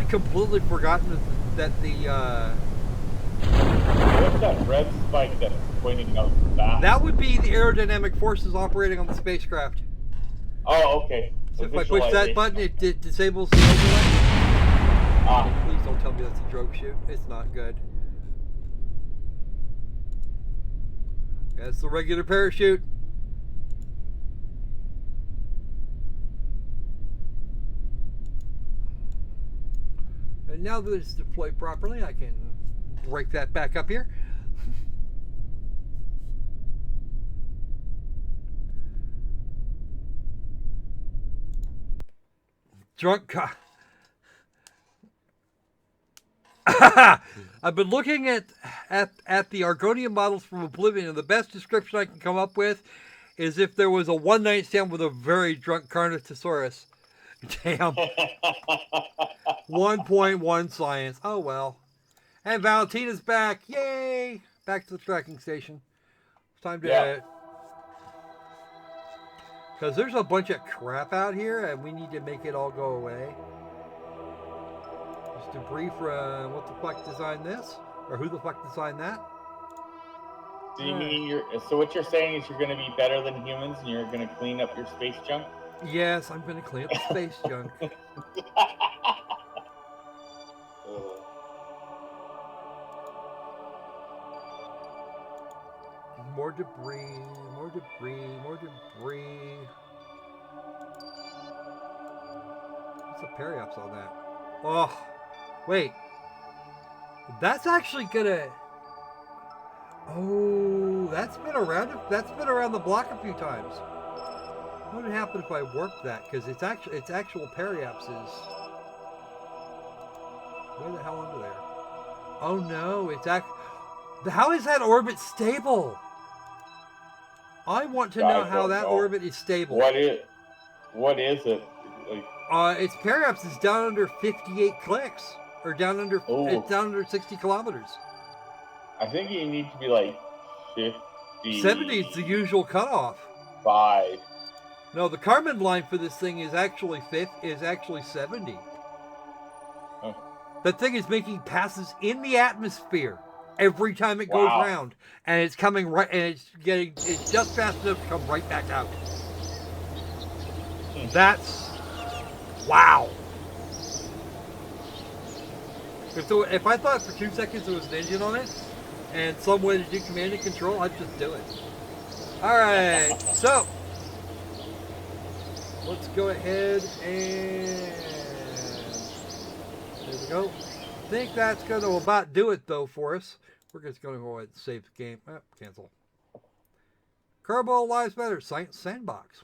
completely forgotten that the. What's that red spike that's pointing out the back? That would be the aerodynamic forces operating on the spacecraft. Oh, okay. So if I push that button, it disables the overlay. Please don't tell me that's a drogue chute. It's not good. That's the regular parachute. And now that it's deployed properly, I can break that back up here. Drunk car. I've been looking at the Argonian models from Oblivion, and the best description I can come up with is if there was a one-night stand with a very drunk Carnotaurus. Damn. 1.1 science. Oh well. And Valentina's back. Yay! Back to the tracking station. It's time to... Because there's a bunch of crap out here, and we need to make it all go away. There's debris from what the fuck designed this? Or who the fuck designed that? So you mean so what you're saying is you're going to be better than humans, and you're going to clean up your space junk? Yes, I'm going to clean up the space junk. More debris, more debris, more debris. What's the periaps on that? Oh, wait. That's actually gonna... Oh, that's been around the block a few times. What would happen if I warped that? Because its actual periaps is... Where the hell under there? Oh no, how is that orbit stable? I want to know how that orbit is stable. What is it? Like, its periaps is down under 58 clicks, or down under it's down under 60 kilometers. I think you need to be like 50. 70 is the usual cutoff. 5. No, the Kármán line for this thing is actually 70. Oh. That thing is making passes in the atmosphere every time it goes around, and it's coming right, and it's just fast enough to come right back out. That's wow. If I thought for 2 seconds there was an engine on it and some way to do command and control, I'd just do it. All right, so let's go ahead and there we go. I think that's going to about do it though for us. We're just going to go ahead and save the game. Cancel. Kerbal Lives Matter Science Sandbox.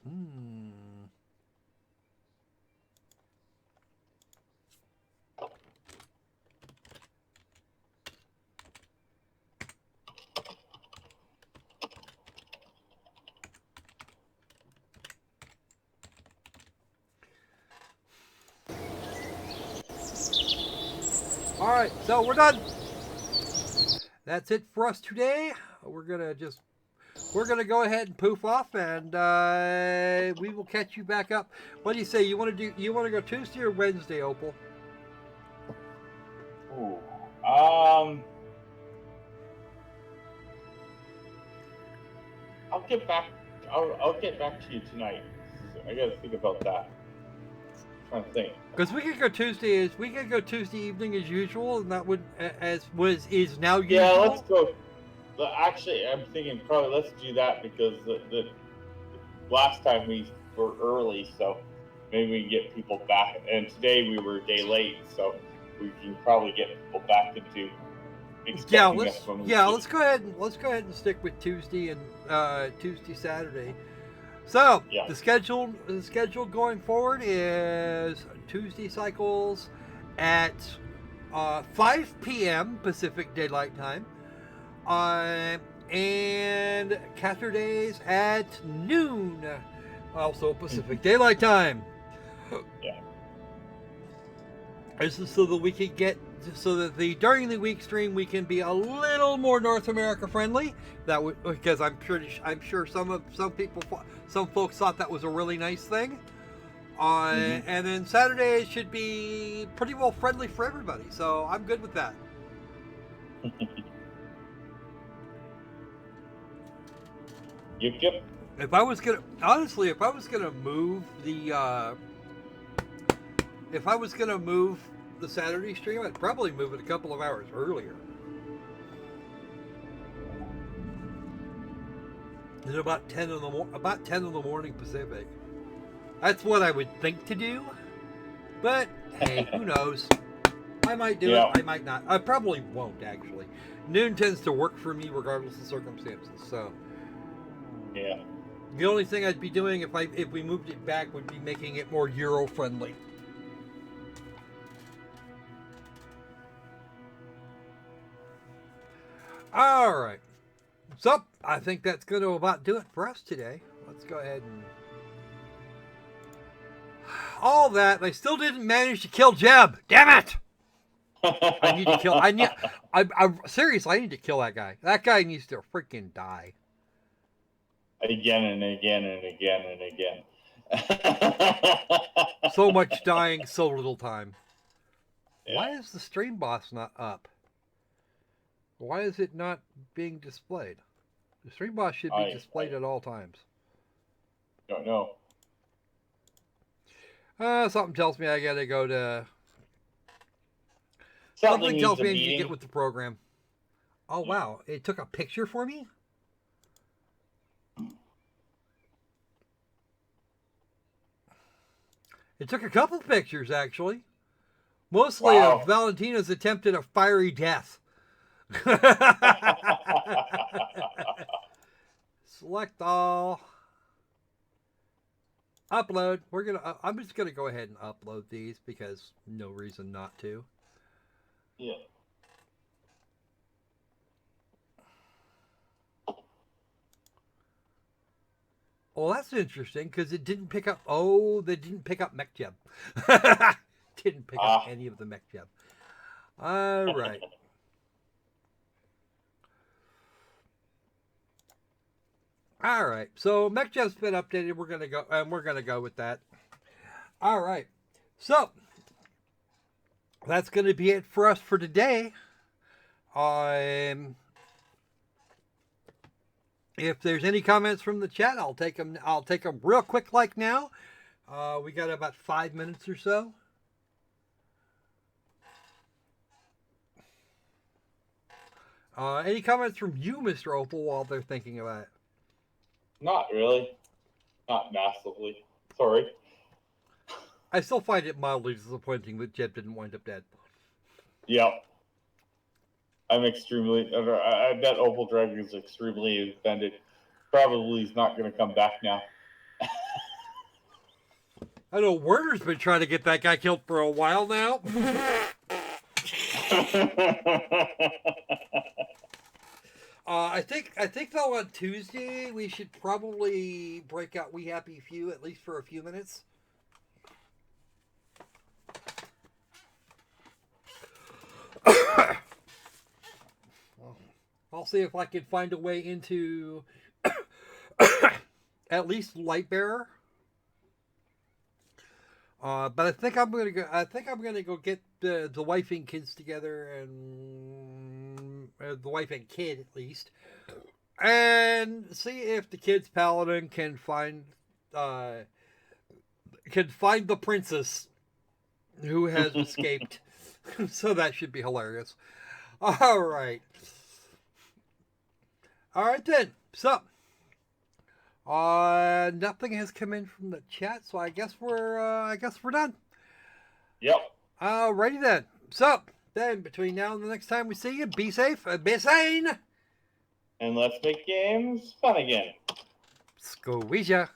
All right, so we're done. That's it for us today. We're gonna go ahead and poof off, and we will catch you back up. What do you say? You want to go Tuesday or Wednesday, Opal? Ooh. I'll get back to you tonight. gotta think about that. I'm trying to think. Because we could go Tuesday evening as usual, and that would is now Yeah, usual. let's go. Actually, I'm thinking probably let's do that because the last time we were early, so maybe we can get people back. And today we were a day late, so we can probably get people back into expecting us when we let's go ahead and stick with Tuesday and Tuesday Saturday. So yeah. the schedule going forward is Tuesday cycles at 5 p.m. Pacific Daylight Time, and Saturdays at noon, also Pacific Daylight Time. Yeah. This is so that we can get the during the week stream we can be a little more North America friendly. That would, because I'm sure some folks thought that was a really nice thing. And then Saturday should be pretty well friendly for everybody. So I'm good with that. Yep. If I was gonna move the Saturday stream, I'd probably move it a couple of hours earlier. It's about 10 in the morning Pacific. That's what I would think to do. But hey, who knows? I might do it. I might not. I probably won't actually. Noon tends to work for me regardless of circumstances. So yeah. The only thing I'd be doing if we moved it back would be making it more Euro friendly. All right. So I think that's going to about do it for us today. Let's go ahead and all that. I still didn't manage to kill Jeb. Damn it! I need to kill. Seriously, I need to kill that guy. That guy needs to freaking die. Again and again and again and again. So much dying, so little time. Yeah. Why is the stream boss not up? Why is it not being displayed? The stream boss should be displayed at all times. Don't know. Something tells me I gotta go to. Something tells me I need to get with the program. Oh wow! It took a picture for me. It took a couple pictures actually, mostly of Valentina's attempt at a fiery death. Select all. Upload. I'm just gonna go ahead and upload these because no reason not to. Yeah. Well, that's interesting because it didn't pick up. Oh, they didn't pick up MechJeb. Didn't pick up any of the MechJeb. All right. All right. So MechJeb's been updated. We're gonna go with that. All right. So that's gonna be it for us for today. If there's any comments from the chat, I'll take them. I'll take them real quick, like now. We got about 5 minutes or so. Any comments from you, Mr. Opal, while they're thinking about it? Not really. Not massively. Sorry. I still find it mildly disappointing that Jeb didn't wind up dead. Yep. I'm extremely. I bet Opal Dragon is extremely offended. Probably he's not going to come back now. I know Werner's been trying to get that guy killed for a while now. I think though on Tuesday we should probably break out We Happy Few at least for a few minutes. I'll see if I can find a way into at least Lightbearer. But I think I'm gonna go. I think I'm gonna go get the wife and kids together, and the wife and kid at least, and see if the kid's paladin can find can find the princess who has escaped. So that should be hilarious. All right. All right then. So, nothing has come in from the chat, so I guess we're done. Yep. Alrighty then. So, then between now and the next time we see you, be safe and be sane. And let's make games fun again. Squeeze ya.